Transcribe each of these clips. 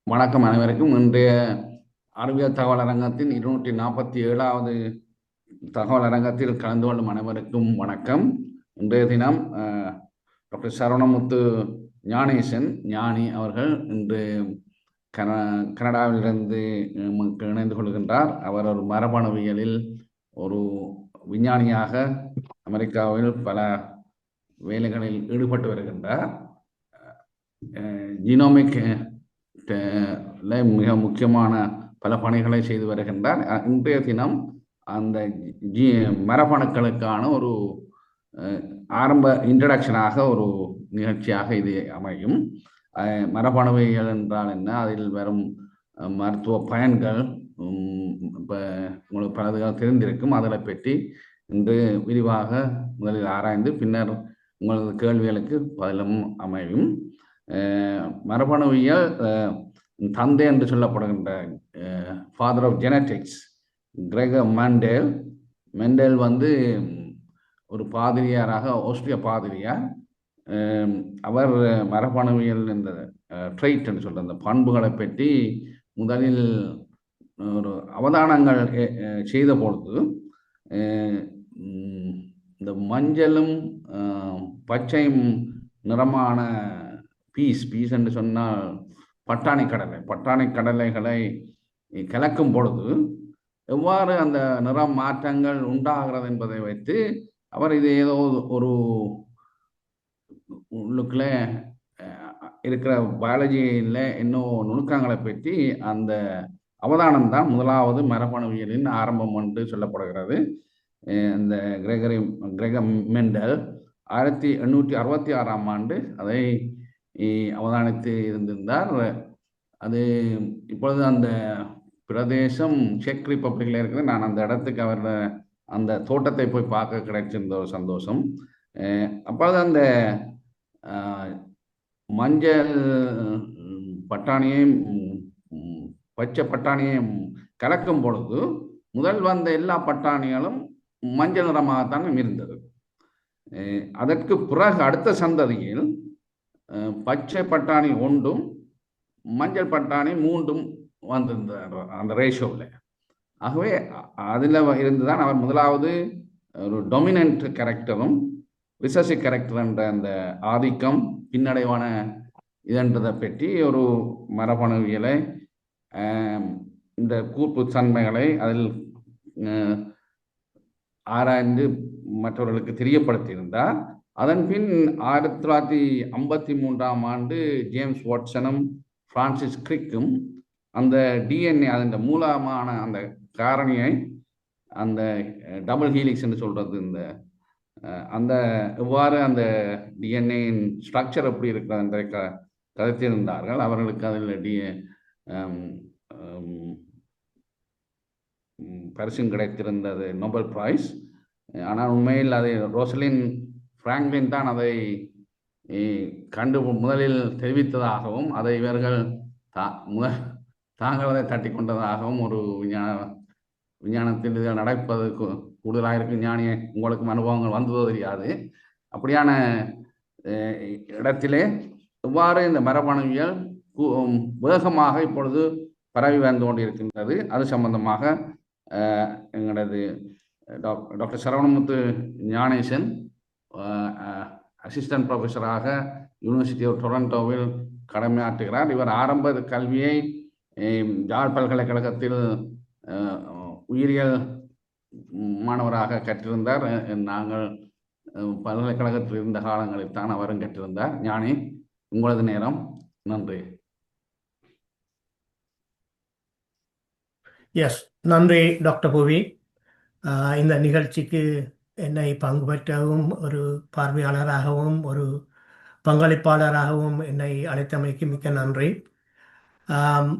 வணக்கம் அனைவருக்கும். இன்றைய அறிவியல் தகவல் அரங்கத்தின் 247வது தகவல் அரங்கத்தில் கலந்து கொள்ளும் அனைவருக்கும் வணக்கம். இன்றைய தினம் டாக்டர் சரவணமுத்து ஞானேசன் ஞானி அவர்கள் இன்று கனடாவிலிருந்து இணைந்து கொள்கின்றார். அவர் ஒரு மரபணுவியலில் ஒரு விஞ்ஞானியாக அமெரிக்காவில் பல வேலைகளில் ஈடுபட்டு வருகின்றார். ஜீனோமிக் மிக முக்கியமான பல பணிகளை செய்து வருகின்றார். இன்றைய தினம் அந்த மரபணுக்களுக்கான ஒரு ஆரம்ப இன்ட்ரடக்ஷனாக ஒரு நிகழ்ச்சியாக இது அமையும். மரபணுவியல் என்றால் என்ன, அதில் வரும் மருத்துவ பயன்கள் இப்போ உங்களுக்கு பலதுகள் தெரிந்திருக்கும். அதில் பற்றி இன்று விரிவாக முதலில் ஆராய்ந்து பின்னர் உங்களது கேள்விகளுக்கு பதிலும் அமையும். மரபணுவியல் தந்தை என்று சொல்லப்படுகின்ற ஃபாதர் ஆஃப் ஜெனட்டிக்ஸ் கிரெகர் மெண்டேல் வந்து ஒரு பாதிரியாராக, ஆஸ்திரிய பாதிரியார். அவர் மரபணுவியல் இந்த ட்ரைட் என்று சொல்ற அந்த பண்புகளை பற்றி முதலில் ஒரு அவதானங்கள் செய்த பொழுது இந்த மஞ்சளும் பச்சையும் நிறமான பீஸ் என்று சொன்னால் பட்டாணி கடலைகளை கலக்கும் பொழுது எவ்வாறு அந்த நிறம் மாற்றங்கள் உண்டாகிறது என்பதை வைத்து அவர் இது ஏதோ ஒரு உள்ளுக்குள்ள இருக்கிற பயாலஜியில் இன்னும் நுணுக்கங்களை பற்றி அந்த அவதானம் தான் முதலாவது மரபணுவியலின் ஆரம்பம் என்று சொல்லப்படுகிறது. இந்த கிரெகர் மெண்டல் 1866ஆம் ஆண்டு அதை அவதானித்து இருந்திருந்தார். அது இப்பொழுது அந்த பிரதேசம் செக் ரிப்பப்ளிக்ல இருக்குது. நான் அந்த இடத்துக்கு அவர் அந்த தோட்டத்தை போய் பார்க்க கிடைச்சிருந்த ஒரு சந்தோஷம். அப்பொழுது அந்த மஞ்சள் பட்டாணியையும் பச்சை பட்டாணியையும் கலக்கும் பொழுது முதல் வந்த எல்லா பட்டாணிகளும் மஞ்சள் நிறமாகத்தான் இருந்தது. அதற்கு பிறகு அடுத்த சந்ததியில் பச்சை பட்டாணி ஒன்றும் மஞ்சள் பட்டாணி 3 வந்திருந்த அந்த ரேஷியோவில். ஆகவே அதில் இருந்துதான் அவர் முதலாவது ஒரு டொமினன்ட் கேரக்டரும் ரிசசிவ் கேரக்டர் என்ற அந்த ஆதிக்கம் பின்னடைவான இதன்றதை பற்றி ஒரு மரபணுவியலை, இந்த கூர்ப்பு தன்மைகளை அதில் ஆராய்ந்து மற்றவர்களுக்கு தெரியப்படுத்தியிருந்தார். அதன் பின் 1953ஆம் ஆண்டு ஜேம்ஸ் வாட்சனும் பிரான்சிஸ் கிரிக்கும் அந்த டிஎன்ஏ, அந்த மூலமான அந்த காரணியை, அந்த டபுள் ஹீலிக்ஸ் என்று சொல்றது, அந்த எவ்வாறு அந்த டிஎன்ஏயின் ஸ்ட்ரக்சர் எப்படி இருக்கிறது என்ற கதைத்திருந்தார்கள். அவர்களுக்கு அதில் பரிசும் கிடைத்திருந்தது, நோபல் பிரைஸ். ஆனால் உண்மையில் அதை ரோசலின் பிராங்க்லின் தான் அதை முதலில் தெரிவித்ததாகவும் அதை இவர்கள் தாங்கள் அதை தட்டி கொண்டதாகவும் ஒரு விஞ்ஞானத்தில் இதில் நடப்பது கூடுதலாக இருக்கும். ஞானிய உங்களுக்கும் அனுபவங்கள் வந்ததோ தெரியாது. அப்படியான இடத்திலே எவ்வாறு இந்த மரபணுவியல் வேகமாக இப்பொழுது பரவி வந்து கொண்டிருக்கின்றது, அது சம்பந்தமாக எங்களது டாக்டர் சரவணமுத்து ஞானேசன் அசிஸ்டன்ட் ப்ரொஃபஸராக யூனிவர்சிட்டி ஆஃப் டொரண்டோவில் கடமையாற்றுகிறார். இவர் ஆரம்ப கல்வியை யாழ் பல்கலைக்கழகத்தில் உயிரியல் மாணவராக கற்றிருந்தார். நாங்கள் பல்கலைக்கழகத்தில் இருந்த காலங்களில் தான் அவரும் கற்றிருந்தார். ஞானி, உங்களது நேரம். நன்றி. எஸ், நன்றி டாக்டர் புவி. இந்த நிகழ்ச்சிக்கு என்னை பங்கு பெற்றவும் ஒரு பார்வையாளராகவும் ஒரு பங்களிப்பாளராகவும் என்னை அழைத்தமைக்கு மிக்க நன்றி.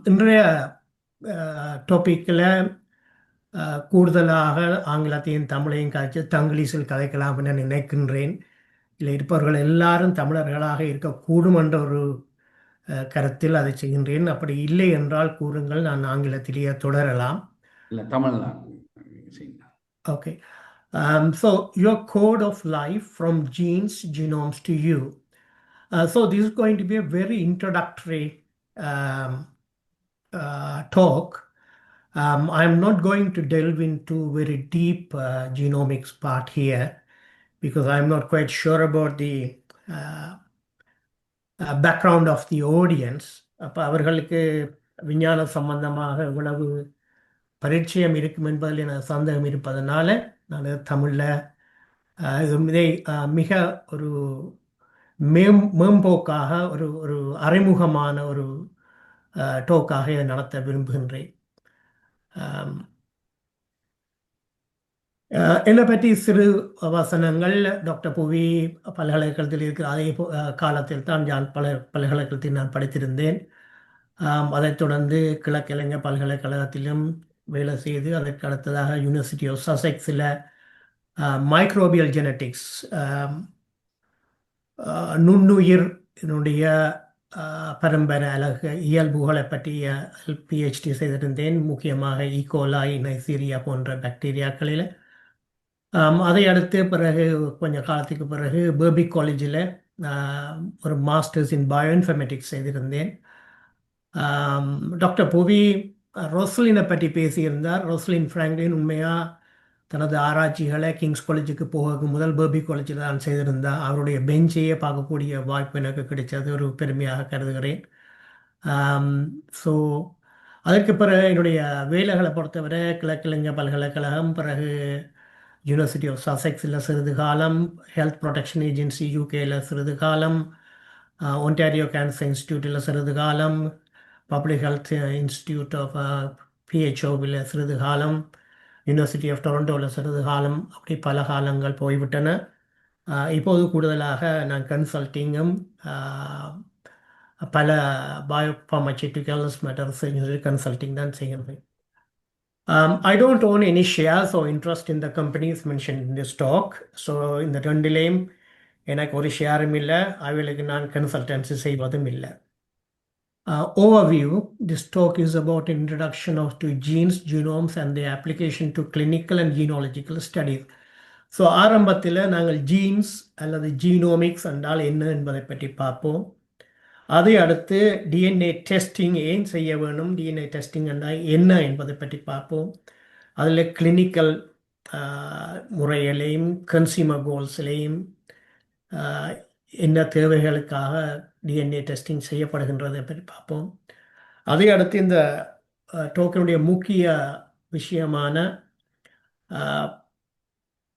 இன்றைய டாப்பிக்கில் கூடுதலாக ஆங்கிலத்தையும் தமிழையும் கழித்து தங்கிலீஷில் கதைக்கலாம் என நினைக்கின்றேன். இல்லை, இருப்பவர்கள் எல்லாரும் தமிழர்களாக இருக்கக்கூடும் என்ற ஒரு கருத்தில் அதை செய்கின்றேன். அப்படி இல்லை என்றால் கூறுங்கள், நான் ஆங்கிலத்திலேயே தொடரலாம். Okay. So your code of life from genes, genomes to you. So this is going to be a very introductory talk, I'm not going to delve into very deep genomics part here because I'm not quite sure about the background of the audience. அப்போ அவர்களுக்கு விஞ்ஞான சம்பந்தமாக எவ்வளவு பரிச்சயம் இருக்கும் என்பதில் எனக்கு சந்தேகம் இருப்பதனால நான் தமிழில் இதை மிக ஒரு மேம்போக்காக ஒரு ஒரு அறிமுகமான ஒரு டோக்காக இதை நடத்த விரும்புகின்றேன். என்னை பற்றி சிறு வசனங்கள். டாக்டர் புவி பல்கலைக்கழகத்தில் இருக்கிற அதே காலத்தில் தான் நான் பல்கலைக்கழகத்தில் நான் படித்திருந்தேன். அதைத் தொடர்ந்து கிழக்கிழங்கை பல்கலைக்கழகத்திலும் வேலை செய்து அதற்கு அடுத்ததாக யூனிவர்சிட்டி ஆஃப் சசெக்ஸில் மைக்ரோபியல் ஜெனட்டிக்ஸ் நுண்ணுயிரினுடைய பரம்பரை அழகு இயல்புகளை பற்றிய பிஹெச்டி செய்திருந்தேன், முக்கியமாக ஈகோலாய் நைசீரியா போன்ற பாக்டீரியாக்களில். அதை அடுத்து பிறகு கொஞ்சம் காலத்துக்கு பிறகு பர்பிக் காலேஜில் ஒரு மாஸ்டர்ஸ் இன் பயோஇன்ஃபர்மேட்டிக்ஸ் செய்திருந்தேன். டாக்டர் புவி ரொஸ்லினை பற்றி பேசியிருந்தார். ரொஸ்லின் ஃப்ராங்க்லின் உண்மையாக தனது ஆராய்ச்சிகளை கிங்ஸ் காலேஜுக்கு போக முதல் பர்பிக் காலேஜில் தான் செய்திருந்தார். அவருடைய பெஞ்சையே பார்க்கக்கூடிய வாய்ப்பு எனக்கு கிடைச்சது ஒரு பெருமையாக கருதுகிறேன். ஸோ அதற்கு பிறகு என்னுடைய வேலைகளை பொறுத்தவரை கிழக்கிழங்கை பல்கலைக்கழகம், பிறகு யூனிவர்சிட்டி ஆஃப் சசெக்ஸில் சிறிது காலம், ஹெல்த் ப்ரொடெக்ஷன் ஏஜென்சி யூகேயில் சிறிது காலம், ஒன்டாரியோ கேன்சர் இன்ஸ்டியூட்டில் சிறிது காலம், பப்ளிக் ஹெல்த் இன்ஸ்டியூட் ஆஃப் பிஹெச்ஓவில் சிறிது காலம், யூனிவர்சிட்டி ஆஃப் டொரண்டோவில் சிறிது காலம், அப்படி பல காலங்கள் போய்விட்டன. இப்போது கூடுதலாக நான் கன்சல்டிங்கும் பல பயோஃபார்மசூட்டிக்கல்ஸ் மற்றும் கன்சல்டிங் தான் செய்கிறேன். I don't own any shares or interest in the companies mentioned in this talk. So இந்த ரெண்டிலேயும் எனக்கு ஒரு ஷேரும் இல்லை, அவைகளுக்கு நான் கன்சல்டன்சி செய்வதும் இல்லை. Overview, this talk is about introduction to genes, genomes and their application to clinical and genealogical studies. So ஆரம்பத்தில் நாங்கள் ஜீன்ஸ் அல்லது ஜீனோமிக்ஸ் என்றால் என்ன என்பதை பற்றி பார்ப்போம். அதை அடுத்து டிஎன்ஏ டெஸ்டிங் ஏன் செய்ய வேணும், டிஎன்ஏ டெஸ்டிங் என்றால் என்ன என்பதை பற்றி பார்ப்போம். அதில் கிளினிக்கல் முறைகளையும் கன்சியூமர் கோல்ஸ்லையும் என்ன தேவைகளுக்காக டிஎன்ஏ டெஸ்டிங் செய்யப்படுகின்றதை பற்றி பார்ப்போம். அதை அடுத்து இந்த டோக்கனுடைய முக்கிய விஷயமான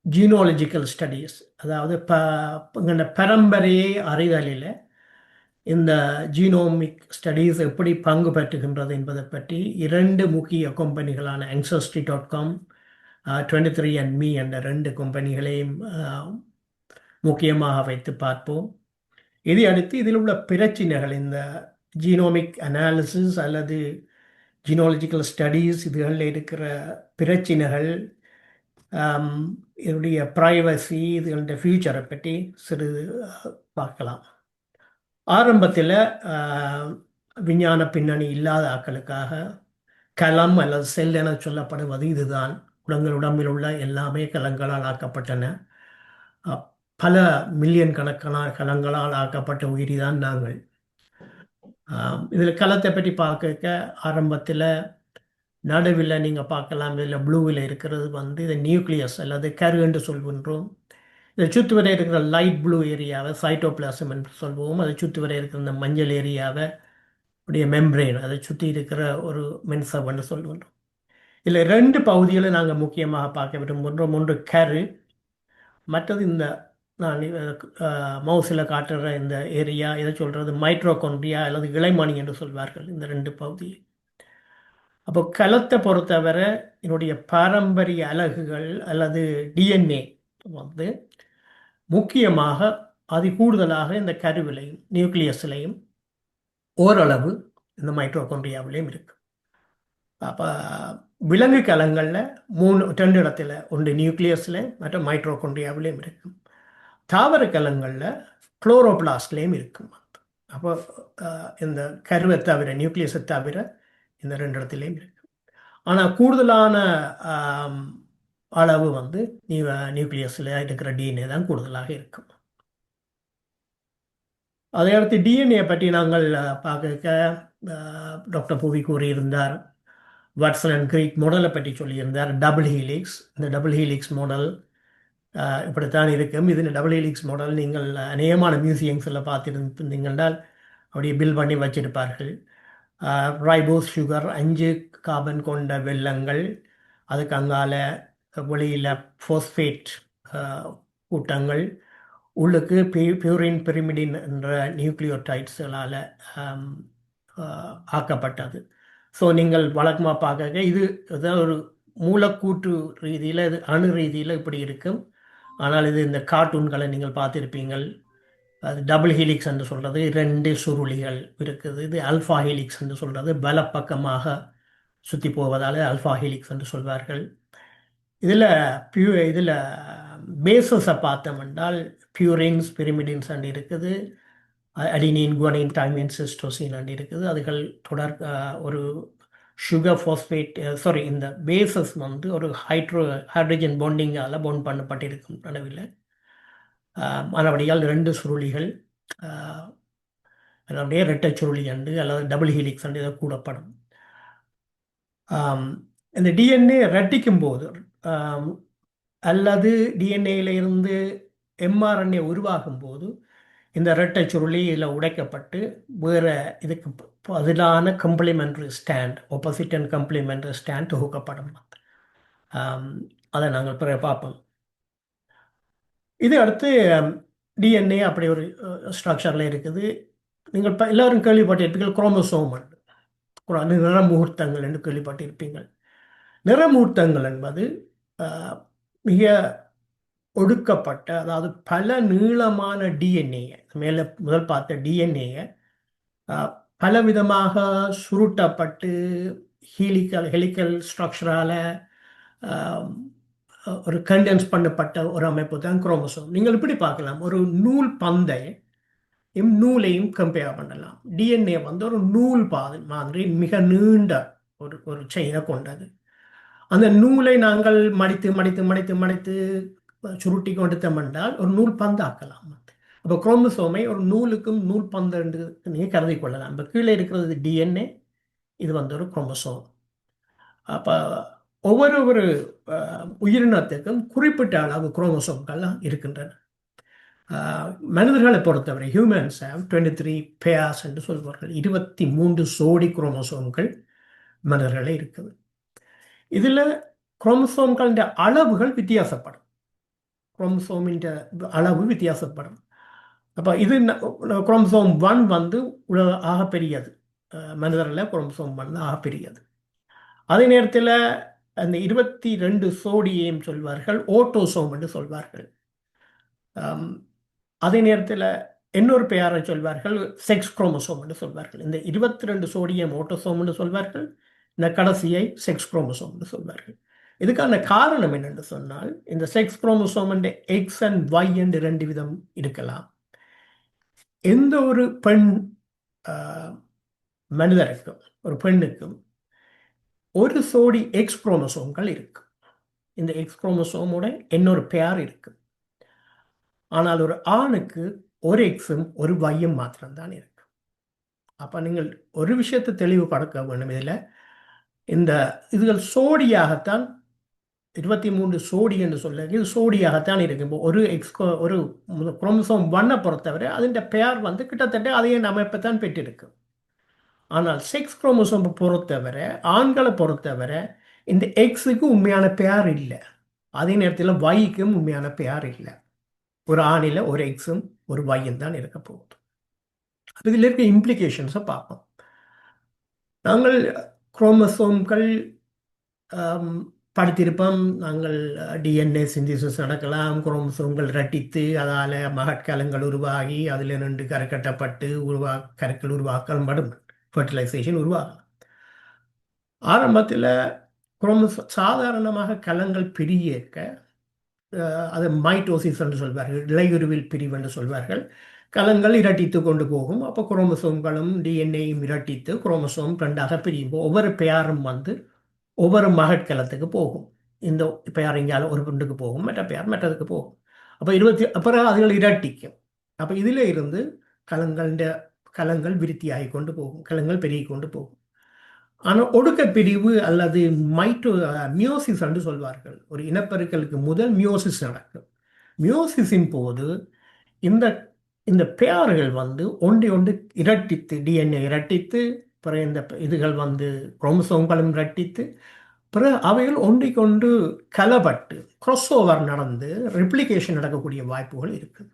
ஜீனாலஜிக்கல் ஸ்டடீஸ், அதாவது பரம்பரையை அறிதலில் இந்த ஜீனோமிக் ஸ்டடீஸ் எப்படி பங்கு பெற்றுகின்றது என்பதை பற்றி இரண்டு முக்கிய கம்பெனிகளான ancestry.com 23andMe என்ற ரெண்டு கம்பெனிகளையும் முக்கியமாக வைத்து பார்ப்போம். இதை அடுத்து இதில் உள்ள பிரச்சினைகள், இந்த ஜீனோமிக் அனாலிசிஸ் அல்லது ஜீனாலஜிக்கல் ஸ்டடீஸ் இதுகளில் இருக்கிற பிரச்சினைகள், இதனுடைய ப்ரைவசி, இதுகளுடைய ஃபியூச்சரை பற்றி சிறிது பார்க்கலாம். ஆரம்பத்தில் விஞ்ஞான பின்னணி இல்லாத ஆக்களுக்காக கலம் அல்லது செல் என சொல்லப்படுவது இதுதான். உடம்பில் உள்ள எல்லாமே கலங்களால் ஆக்கப்பட்டன. பல மில்லியன் கணக்கான கலங்களால் ஆக்கப்பட்ட உயிரி தான் நாங்கள். இதில் கலத்தை பற்றி பார்க்க ஆரம்பத்தில் நடுவில் நீங்கள் பார்க்கலாம், இதில் ப்ளூவில் இருக்கிறது இதை நியூக்ளியஸ் அல்லது கரு என்று சொல்கின்றோம். இதை சுற்றி வரை இருக்கிற லைட் ப்ளூ ஏரியாவை சைட்டோபிளாசம் என்று சொல்வோம். அதை சுற்றி வரை இருக்கிற இந்த மஞ்சள் ஏரியாவை உடைய மெம்ப்ரெயின், அதை சுற்றி இருக்கிற ஒரு மென்சவ் என்று சொல்கின்றோம். இதில் ரெண்டு பகுதிகளை நாங்கள் முக்கியமாக பார்க்க விரும்புகின்றோம். ஒன்று கரு, மற்றது இந்த நான் மவுஸில் காட்டுற இந்த ஏரியா, இதை சொல்கிறது மைட்ரோகாண்ட்ரியா அல்லது இளைமணி என்று சொல்வார்கள். இந்த ரெண்டு பகுதி. அப்போ கலத்தை பொறுத்தவரை என்னுடைய பாரம்பரிய அலகுகள் அல்லது டிஎன்ஏ முக்கியமாக கூடுதலாக இந்த கருவிலையும் நியூக்ளியஸ்லையும் ஓரளவு இந்த மைட்ரோகாண்ட்ரியாவிலையும் இருக்கு. அப்போ விலங்கு கலங்களில் ரெண்டு இடத்துல, ஒன்று நியூக்ளியஸில் மற்றும் மைட்ரோகாண்ட்ரியாவிலையும் இருக்கும். தாவர கலங்களில் குளோரோபிளாஸ்ட்லேயும் இருக்கும். அப்போ இந்த கருவை தவிர, நியூக்ளியஸை தவிர இந்த ரெண்டு இடத்துலையும் இருக்கு. ஆனால் கூடுதலான அளவு நியூக்ளியஸில் இருக்கிற டிஎன்ஏ தான் கூடுதலாக இருக்கும். அதை அடுத்து டிஎன்ஏ பற்றி நாங்கள் பார்க்க டாக்டர் புவி கூறியிருந்தார். வாட்சன் அண்ட் கிரீக் மாடலை பற்றி சொல்லியிருந்தார். டபுள் ஹீலிக்ஸ், இந்த டபுள் ஹீலிக்ஸ் மாடல் இப்படித்தான் இருக்கும். இதில் டபுள் ஹீலிக்ஸ் மாடல் நீங்கள் அநேகமான மியூசியம்ஸில் பார்த்துருந்தீங்கன்றால் அப்படியே பில் பண்ணி வச்சிருப்பார்கள். ரைபோஸ் சுகர் 5 கார்பன் கொண்ட வெல்லங்கள், அதுக்கு அங்கால வெளியில் ஃபோஸ்பேட் கூட்டங்கள், உள்ளுக்கு பியூரின் பிரிமிடின் என்ற நியூக்ளியோடைட்ஸ்களால் ஆக்கப்பட்டது. ஸோ நீங்கள் வழக்கமாக பார்க்க இது ஏதாவது ஒரு மூலக்கூற்று ரீதியில், இது அணு ரீதியில் இப்படி இருக்கும். ஆனால் இது இந்த கார்ட்டூன்களை நீங்கள் பார்த்துருப்பீங்கள். அது டபுள் ஹீலிக்ஸ் என்று சொல்கிறது 2 சுருளிகள் இருக்குது. இது அல்ஃபா ஹீலிக்ஸ் என்று சொல்கிறது வலப்பக்கமாக சுற்றி போவதால் அல்ஃபா ஹீலிக்ஸ் என்று சொல்வார்கள். இதில் பேசஸை பார்த்தோம் என்றால் பியூரின்ஸ் பிரிமிடின்ஸ் அண்டு இருக்குது, அடினின் குவானின் டைமின் சிஸ்டோசின் அண்டு இருக்குது. அதுகள் தொடர் ஒரு சுகர் ஃபாஸ்பேட் இந்த பேசஸ் வந்து ஒரு ஹைட்ரோஜன் பாண்டிங்கால் பாண்ட் பண்ணப்பட்டிருக்கும் நடுவில். மறுபடியால் 2 சுருளிகள், அதனுடைய இரட்டை சுருளி அண்டு அல்லது டபுள் ஹீலிக்ஸ் அண்டு இதை கூடப்படும். இந்த டிஎன்ஏ ரெட்டிக்கும் போது அல்லது டிஎன்ஏயிலிருந்து எம்ஆர்என்ஏ உருவாகும் போது இந்த இரட்டை சுருளி இதில் உடைக்கப்பட்டு வேறு இதுக்கு பதிலான complementary stand, opposite and complementary stand தொகுக்கப்படும். அதை நாங்கள் பிறகு பார்ப்போம். இது அடுத்து டிஎன்ஏ அப்படி ஒரு ஸ்ட்ரக்சரில் இருக்குது. நீங்கள் இப்போ எல்லோரும் கேள்விப்பட்டிருப்பீர்கள் குரோமோசோம், நிறமுகூர்த்தங்கள் என்று கேள்விப்பட்டிருப்பீங்கள். நிறமுகூர்த்தங்கள் என்பது மிக ஒடுக்கப்பட்ட, அதாவது பல நீளமான டிஎன்ஏ, மேலே முதல் பார்த்த டிஎன்ஏயை பலவிதமாக சுருட்டப்பட்டு ஹெலிக்கல் ஸ்ட்ரக்சரால் ஒரு கண்டென்ஸ் பண்ணப்பட்ட ஒரு அமைப்பு தான் குரோமோசோம். நீங்கள் இப்படி பார்க்கலாம், ஒரு நூல் பந்தை நூலையும் கம்பேர் பண்ணலாம். டிஎன்ஏ வந்து ஒரு நூல் மாதிரி மிக நீண்ட ஒரு செயினை கொண்டது. அந்த நூலை நாங்கள் மடித்து மடித்து மடித்து மடித்து சுருட்டி கொடுத்தோம் என்றால் ஒரு நூல் பந்தாக்கலாம். அப்போ குரோமோசோமை ஒரு நூலுக்கும் நூல் பந்து என்று நீங்கள் கருதி கொள்ளலாம். இப்போ கீழே இருக்கிறது டிஎன்ஏ, இது வந்து ஒரு குரோமோசோம். அப்போ ஒவ்வொரு உயிரினத்துக்கும் குறிப்பிட்ட அளவு குரோமோசோம்கள்லாம் இருக்கின்றன. மனிதர்களை பொறுத்தவரை ஹியூமன்ஸ் 23 பேர்ஸ் என்று சொல்வார்கள். 23 சோடி குரோமோசோம்கள் மனிதர்களே இருக்குது. இதில் குரோமோசோம்களின் அளவுகள் வித்தியாசப்படும். குரோமோசோமின் அளவு வித்தியாசப்படும். அப்போ இது குரோமோசோம் 1 வந்து ஆக பெரியது, மனிதரில் குரோமோசோம் 1 ஆக பெரியது. அதே நேரத்தில் அந்த 22 சோடியையும் சொல்வார்கள் ஓட்டோசோம் என்று சொல்வார்கள். அதே நேரத்தில் இன்னொரு பெயரை சொல்வார்கள் செக்ஸ் குரோமோசோம் என்று சொல்வார்கள். இந்த 22 சோடியம் ஓட்டோசோம் என்று சொல்வார்கள், இந்த கடைசியை செக்ஸ் குரோமோசோம் என்று சொல்வார்கள். இதுக்கான காரணம் என்னென்று சொன்னால், இந்த செக்ஸ் குரோமோசோம் என்ற எக்ஸ் அண்ட் ஒய் என்று 2 விதம் இருக்கலாம். எந்த ஒரு பெண் மனிதருக்கும் ஒரு பெண்ணுக்கும் ஒரு சோடி எக்ஸ் குரோமோசோம்கள் இருக்கு. இந்த எக்ஸ் குரோமோசோமோட இன்னொரு பெயர் இருக்கு. ஆனால் ஒரு ஆணுக்கு ஒரு எக்ஸும் ஒரு ஒய்யும் மாத்திரம்தான் இருக்கு. அப்போ நீங்கள் ஒரு விஷயத்தை தெளிவுபடுத்த வேண்டும். இதில் இந்த இதுகள் சோடியாகத்தான் 23 சோடி என்று சொல்ல, இது சோடியாகத்தான் இருக்கு. இப்போ ஒரு குரோமோசோம் 1 பொறுத்தவரை அதன் பெயர் வந்து கிட்டத்தட்ட அதே அமைப்பை தான் பெற்றிருக்கு. ஆனால் செக்ஸ் குரோமோசோம் பொறுத்தவரை, ஆண்களை பொறுத்தவரை இந்த எக்ஸுக்கு உண்மையான பெயர் இல்லை, அதே நேரத்தில் ஒய்க்கும் உண்மையான பெயர் இல்லை. ஒரு ஆணில் ஒரு எக்ஸும் ஒரு ஒய்யும் தான் இருக்க போகுது. இதில் இருக்க இம்ப்ளிகேஷன்ஸை பார்ப்போம். நாங்கள் குரோமோசோம்கள் படித்திருப்போம். நாங்கள் டிஎன்ஏ சிந்திசிஸ் நடக்கலாம், குரோமோசோம்கள் இரட்டித்து அதால் மகட்கலங்கள் உருவாகி அதில் 2 கருக்கட்டப்பட்டு கருக்கள் உருவாக்கப்படும், ஃபர்டிலைசேஷன் உருவாகலாம். ஆரம்பத்தில் சாதாரணமாக கலங்கள் பிரிக்க அது மைட்டோசிஸ் என்று சொல்வார்கள், இலையுருவில் பிரிவு என்று சொல்வார்கள். கலங்கள் இரட்டித்து கொண்டு போகும். அப்போ குரோமோசோம்களும் டிஎன்ஏயும் இரட்டித்து குரோமோசோம் 2ஆக பிரியும். ஒவ்வொரு பெயரும் வந்து ஒவ்வொரு மகட்கலத்துக்கு போகும். இந்த பெயர் இங்கால ஒரு பெண்ணுக்கு போகும், மற்ற பெயர் மற்றதுக்கு போகும். அப்போ அப்புறம் அதுகள் இரட்டிக்கும். அப்போ இதில் இருந்து கலங்கள் விருத்தியாகி கொண்டு போகும், கலங்கள் பெருகி கொண்டு போகும். ஆனால் ஒடுக்க பிரிவு அல்லது மியோசிஸ் என்று சொல்வார்கள். ஒரு இனப்பெருக்கலுக்கு முதல் மியோசிஸ் நடக்கும். மியோசிஸின் போது இந்த இந்த பேர்கள் ஒன்றை ஒன்று இரட்டித்து, டிஎன்ஏ இரட்டித்து, பிறகு இந்த இதுகள் குரோமோசோம்களும் இரட்டித்து, பிறகு அவைகள் ஒன்றைக்கொண்டு கலப்பட்டு கிராஸ் ஓவர் நடந்து ரெப்ளிகேஷன் நடக்கக்கூடிய வாய்ப்புகள் இருக்குது.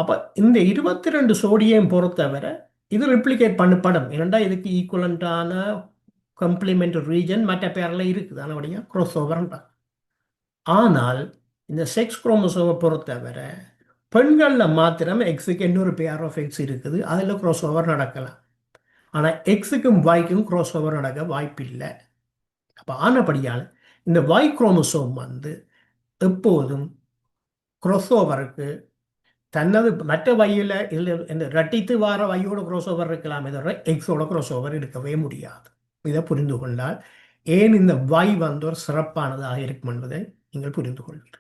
அப்போ இந்த 22 சோடியம் பொறுத்தவரை இது ரெப்ளிகேட் பண்ணப்படும். ஏனெண்டா இதுக்கு ஈக்குவலண்டான கம்ப்ளிமெண்ட் ரீஜன் மற்ற பேரில் இருக்குது. அதனுடைய கிராஸ் ஓவர்ன்றாங்க. ஆனால் இந்த செக்ஸ் குரோமோசோமை பொறுத்தவரை பெண்களில் மாத்திரம் எக்ஸுக்கு இன்னொரு பேர் ஆஃப் எக்ஸ் இருக்குது, அதில் கிராஸ் ஓவர் நடக்கலாம். ஆனால் எக்ஸுக்கும் வாய்க்கும் கிராஸ் ஓவர் நடக்க வாய்ப்பில்லை. அப்போ ஆனபடியால் இந்த வாய் குரோமோசோம் எப்போதும் கிராஸ் ஓவருக்கு தன்னது மற்ற வயியில் இதில் இந்த ரட்டித்து வார வையோட கிராஸ் ஓவர் இருக்கலாமே தவிர எக்ஸோட கிராஸ் ஓவர் இருக்கவே முடியாது. இதை புரிந்து கொண்டால் ஏன் இந்த வாய் ஒரு சிறப்பானதாக இருக்கும் என்பதை நீங்கள் புரிந்து கொள்வீர்கள்.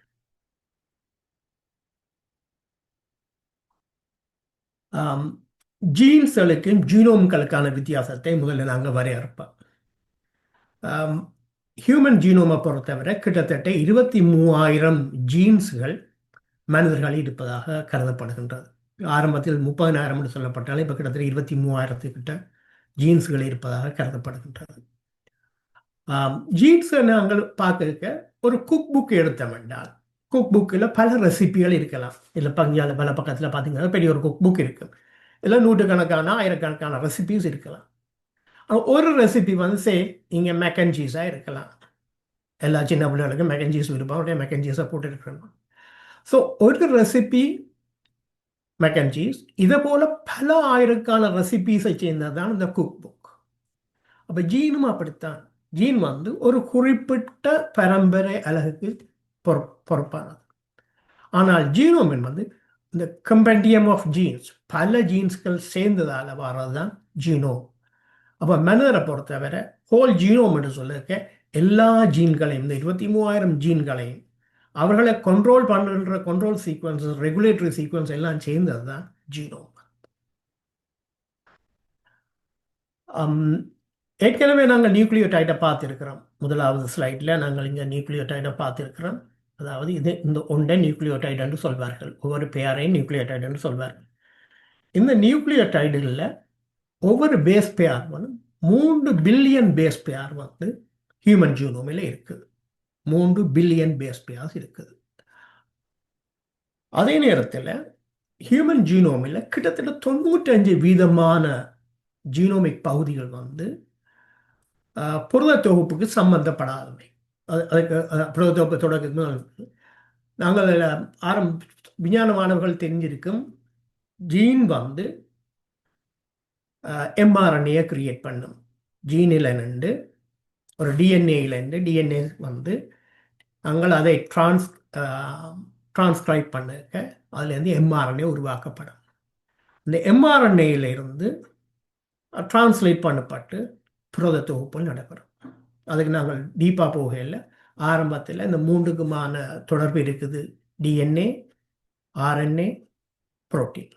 ஜீன்ஸ்களுக்கும் ஜீனோம்களுக்கான வித்தியாசத்தை முதல்ல நாங்கள் வரையறுப்போம். ஹியூமன் ஜீனோமை பொறுத்தவரை கிட்டத்தட்ட 23,000 ஜீன்ஸ்கள் மனிதர்கள் இருப்பதாக கருதப்படுகின்றது. ஆரம்பத்தில் 30,000 என்று சொல்லப்பட்டாலும் இப்போ கிட்டத்தட்ட 23,000 கிட்ட ஜீன்ஸ்கள் இருப்பதாக கருதப்படுகின்றது. ஜீன்ஸை நாங்கள் பார்க்க ஒரு குக் புக் எடுத்தோம் என்றால், குக் புக்கில் பல ரெசிபிகள் இருக்கலாம். இல்லை பஞ்சால பல பக்கத்தில் பார்த்தீங்கன்னா பெரிய ஒரு குக் புக் இருக்கும். இல்லை நூற்றுக்கணக்கான ஆயிரக்கணக்கான ரெசிபிஸ் இருக்கலாம். ஒரு ரெசிபி இங்கே மேக்கன் சீஸாக இருக்கலாம். எல்லா சின்ன பிள்ளைகளுக்கும் மேக்கன் சீஸ் விருப்பம், அப்படியே மேக்கன் சீஸை போட்டு இருக்கணும். ஸோ ஒரு ரெசிபி மேக்கன் சீஸ், இதை போல பல ஆயிரக்கான ரெசிபிஸை சேர்ந்தது தான் இந்த குக் புக். அப்போ ஜீனும் அப்படித்தான். ஜீன் ஒரு குறிப்பிட்ட பரம்பரை அழகுக்கு பொறுப்பானது. ஆனால் ஜீனோம் என்பது இந்த கம்பெண்டியம் ஆஃப் ஜீன்ஸ், பல ஜீன்ஸ்கள் சேர்ந்ததால் வர்றது தான் ஜீனோம். அப்போ மனிதரை பொறுத்தவரை ஹோல் ஜீனோம் என்று சொல்லியிருக்க எல்லா ஜீன்களையும், இந்த 23,000 ஜீன்களையும் அவர்களை கண்ட்ரோல் பண்ணுற கண்ட்ரோல் சீக்வன்சஸ், ரெகுலேட்டரி சீக்வன்ஸ் எல்லாம் சேர்ந்தது தான் ஜீனோம். ஏற்கனவே நாங்கள் நியூக்ளியோடைடை பார்த்துருக்கிறோம். முதலாவது ஸ்லைடில் நாங்கள் இங்கே நியூக்ளியோடைடை பார்த்துருக்கிறோம். அதாவது இந்த ஒன்றை நியூக்ளியோடைடு என்று சொல்வார்கள், ஒவ்வொரு பேரையும் நியூக்ளியோடைடு என்று சொல்வார்கள். இந்த நியூக்ளியோடைடுகளில் ஒவ்வொரு base pair 3 billion base pair human ஜீனோமில் இருக்குது. 3 பில்லியன் பேஸ் பேர்ஸ் இருக்குது. அதே நேரத்தில் ஹியூமன் ஜீனோமில் கிட்டத்தட்ட 95% ஜீனோமிக் பகுதிகள் புரத தொகுப்புக்கு சம்பந்தப்படாதவை. அதுக்கு புரத தொகுப்பு தொடக்க நாங்கள் விஞ்ஞான மாணவர்கள் தெரிஞ்சிருக்கும், ஜீன் எம்ஆர்என்ஏ கிரியேட் பண்ணும். ஜீனில் நின்று ஒரு டிஎன்ஏலேருந்து டிஎன்ஏ நாங்கள் அதை டிரான்ஸ்கிரைப் பண்ண அதுலேருந்து எம்ஆர்என்ஏ உருவாக்கப்படும். இந்த எம்ஆர்என்ஏயிலிருந்து டிரான்ஸ்லேட் பண்ணப்பட்டு புரத தொகுப்புகள் நடைபெறும். அதுக்கு நாங்கள் டீப்பாக போகையில் ஆரம்பத்தில் இந்த 3க்குமான தொடர்பு இருக்குது: டிஎன்ஏ, ஆர்என்ஏ, புரோட்டீன்.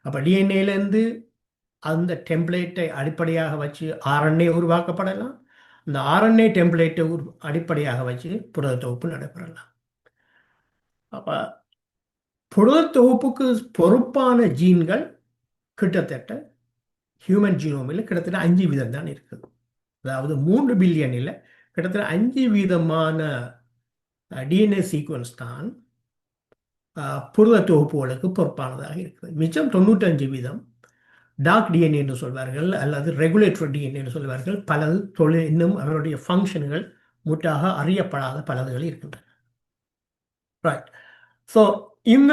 அப்போ டிஎன்ஏலேருந்து அந்த டெம்ப்ளேட்டை அடிப்படையாக வச்சு ஆர்என்ஏ உருவாக்கப்படலாம். அந்த ஆர்என்ஏ டெம்ப்ளேட்டை அடிப்படையாக வச்சு புரத தொகுப்பு நடைபெறலாம். அப்போ புரத தொகுப்புக்கு பொறுப்பான ஜீன்கள் கிட்டத்தட்ட ஹியூமன் ஜீனோமில் கிட்டத்தட்ட 5% தான் இருக்குது. அதாவது 3 பில்லியனில் கிட்டத்தட்ட 5% டிஎன்ஏ சீக்வன்ஸ் தான் புரத தொகுப்புகளுக்கு பொறுப்பானதாக இருக்குது. மிச்சம் 95% டார்க் டிஎன்ஏ என்று சொல்வார்கள், அல்லது ரெகுலேட்டரி டிஎன்ஏ என்று சொல்வார்கள். பலது இன்னும் அவருடைய ஃபங்க்ஷன்கள் முற்றாக அறியப்படாத பலதுகள் இருக்கின்றன. ரைட். ஸோ இந்த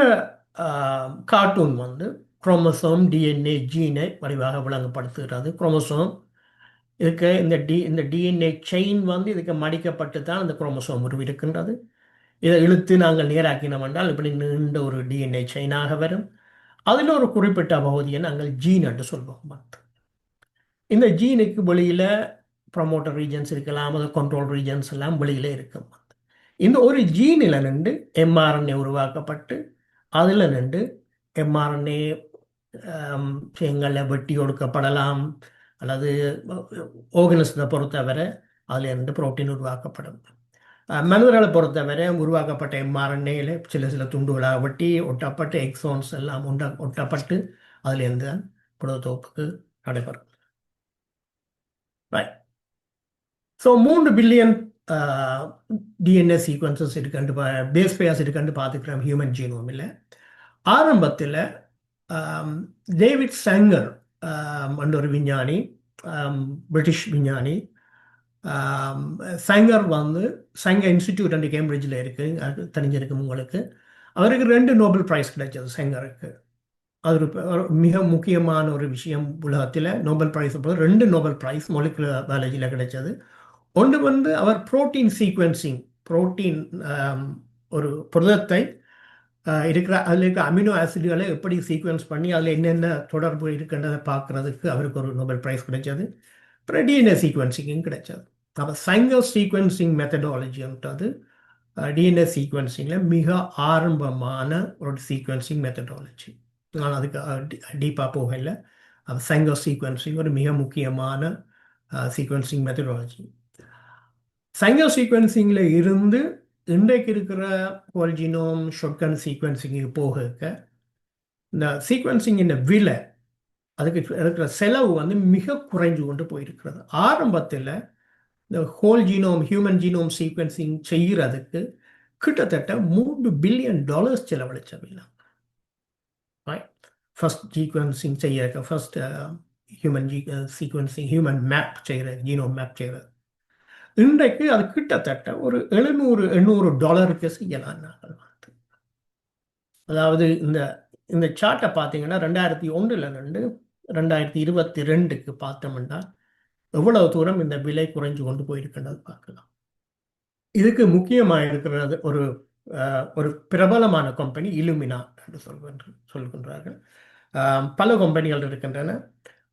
கார்ட்டூன் குரோமோசோம், டிஎன்ஏ, ஜீனை வடிவாக விளங்கப்படுத்துகிறது. குரோமோசோம் இதுக்கு இந்த டிஎன்ஏ செயின் இதுக்கு மடிக்கப்பட்டு தான் இந்த குரோமோசோம் உருவிருக்கின்றது. இதை இழுத்து நாங்கள் நேராக்கினோம் என்றால் இப்படி நீண்ட ஒரு டிஎன்ஏ செயினாக வரும். அதில் ஒரு குறிப்பிட்ட பகுதியை நாங்கள் ஜீன் என்று சொல்வோம். இந்த ஜீனுக்கு வெளியில் ப்ரமோட்டர் ரீஜன்ஸ் இருக்கலாம், அது கண்ட்ரோல் ரீஜன்ஸ் எல்லாம் வெளியில் இருக்கும். இந்த ஒரு ஜீனில் நின்று எம்ஆர்என்ஏ உருவாக்கப்பட்டு அதில் நின்று எம்ஆர்என்ஏ விஷயங்களை வெட்டி ஒடுக்கப்படலாம், அல்லது ஆர்கனிசத்தை பொறுத்தவரை அதில் இருந்து புரோட்டீன் உருவாக்கப்படும். மனிதர்களை பொறுத்தவரை உருவாக்கப்பட்ட mRNA சில துண்டுகளாக வெட்டி ஒட்டப்பட்டு எக்ஸோன்ஸ் எல்லாம் ஒட்டப்பட்டு அதிலிருந்து தான் புரதத்தொகுப்பு நடைபெறும். Right. So 3 billion DNA sequences இருக்குன்னு பேஸ் பேர்ஸ் இருக்குன்னு பார்த்துக்கிறோம் ஹியூமன் ஜீனோமில். ஆரம்பத்தில் டேவிட் சங்கர் என்ற ஒரு விஞ்ஞானி, பிரிட்டிஷ் விஞ்ஞானி, சங்கர் சங்கர் இன்ஸ்டிடியூட் அண்ட் கேம்பிரிட்ஜில் இருக்குது, அது தெரிஞ்சிருக்கும் உங்களுக்கு. அவருக்கு 2 நோபல் பிரைஸ் கிடைச்சது சங்கருக்கு. அது ஒரு மிக முக்கியமான ஒரு விஷயம் உலகத்தில். Nobel prize 2 Nobel prize molecular பயாலஜியில் கிடைச்சது. ஒன்று அவர் புரோட்டீன் சீக்வன்சிங், புரோட்டீன் ஒரு புரதத்தை அதில் இருக்கிற அமினோ ஆசிட்களை எப்படி சீக்வன்ஸ் பண்ணி அதில் என்னென்ன தொடர்பு இருக்கின்றதை பார்க்குறதுக்கு அவருக்கு ஒரு நோபல் பிரைஸ் கிடைச்சது. அப்புறம் டிஎன்ஏ சீக்வன்சிங்கும் கிடைச்சது. அப்போ சங்கர் சீக்வன்சிங் மெத்தடாலஜின்றது டிஎன்ஏ சீக்வன்சிங்கில் மிக ஆரம்பமான ஒரு சீக்வன்சிங் மெத்தடாலஜி. நான் அதுக்கு டீப்பாக போகல. சங்கர் சீக்வன்சிங் ஒரு மிக முக்கியமான சீக்வன்சிங் மெத்தடாலஜி. சங்கர் சீக்வன்சிங்கில் இருந்து இன்றைக்கு இருக்கிற ஹோல் ஜீனோம் ஷார்ட்கன் சீக்வன்சிங்கு போக இந்த சீக்வன்சிங்கின் விலை, அதுக்கு இருக்கிற செலவு மிக குறைஞ்சு கொண்டு போயிருக்கிறது. ஆரம்பத்தில் இந்த whole genome human genome sequencing செய்கிறதுக்கு கிட்டத்தட்ட $3 பில்லியன் செலவழிச்சவில்லை. ஃபர்ஸ்ட் சீக்வன்சிங் செய்யறதுக்கு, first human sequencing, human map செய்கிறது, ஜீனோம் மேப் செய்கிறது. இன்றைக்கு அது கிட்டத்தட்ட ஒரு $700-800 செய்யலாம். அதாவது இந்த சார்ட்டை பார்த்தீங்கன்னா 2001 2022 பார்த்தோம்னா எவ்வளவு தூரம் இந்த விலை குறைஞ்சு கொண்டு போயிருக்கின்றது பார்க்கலாம். இதுக்கு முக்கியமாக இருக்கிறது ஒரு பிரபலமான கம்பெனி இல்லுமினா என்று சொல்கின்றார்கள். பல கம்பெனிகள் இருக்கின்றன,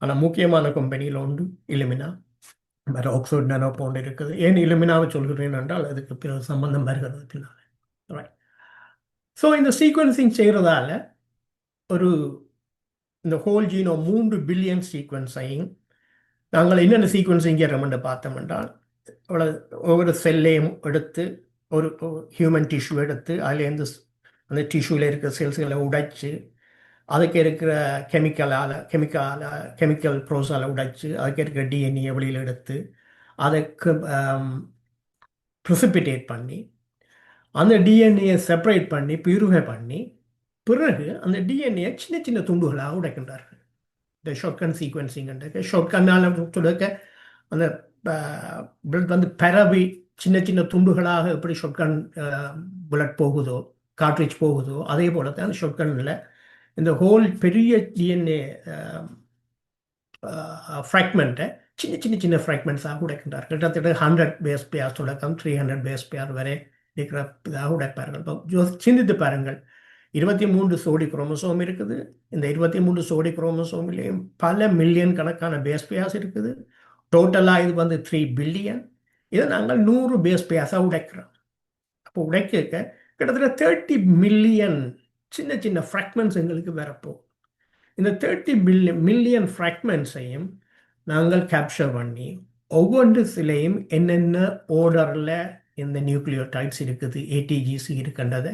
ஆனால் முக்கியமான கம்பெனியில் ஒன்று இல்லுமினா. வேறு ஆக்ஸ்ஃபோர்ட் நானோ போன்று இருக்குது. ஏன் இல்லுமினாவை சொல்கிறேன் என்றால் அதுக்கு பிறகு சம்பந்தம் வருகிறது பின்னால். ரைட். ஸோ இந்த சீக்வன்சிங் செய்கிறதால இந்த ஹோல் ஜீனோ 3 பில்லியன் சீக்வன்ஸையும் நாங்கள் என்னென்ன சீக்வன்சிங் செய்கிறோம்னு பார்த்தோம் என்றால், ஒவ்வொரு செல்லையும் எடுத்து ஒரு ஹியூமன் டிஷ்யூ எடுத்து அதுலேருந்து அந்த டிஷ்யூவில் இருக்கிற செல்ஸ்களை உடைச்சு அதுக்கு இருக்கிற கெமிக்கல் ப்ரோஸால் உடைச்சு அதுக்கு இருக்கிற டிஎன்ஏ வெளியில் எடுத்து அதுக்கு ப்ரிசிபிட்டேட் பண்ணி அந்த டிஎன்ஏ செப்பரேட் பண்ணி பியூரிஃபை பண்ணி பிறகு அந்த டிஎன்ஏ சின்ன சின்ன துண்டுகளாக உடைக்கின்றார்கள். இந்த ஷார்ட்கன் சீக்வன்சிங் ஷார்ட்கன்னால் துடைக்க அந்த பிளட் பரவி சின்ன சின்ன துண்டுகளாக எப்படி ஷார்ட்கன் புல்லட் போகுதோ, கார்ட்ரிட்ஜ் போகுதோ, அதே போல தான் அந்த ஷார்ட்கனில் இந்த ஹோல் பெரிய டிஎன்ஏ ஃப்ராக்மெண்ட்டை சின்ன ஃப்ராக்மெண்ட்ஸாக உடைக்கின்றார்கள். கிட்டத்தட்ட 100 பேஸ் பேர் தொடக்கம் 300 பேஸ் பேர் வரை இருக்கிற இதாக உடைப்பார்கள். இப்போ சிந்தித்து பாருங்கள், 23 சோடி குரோமோசோம் இருக்குது. இந்த 23 சோடி குரோமோசோம்லேயும் பல மில்லியன் கணக்கான பேஸ் பேர்ஸ் இருக்குது. டோட்டலாக இது 3 பில்லியன். இதை நாங்கள் 100 பேஸ் பேர்ஸாக உடைக்கிறோம். அப்போ உடைக்க கிட்டத்தட்ட 30 மில்லியன் சின்ன ஃப்ராக்மெண்ட்ஸ் எங்களுக்கு வரப்போம். இந்த 30 மில்லியன் ஃப்ராக்மெண்ட்ஸையும் நாங்கள் கேப்சர் பண்ணி ஒவ்வொன்று சிலையும் என்னென்ன ஆர்டரில் இந்த நியூக்ளியோடைட்ஸ் இருக்குது, ஏடிஜிசி இருக்கின்றதை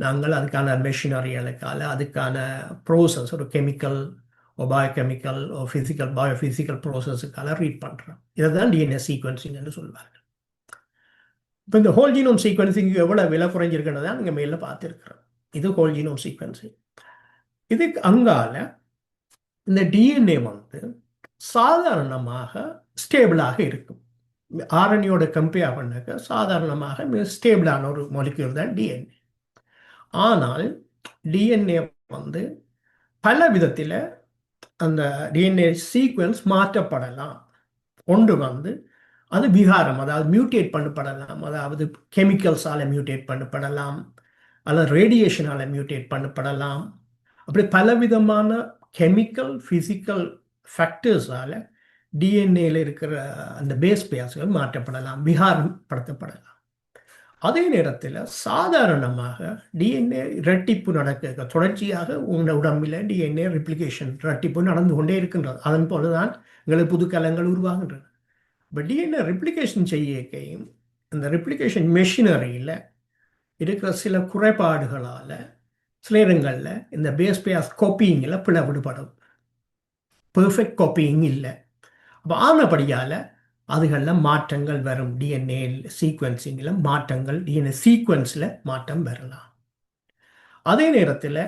நாங்கள் அதுக்கான மெஷினரிகளுக்கால அதுக்கான ப்ரோசஸ், ஒரு கெமிக்கல் பயோகெமிக்கல் பயோஃபிசிக்கல் ப்ரோசஸுக்கால ரீட் பண்ணுறோம். இதை தான் டிஎன்ஏ சீக்வன்சிங் என்று சொல்வார்கள். இப்போ இந்த ஹோல் ஜீனோம் சீக்வன்சிங் எவ்வளோ விலை குறைஞ்சிருக்கின்றதா நீங்கள் மேலே பார்த்துருக்குறோம். இது ஹோல் ஜீனோம் சீக்வன்சிங். இதுக்கு அங்கால இந்த டிஎன்ஏ சாதாரணமாக ஸ்டேபிளாக இருக்கும். ஆர்என்ஏயோட கம்பேர் பண்ணாக்க சாதாரணமாக மிக ஸ்டேபிளான ஒரு மாலிக்யூல் தான் டிஎன்ஏ. ஆனால் டிஎன்ஏ பல விதத்தில் அந்த டிஎன்ஏ சீக்வன்ஸ் மாற்றப்படலாம். ஒன்று அது விகாரம், அதாவது மியூட்டேட் பண்ணப்படலாம், அதாவது கெமிக்கல்ஸால் மியூட்டேட் பண்ணப்படலாம், அல்லது ரேடியேஷனால் மியூட்டேட் பண்ணப்படலாம். அப்படி பலவிதமான கெமிக்கல் ஃபிசிக்கல் ஃபேக்டர்ஸால் டிஎன்ஏல இருக்கிற அந்த பேஸ் பேர்ஸ்கள் மாற்றப்படலாம், விகாரம் படுத்தப்படலாம். அதே நேரத்தில் சாதாரணமாக டிஎன்ஏ இரட்டிப்பு நடக்க தொடர்ச்சியாக உங்கள் உடம்பில் டிஎன்ஏ ரெப்ளிகேஷன் இரட்டிப்பு நடந்து கொண்டே இருக்கின்றது. அதன் போலதான் எங்களுக்கு புது கலங்கள் உருவாகின்றன. இப்போ டிஎன்ஏ ரெப்ளிகேஷன் செய்யக்கையும் இந்த ரெப்ளிகேஷன் மெஷினரியில் இருக்கிற சில குறைபாடுகளால் சில இடங்களில் இந்த பேஸ் பேஸ் காப்பியிங்கில் பிளவுபடும். பெர்ஃபெக்ட் காப்பியிங் இல்லை. அப்போ ஆனபடியால் அதுகளில் மாற்றங்கள் வரும். டிஎன்ஏ சீக்வன்சிங்கில் மாற்றங்கள், டிஎன்ஏ சீக்வன்ஸில் மாற்றம் வரலாம். அதே நேரத்தில்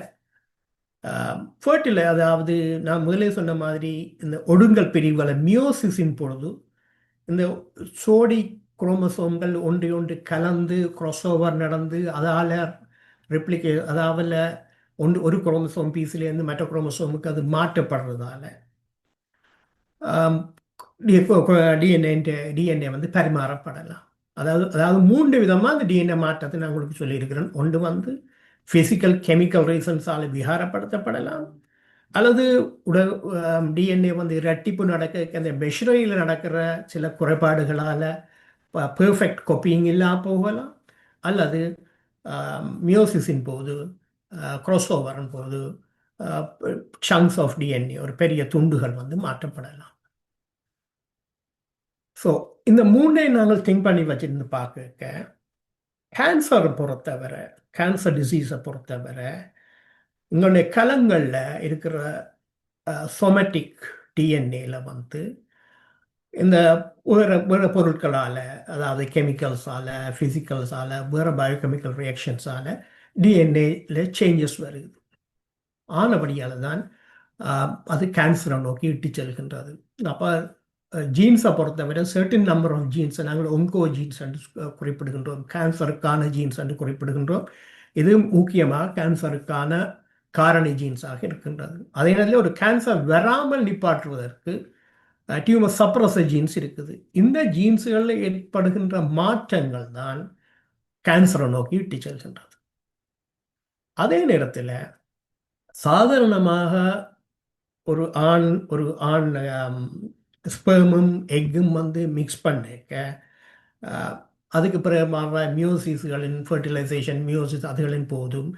ஃபர்டில், அதாவது நான் முதலே சொன்ன மாதிரி இந்த ஒடுங்கல் பிரிவுகளை மியோசிஸின் பொழுது இந்த சோடி குரோமசோம்கள் ஒன்று ஒன்று கலந்து க்ராஸ்ஓவர் நடந்து அதால் அதாவது ஒரு குரோமசோம் பீஸ்லேருந்து மற்ற குரோமசோமுக்கு அது மாற்றப்படுறதால டிஎன்ஏ வந்து பரிமாறப்படலாம். அதாவது 3 விதமாக அந்த டிஎன்ஏ மாற்றத்தை நான் உங்களுக்கு சொல்லியிருக்கிறேன். ஒன்று வந்து ஃபிசிக்கல் கெமிக்கல் ரீசன்ஸால் விகாரப்படுத்தப்படலாம், அல்லது டிஎன்ஏ வந்து இரட்டிப்பு நடக்க அந்த மெஷினரியில் நடக்கிற சில குறைபாடுகளால் பெர்ஃபெக்ட் காப்பியிங் இல்லாமல் போகலாம், அல்லது மியோசிஸின் போது க்ராஸ்ஓவரின் போது சங்க்ஸ் ஆஃப் டிஎன்ஏ, ஒரு பெரிய துண்டுகள் வந்து மாற்றப்படலாம். ஸோ இந்த 3ஐயும் நாங்கள் திங்க் பண்ணி வச்சிருந்து பார்க்க, கேன்சரை பொறுத்தவரை, கேன்சர் டிசீஸை பொறுத்தவரை உங்களுடைய கலங்களில் இருக்கிற சொமேட்டிக் டிஎன்ஏல வந்து இந்த வேறு பொருட்களால், அதாவது கெமிக்கல்ஸால், ஃபிசிக்கல்ஸால், வேறு பயோகெமிக்கல் ரியாக்ஷன்ஸால் டிஎன்ஏல சேஞ்சஸ் வருது. ஆனபடியால் தான் அது கேன்சரை நோக்கி இட்டு செல்கின்றது. அப்போ ஜீன்ஸை பொறுத்தவரை சர்டன் நம்பர் ஆஃப் ஜீன்ஸை நாங்கள் ஒங்கோ ஜீன்ஸ் என்று குறிப்பிடுகின்றோம், கேன்சருக்கான ஜீன்ஸ் என்று குறிப்பிடுகின்றோம். இது முக்கியமாக கேன்சருக்கான காரணி ஜீன்ஸாக இருக்கின்றது. அதே நேரத்தில் ஒரு கேன்சர் வராமல் நிப்பாற்றுவதற்கு டியூமர் சப்ரஸர் ஜீன்ஸ் இருக்குது. இந்த ஜீன்ஸுகளில் ஏற்படுகின்ற மாற்றங்கள் தான் கேன்சரை நோக்கி இட்டு செல்கின்றது. அதே நேரத்தில் சாதாரணமாக ஒரு ஆண் ஸ்பெர்மும் எக்கும் வந்து மிக்ஸ் பண்ணிக்க, அதுக்கு பிறகு மியோசிஸ்களின் ஃபர்டிலைசேஷன், மியோசிஸ் அதுகளின் போதும்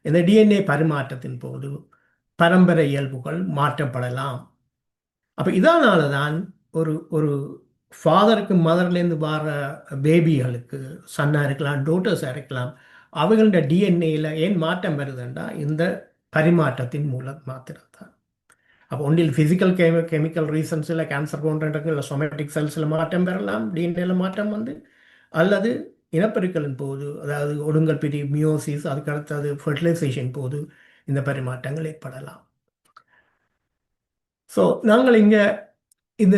இந்த டிஎன்ஏ பரிமாற்றத்தின் போது பரம்பரை இயல்புகள் மாற்றப்படலாம். அப்போ இதனால தான் ஒரு ஃபாதருக்கு மதர்லேருந்து வர பேபிகளுக்கு, சன்னாக இருக்கலாம், டோட்டர்ஸாக இருக்கலாம், அவங்களோட டிஎன்ஏல ஏன் மாற்றம் வருதுண்டா இந்த பரிமாற்றத்தின் மூலம் மாத்திரம்தான். அப்போ ஒன்றில் ஃபிசிக்கல் கெமிக்கல் ரீசன்ஸில் கேன்சர் போன்ற இடங்களில் சொமேட்டிக் செல்ஸில் மாற்றம் பெறலாம், டிஎன்ஏல மாற்றம் வந்து, அல்லது இனப்பெருக்கலின் போது, அதாவது ஒடுங்கல் பிரி மியோசிஸ், அதுக்கு அடுத்தது ஃபர்டிலைசேஷன் போது இந்த பரிமாற்றங்கள் ஏற்படலாம். ஸோ நாங்கள் இங்கே இந்த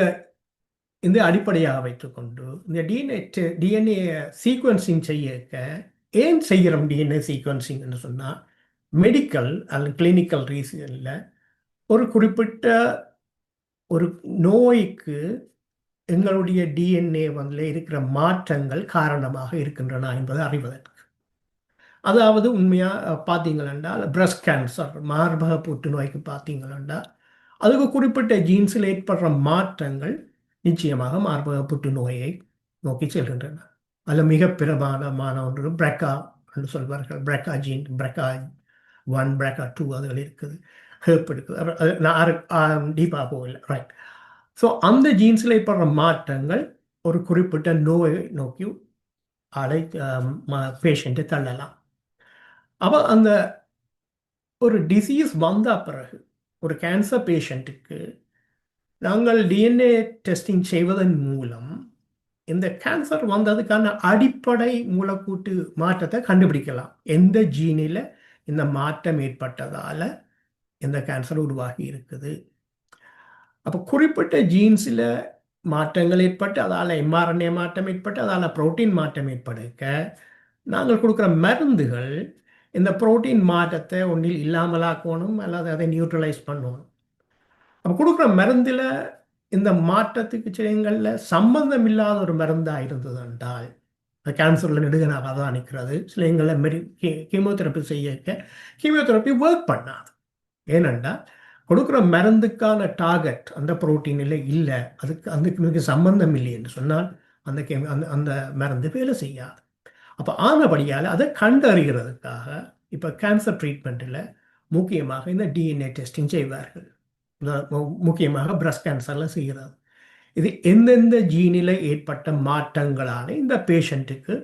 இந்த அடிப்படையாக வைத்துக்கொண்டு இந்த டிஎன்ஏ சீக்வன்சிங் செய்ய ஏன் செய்கிறோம் டிஎன்ஏ சீக்வன்சிங்னு சொன்னால், மெடிக்கல் அல்லது கிளினிக்கல் ரீசனில் ஒரு குறிப்பிட்ட ஒரு நோய்க்கு எங்களுடைய டிஎன்ஏ வந்து இருக்கிற மாற்றங்கள் காரணமாக இருக்கின்றன என்பதை அறிவதற்கு. அதாவது உண்மையாக பார்த்தீங்களா, பிரஸ்ட் கேன்சர், மார்பக புற்றுநோய்க்கு பார்த்தீங்களா, அதுக்கு குறிப்பிட்ட ஜீன்ஸில் ஏற்படுற மாற்றங்கள் நிச்சயமாக மார்பக புற்றுநோயை நோக்கி செல்கின்றன. அதில் மிக பிரபலமான ஒன்று பிரக்கா என்று சொல்வார்கள். பிரக்கா ஜீன், பிரக்கா 1, பிரக்கா 2 அதுகள் இருக்குது, ஹெர்ப் இருக்குது. நான் டீப்பாக போகல, ரைட். ஸோ அந்த ஜீன்ஸில் ஏற்படுற மாற்றங்கள் ஒரு குறிப்பிட்ட நோயை நோக்கி பேஷண்ட்டை தள்ளலாம். அப்போ அந்த ஒரு டிசீஸ் வந்த பிறகு ஒரு கேன்சர் பேஷண்ட்டுக்கு நாங்கள் டிஎன்ஏ டெஸ்டிங் செய்வதன் மூலம் இந்த கேன்சர் வந்ததுக்கான அடிப்படை மூலக்கூட்டு மாற்றத்தை கண்டுபிடிக்கலாம். எந்த ஜீனில் இந்த மாற்றம் ஏற்பட்டதால் இந்த கேன்சர் உருவாகி இருக்குது. அப்போ குறிப்பிட்ட ஜீன்ஸில் மாற்றங்கள் ஏற்பட்டு அதால் எம்ஆர்என்ஏ மாற்றம் ஏற்பட்டு அதால் புரோட்டீன் மாற்றம் ஏற்படுக்க நாங்கள் கொடுக்குற மருந்துகள் இந்த புரோட்டீன் மாற்றத்தை ஒன்றில் இல்லாமலாக்கணும் அல்லது அதை நியூட்ரலைஸ் பண்ணணும். அப்போ கொடுக்குற மருந்தில் இந்த மாற்றத்துக்கு சிலங்களில் சம்பந்தம் இல்லாத ஒரு மருந்தாக இருந்தது என்றால், அது கேன்சரில் நெடுகனாக தான் நிற்கிறது. சில எங்களில் கீமோதெரப்பி செய்ய கீமோதெரப்பி ஒர்க் பண்ணாது. ஏனென்றால் கொடுக்குற மருந்துக்கான டார்கெட் அந்த புரோட்டீனில் இல்லை, அதுக்கு சம்பந்தம் இல்லை என்று சொன்னால் அந்த மருந்து வேலை செய்யாது. அப்போ ஆனபடியால் அதை கண்டறிகிறதுக்காக இப்போ கேன்சர் ட்ரீட்மெண்ட்டில் முக்கியமாக இந்த டிஎன்ஏ டெஸ்டிங் செய்வார்கள். முக்கியமாக பிரஸ்ட் கேன்சரில் செய்கிறார். இது எந்தெந்த ஜீனில் ஏற்பட்ட மாற்றங்களால் இந்த பேஷண்ட்டுக்கு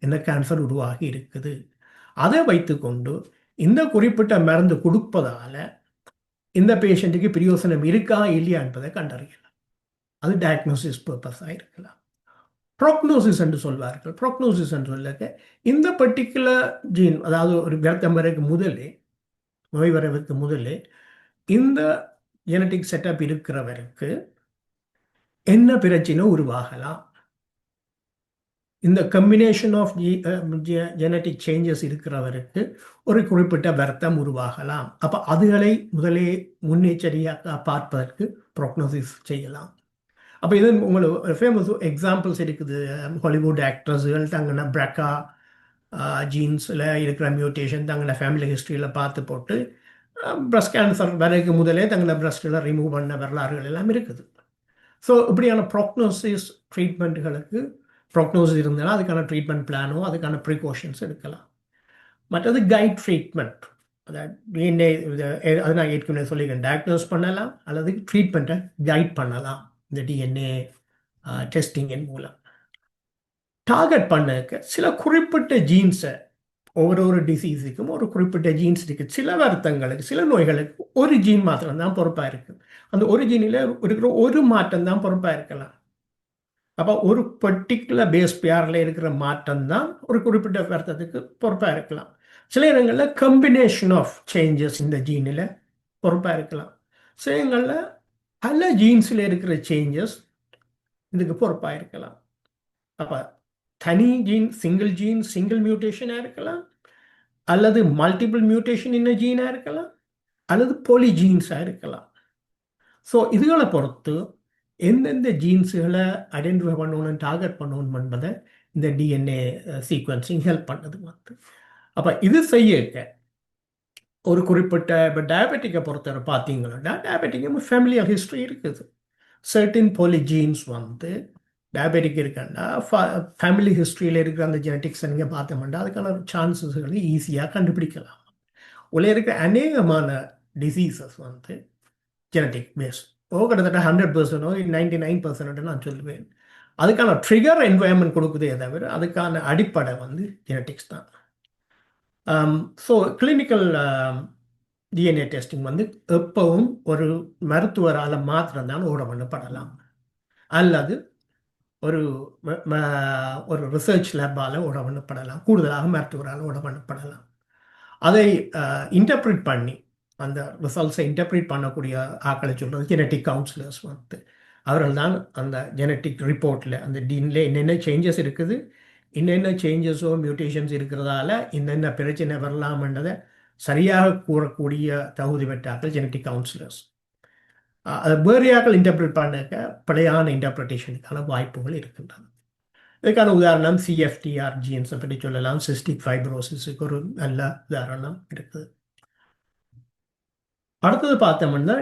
இந்த கேன்சர் உருவாகி இருக்குது, அதை வைத்துக்கொண்டு இந்த குறிப்பிட்ட மருந்து கொடுப்பதால் இந்த பேஷண்ட்டுக்கு பிரயோசனம் இருக்கா இல்லையா என்பதை கண்டறியலாம். அது டயக்னோசிஸ் பர்பஸாக இருக்கலாம். ப்ரோக்னோசிஸ் என்று சொல்வார்கள். ப்ரோக்னோசிஸ் என்று சொல்ல இந்த பர்டிகுலர் ஜீன், அதாவது ஒரு விரத்தம் வரைக்கும் முதலே, நோய் வரவுக்கு முதலே இந்த ஜெனட்டிக் செட்டப் இருக்கிறவருக்கு என்ன பிரச்சனை உருவாகலாம், இந்த கம்பினேஷன் ஆஃப் ஜெனட்டிக் சேஞ்சஸ் இருக்கிறவருக்கு ஒரு குறிப்பிட்ட வருத்தம் உருவாகலாம். அப்போ அதுகளை முதலே முன்னெச்சரியாக பார்ப்பதற்கு ப்ரோக்னோசிஸ் செய்யலாம். அப்போ இது உங்களுக்கு ஃபேமஸ் எக்ஸாம்பிள்ஸ் இருக்குது. ஹாலிவுட் ஆக்ட்ரஸுகள் தங்களோட பிரக்கா ஜீன்ஸில் இருக்கிற மியூட்டேஷன் தங்களோட ஃபேமிலி ஹிஸ்ட்ரியில் பார்த்து போட்டு பிரஸ்ட் கேன்சர் வரைக்கும் முதலே தங்களோட பிரஸ்ட்டில் ரிமூவ் பண்ண வரலாறுகள் எல்லாம் இருக்குது. ஸோ இப்படியான ப்ரோக்னோசிஸ் ட்ரீட்மெண்ட்டுகளுக்கு ப்ரோக்னோசிஸ் இருந்தாலும் அதுக்கான ட்ரீட்மெண்ட் பிளானோ அதுக்கான ப்ரிகாஷன்ஸ் எடுக்கலாம். மற்றது கைட் ட்ரீட்மெண்ட், அதாவது டிஎன்ஏ அது நான் ஏற்கனவே சொல்லியிருக்கேன், டயக்னோஸ் பண்ணலாம் அல்லது ட்ரீட்மெண்ட்டை கைட் பண்ணலாம் இந்த டிஎன்ஏ டெஸ்டிங்கின் மூலம். டார்கெட் பண்ண சில குறிப்பிட்ட ஜீன்ஸை, ஒவ்வொரு டிசீஸுக்கும் ஒரு குறிப்பிட்ட ஜீன்ஸ் இருக்குது. சில வருத்தங்களுக்கு சில நோய்களுக்கு ஒரு ஜீன் மாத்திரம் தான் பொறுப்பாக இருக்குது. அந்த ஒரு ஜீனில் இருக்கிற ஒரு மாற்றம் தான் பொறுப்பாக இருக்கலாம். அப்போ ஒரு பர்டிகுலர் பேஸ் பேரில் இருக்கிற மாற்றம் தான் ஒரு குறிப்பிட்ட வருத்தத்துக்கு பொறுப்பாக இருக்கலாம். சில இடங்களில் கம்பினேஷன் ஆஃப் சேஞ்சஸ் இந்த ஜீனில் பொறுப்பாக இருக்கலாம். சில இடங்களில் பல ஜீன்ஸில் இருக்கிற சேஞ்சஸ் இதுக்கு பொறுப்பாக இருக்கலாம். அப்போ தனி ஜீன், சிங்கிள் மியூட்டேஷனாக இருக்கலாம், அல்லது மல்டிபிள் மியூட்டேஷன் இன்ன ஜீனாக இருக்கலாம், அல்லது பொலிஜீன்ஸாக இருக்கலாம். ஸோ இதுகளை பொறுத்து எந்தெந்த ஜீன்ஸுகளை ஐடென்டிஃபை பண்ணணும், டார்கெட் பண்ணணும் என்பதை இந்த டிஎன்ஏ சீக்வன்சிங் ஹெல்ப் பண்ணது வந்து. அப்போ இது செய்ய ஒரு குறிப்பிட்ட இப்போ டயபெட்டிக்கை பொறுத்தவரை பார்த்தீங்கன்னா, டயபெட்டிக் ஃபேமிலியல் ஹிஸ்ட்ரி இருக்குது. சர்டின் பொலிஜீன்ஸ் வந்து டயபெட்டிக் இருக்குன்னா ஃபேமிலி ஹிஸ்ட்ரியில் இருக்கிற அந்த ஜெனட்டிக்ஸை நீங்கள் பார்த்தோம்னா அதுக்கான சான்சஸ்களை ஈஸியாக கண்டுபிடிக்கலாம். உள்ள இருக்கிற அநேகமான டிசீசஸ் வந்து ஜெனட்டிக் பேஸ், கிட்டத்தட்ட 100% 99% நான் சொல்லுவேன். அதுக்கான ட்ரிகர் என்வாயன்மெண்ட் கொடுக்குதே தவிர அதுக்கான அடிப்படை வந்து ஜெனட்டிக்ஸ் தான். ஸோ கிளினிக்கல் டிஎன்ஏ டெஸ்டிங் வந்து எப்பவும் ஒரு மருத்துவரால் மாத்திரம்தான் ஓட பண்ணப்படலாம், அல்லது ஒரு ஒரு ரிசர்ச் லேப்பால் ஓட பண்ணப்படலாம், கூடுதலாக மருத்துவரால் ஓட பண்ணப்படலாம். அதை இன்டர்பிரிட் பண்ணி அந்த ரிசல்ட்ஸை இன்டர்பிரிட் பண்ணக்கூடிய ஆக்களை சொல்கிறது ஜெனட்டிக் கவுன்சிலர்ஸ் வந்து. அவர்கள் தான் அந்த ஜெனட்டிக் ரிப்போர்ட்டில் அந்த டீனில் என்னென்ன சேஞ்சஸ் இருக்குது, என்னென்ன சேஞ்சஸோ மியூட்டேஷன்ஸ் இருக்கிறதால என்னென்ன பிரச்சனை வரலாம்ன்றதை சரியாக கூறக்கூடிய தகுதி பெற்றாக்கள் ஜெனட்டிக் கவுன்சிலர்ஸ். அது வேறையாக்கள் இன்டர்பிரேட் பண்ண பிழையான இன்டர்பிரிட்டேஷனுக்கான வாய்ப்புகள் இருக்கின்றன. இதுக்கான உதாரணம் சிஎஃப்டிஆர் ஜீன்ஸை பற்றி சொல்லலாம். சிஸ்டிக் ஃபைப்ரோசிஸுக்கு ஒரு நல்ல உதாரணம் இருக்குது. அடுத்தது பார்த்தோம்னா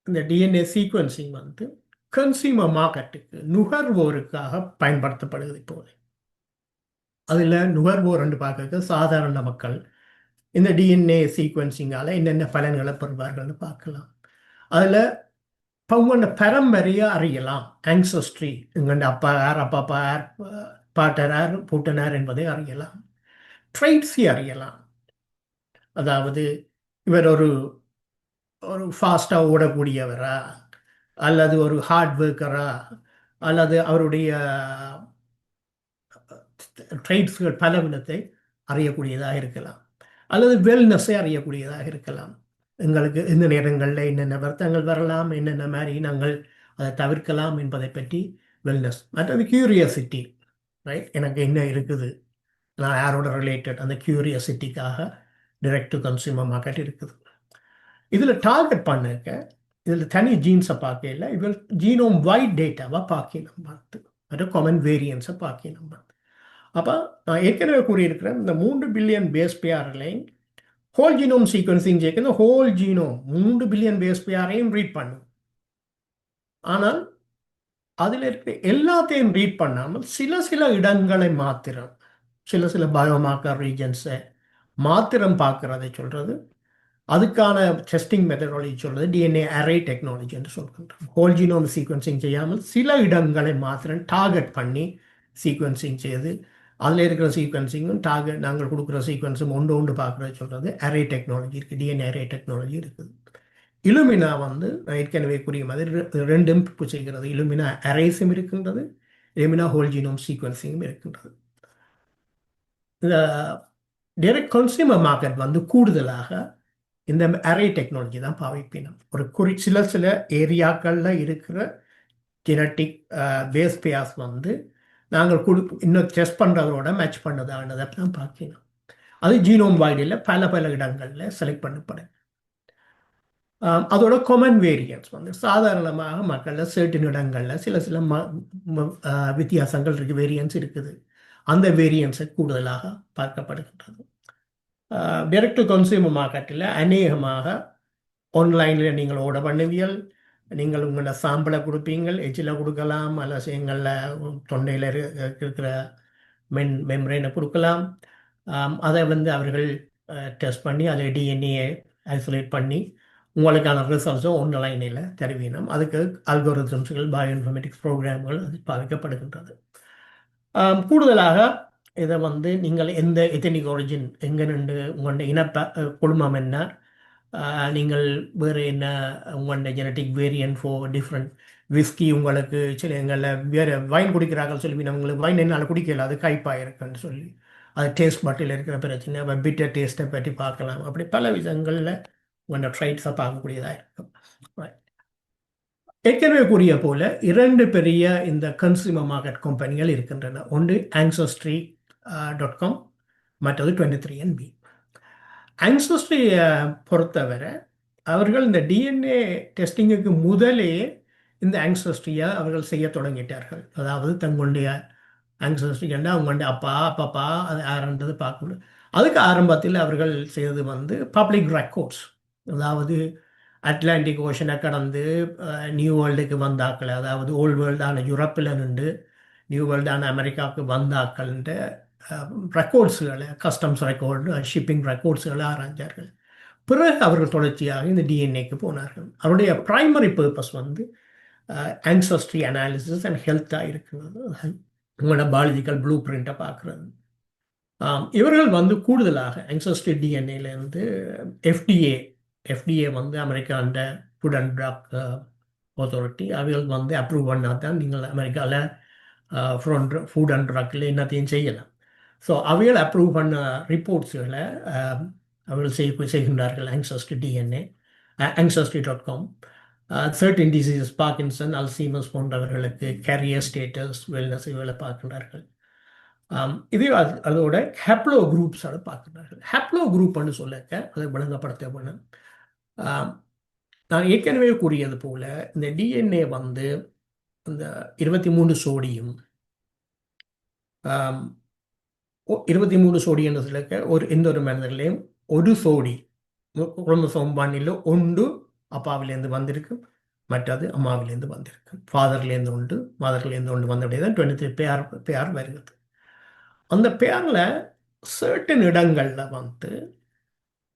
இந்த டிஎன்ஏ சீக்வன்சிங் வந்து கன்சியூமர் மார்க்கெட்டுக்கு, நுகர்வோருக்காக பயன்படுத்தப்படுகிறது இப்போது. அதில் நுகர்வோர் என்று பார்க்க சாதாரண மக்கள் இந்த டிஎன்ஏ சீக்வன்சிங்கால் என்னென்ன பலன்களை பெறுவார்கள்னு பார்க்கலாம். அதில் பவுங்கண்ட பரம்பரையை அறியலாம். ஆங்சஸ்ட்ரி, எங்கண்ட அப்பா யார், அப்பா யார், பாட்டனார், பூட்டனார் என்பதை அறியலாம். ட்ரைட்ஸை அறியலாம், அதாவது இவர் ஒரு ஃபாஸ்ட்டாக ஓடக்கூடியவரா, அல்லது ஒரு ஹார்ட் ஒர்க்கரா, அல்லது அவருடைய ட்ரைட்ஸ்கள் பல விதத்தை அறியக்கூடியதாக இருக்கலாம், அல்லது வெல்னஸை அறியக்கூடியதாக இருக்கலாம். எங்களுக்கு இந்த நேரங்களில் என்னென்ன வருத்தங்கள் வரலாம், என்னென்ன மாதிரி நாங்கள் அதை தவிர்க்கலாம் என்பதை பற்றி வெல்னஸ். மற்றது கியூரியாசிட்டி, ரைட், எனக்கு என்ன இருக்குது, நான் யாரோட ரிலேட்டட், அந்த கியூரியாசிட்டிக்காக டைரக்ட் டு கன்சியூமர் மார்க்கெட் இருக்குது. இதில் டார்கெட் பண்ணக்க இதில் தனி ஜீன்ஸை பார்க்கல, இதில் ஜீனோம் வைட் டேட்டாவை பார்க்கணும் பார்த்து, மற்ற காமன் வேரியன்ஸை பார்க்கணும் பார்த்து. அப்போ நான் ஏற்கனவே கூறியிருக்கிறேன், இந்த 3 பில்லியன் பேஸ் பேர்லையும் ஹோல் ஜீனோம் சீக்வன்சிங் செய்ய இந்த ஹோல் ஜீனோம் 3 பில்லியன் பேஸ் பேரையும் ரீட் பண்ணும். ஆனால் அதில் இருக்கிற எல்லாத்தையும் ரீட் பண்ணாமல் சில இடங்களை மாத்திரம், சில சில பயோமார்க்கர் ரீஜன்ஸை மாத்திரம் பார்க்கறதை சொல்கிறது. அதுக்கான டெஸ்டிங் மெத்தடாலஜி சொல்கிறது டிஎன்ஏ அரே டெக்னாலஜி என்று சொல்கின்றோம். ஹோல் ஜீனோம் சீக்வன்சிங் செய்யாமல் சில இடங்களை மாத்திரம் டார்கெட் பண்ணி சீக்வன்சிங் செய்து அதில் இருக்கிற சீக்வன்சிங்கும் டார்கெட் நாங்கள் கொடுக்குற சீக்வன்ஸும் ஒன்று பார்க்குறது சொல்கிறது அரே டெக்னாலஜி இருக்குது, டிஎன்ஏ அரே டெக்னாலஜி இருக்குது. இலுமினா வந்து ஏற்கனவே கூறிய மாதிரி ரெண்டும் செய்கிறது. இலுமினா அரேஸும் இருக்கின்றது, இலுமினா ஹோல் ஜீனோம் சீக்வன்சிங்கும் இருக்கின்றது. இந்த டைரக்ட் கன்சியூமர் மார்க்கெட் வந்து கூடுதலாக இந்த அரே டெக்னாலஜி தான் பாவிப்பினோம். ஒரு சில ஏரியாக்களில் இருக்கிற ஜெனட்டிக் பேஸ் பேஸ் வந்து நாங்கள் இன்னும் டெஸ்ட் பண்ணுறதோட மேட்ச் பண்ணதானதை தான் பார்க்கணும். அது ஜீனோம் வைடில் பல இடங்களில் செலக்ட் பண்ணப்படும். அதோட காமன் வேரியன்ஸ் வந்து சாதாரணமாக மக்களில் சர்டின் இடங்களில் சில வித்தியாசங்கள் இருக்குது, வேரியன்ஸ் இருக்குது. அந்த வேரியன்ஸை கூடுதலாக பார்க்கப்படுகின்றது. டைரக்ட் டு கன்சியூமர் மார்க்கெட்டில் அநேகமாக ஆன்லைனில் நீங்கள் ஆர்டர் பண்ணுவீர்கள், நீங்கள் உங்களோட சாம்பிளை கொடுப்பீங்கள், எச்சில் கொடுக்கலாம், அல்லது எங்களில் தொண்டையில் இருக்கிற மெம்ரேனை கொடுக்கலாம். அதை வந்து அவர்கள் டெஸ்ட் பண்ணி அதை டிஎன்ஏ ஐசோலேட் பண்ணி உங்களுக்கான ரிசல்ட்ஸும் ஆன்லைனில் தருவீனம். அதுக்கு அல்கோரிதம்ஸ்கள், பயோஇன்ஃபர்மேட்டிக்ஸ் ப்ரோக்ராம்கள் அது பாவிக்கப்படுகின்றது. கூடுதலாக இதை வந்து நீங்கள் எந்த எத்தனிக் ஒரிஜின் எங்கே நின்று உங்களுடைய குடும்பம் என்ன, நீங்கள் வேறு என்ன உங்களுடைய genetic variant for different whisky, உங்களுக்கு சில எங்களில் வேறு வைன் குடிக்கிறார்கள் சொல்லி உங்களுக்கு வைன் என்னால் குடிக்கல, அது கைப்பாக இருக்குன்னு சொல்லி அது டேஸ்ட் மட்டில் இருக்கிற பிரச்சனை, அப்போ பிட்டர் டேஸ்ட்டை பற்றி பார்க்கலாம். அப்படி பல விதங்களில் உங்களோட ட்ரைட்ஸை பார்க்கக்கூடியதாக இருக்கும். ஏற்கனவே கூறிய போல 2 பெரிய இந்த கன்சியூமர் மார்க்கெட் கம்பெனிகள் இருக்கின்றன. ஒன்று ancestry.com, மற்றது 23andMe. ancestry பொறுத்தவரை அவர்கள் இந்த டிஎன்ஏ டெஸ்டிங்குக்கு முதலே இந்த ancestry-யை அவர்கள் செய்ய தொடங்கிட்டார்கள். அதாவது தங்களுடைய ancestry கண்டா அவங்களுடைய அப்பா அது யாருன்றது பார்க்கணும். அதுக்கு ஆரம்பத்தில் அவர்கள் செய்தது வந்து பப்ளிக் ரெக்கார்ட்ஸ், அதாவது அட்லாண்டிக் ஓஷனை கடந்து நியூ வேர்ல்டுக்கு வந்தாக்கள், அதாவது ஓல்டு வேர்ல்டான யூரோப்பில் நின்று நியூ வேர்ல்டான அமெரிக்காவுக்கு வந்தாக்கள்ன்ற ரெக்கார்ட்ஸுகளை, கஸ்டம்ஸ் ரெக்கார்டு, ஷிப்பிங் ரெக்கார்ட்ஸுகளை ஆராய்ந்தார்கள். பிறகு அவர்கள் தொடர்ச்சியாக இந்த டிஎன்ஏக்கு போனார்கள். அவருடைய ப்ரைமரி பர்பஸ் வந்து ancestry அனாலிசிஸ் அண்ட் ஹெல்த்தாக இருக்கிறது, உங்களோட பாலஜிக்கல் ப்ளூ பிரிண்ட்டை பார்க்குறது. இவர்கள் வந்து கூடுதலாக ancestry டிஎன்ஏலேருந்து FDA வந்து அமெரிக்காண்ட ஃபுட் அண்ட் ட்ரக் அத்தாரிட்டி அவைகள் வந்து அப்ரூவ் பண்ணால் தான் நீங்கள் அமெரிக்காவில் ஃபுட் அண்ட் ட்ரக்கில் என்னத்தையும் செய்யலாம். ஸோ அவைகள் அப்ரூவ் பண்ண ரிப்போர்ட்ஸுகளை அவர்கள் செய்கின்றார்கள் ancestry DNA, ancestry.com. 13 diseases, Parkinson, Alzheimer's போன்றவர்களுக்கு கேரியர் ஸ்டேட்டஸ், வெல்னஸ் இவர்களை பார்க்கின்றார்கள். இது அதோட ஹேப்ளோ குரூப்ஸோட பார்க்கிறார்கள். ஹேப்ளோ குரூப்னு சொல்லக்க அதை விளங்கப்படுத்த வேணும். நான் ஏற்கனவே கூறியது போல இந்த டிஎன்ஏ வந்து இந்த 23 சோடியும் 23 சோடி என்று சொல்லிக்க எந்த ஒரு மனிதர்களையும் ஒரு சோடி குரோமோசோம் 1 ஒன்று அப்பாவிலேருந்து வந்திருக்கு, மற்றது அம்மாவிலேருந்து வந்திருக்கு. ஃபாதர்லேருந்து ஒன்று, மதர்லேருந்து ஒன்று வந்தபடியே தான் 23 பேர் வருகிறது. அந்த பேரில் சர்டன் இடங்களில் வந்து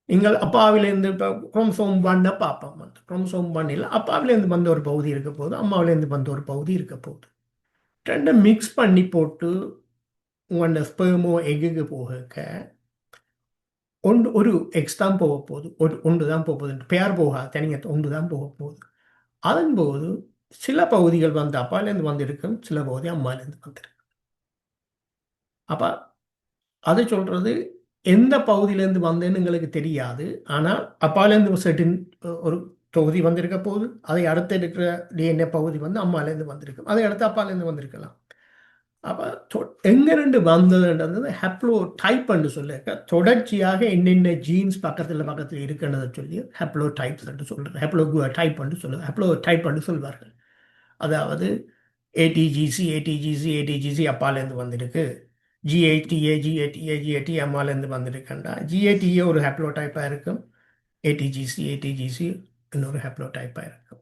நீங்கள் அப்பாவிலேருந்து இப்போ குரோமோசோம் 1 பார்ப்போம். வந்து குரோமோசோம் 1 அப்பாவிலேருந்து வந்த ஒரு பகுதி இருக்க போகுது, அம்மாவிலேருந்து வந்த ஒரு பகுதி இருக்க போகுது. ரெண்டை மிக்ஸ் பண்ணி போட்டு உங்களோட ஸ்பெர்மோ எக்குக்கு போக ஒரு எக்ஸ் தான் போக போகுது, ஒன்று தான் போக போகுது, பேர் போகாது, தனியாக ஒன்று தான் போக போகுது. அதன்போது சில பகுதிகள் வந்து அப்பாலேருந்து வந்திருக்கும், சில பகுதி அம்மாலேருந்து வந்திருக்கு. அப்போ அதை சொல்கிறது எந்த பகுதியிலேருந்து வந்தேன்னு எங்களுக்கு தெரியாது. ஆனால் அப்பாலேருந்து சர்டின் ஒரு தொகுதி வந்திருக்க போகுது, அதை அடுத்து இருக்கிற டிஎன்ஏ பகுதி வந்து அம்மாலேருந்து வந்திருக்கு, அதை அடுத்து அப்பாலேருந்து வந்திருக்கலாம். அப்போ எங்கிருந்து வந்ததுன்றது ஹேப்ளோ டைப்னு சொல்லியிருக்க, தொடர்ச்சியாக என்னென்ன ஜீன்ஸ் பக்கத்தில் இருக்குன்றதை சொல்லி ஹேப்ளோ டைப்ஸ் என்று சொல்கிறேன், ஹேப்ளோ டைப்னு சொல்லுவாங்க, ஹேப்ளோ டைப்னு சொல்வார்கள். அதாவது ஏடிஜிசி அப்பாலேருந்து வந்திருக்கு, ஜிஏடி அம்மாலேருந்து வந்திருக்கண்டா, ஜிஏடிஏ ஒரு ஹேப்ளோ டைப்பாக இருக்கும், ஏடிஜிசி இன்னொரு ஹேப்ளோ டைப்பாக இருக்கும்.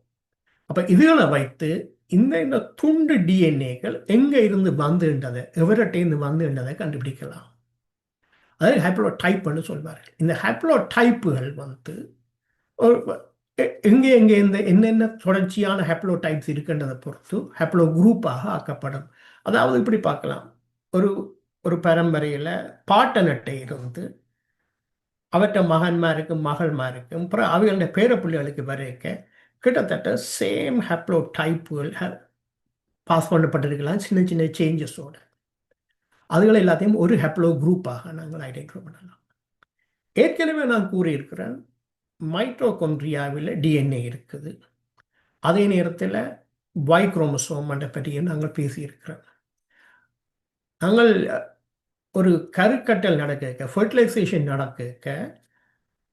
அப்போ இதுகளை வைத்து இந்த துண்டு டிஎன்ஏக்கள் எங்கே இருந்து வந்துன்றதை, எவர்கிட்டேருந்து வந்துன்றதை கண்டுபிடிக்கலாம். அதாவது ஹேப்ளோ டைப்னு சொல்வார்கள். இந்த ஹேப்ளோ டைப்புகள் வந்து ஒரு- எங்கே எங்கே இந்த என்னென்ன தொடர்ச்சியான ஹேப்ளோ டைப்ஸ் இருக்கின்றதை பொறுத்து ஹேப்ளோ குரூப்பாக ஆக்கப்படும். அதாவது இப்படி பார்க்கலாம். ஒரு ஒரு பரம்பரையில் பாட்டனட்டை இருந்து அவற்ற மகன்மாருக்கும் மகள்மாருக்கும் அப்புறம் அவைகளுடைய பேரப்பிள்ளைகளுக்கு வரைக்க கிட்டத்தட்ட சேம் ஹேப்ளோ டைப்புகள் பாஸ் பண்ணப்பட்டிருக்கலாம், சின்ன சின்ன சேஞ்சஸோட. அதுகள் எல்லாத்தையும் ஒரு ஹேப்ளோ குரூப்பாக நாங்கள் ஐடென்டிஃபை பண்ணலாம். ஏற்கனவே நான் கூறியிருக்கிறேன், மைட்டோகாண்ட்ரியாவில் டிஎன்ஏ இருக்குது. அதே நேரத்தில் Y குரோமோசோம் பற்றியும் நாங்கள் பேசியிருக்கிறோம். நாங்கள் ஒரு கருக்கட்டல் நடக்க, ஃபர்டிலைசேஷன் நடக்க,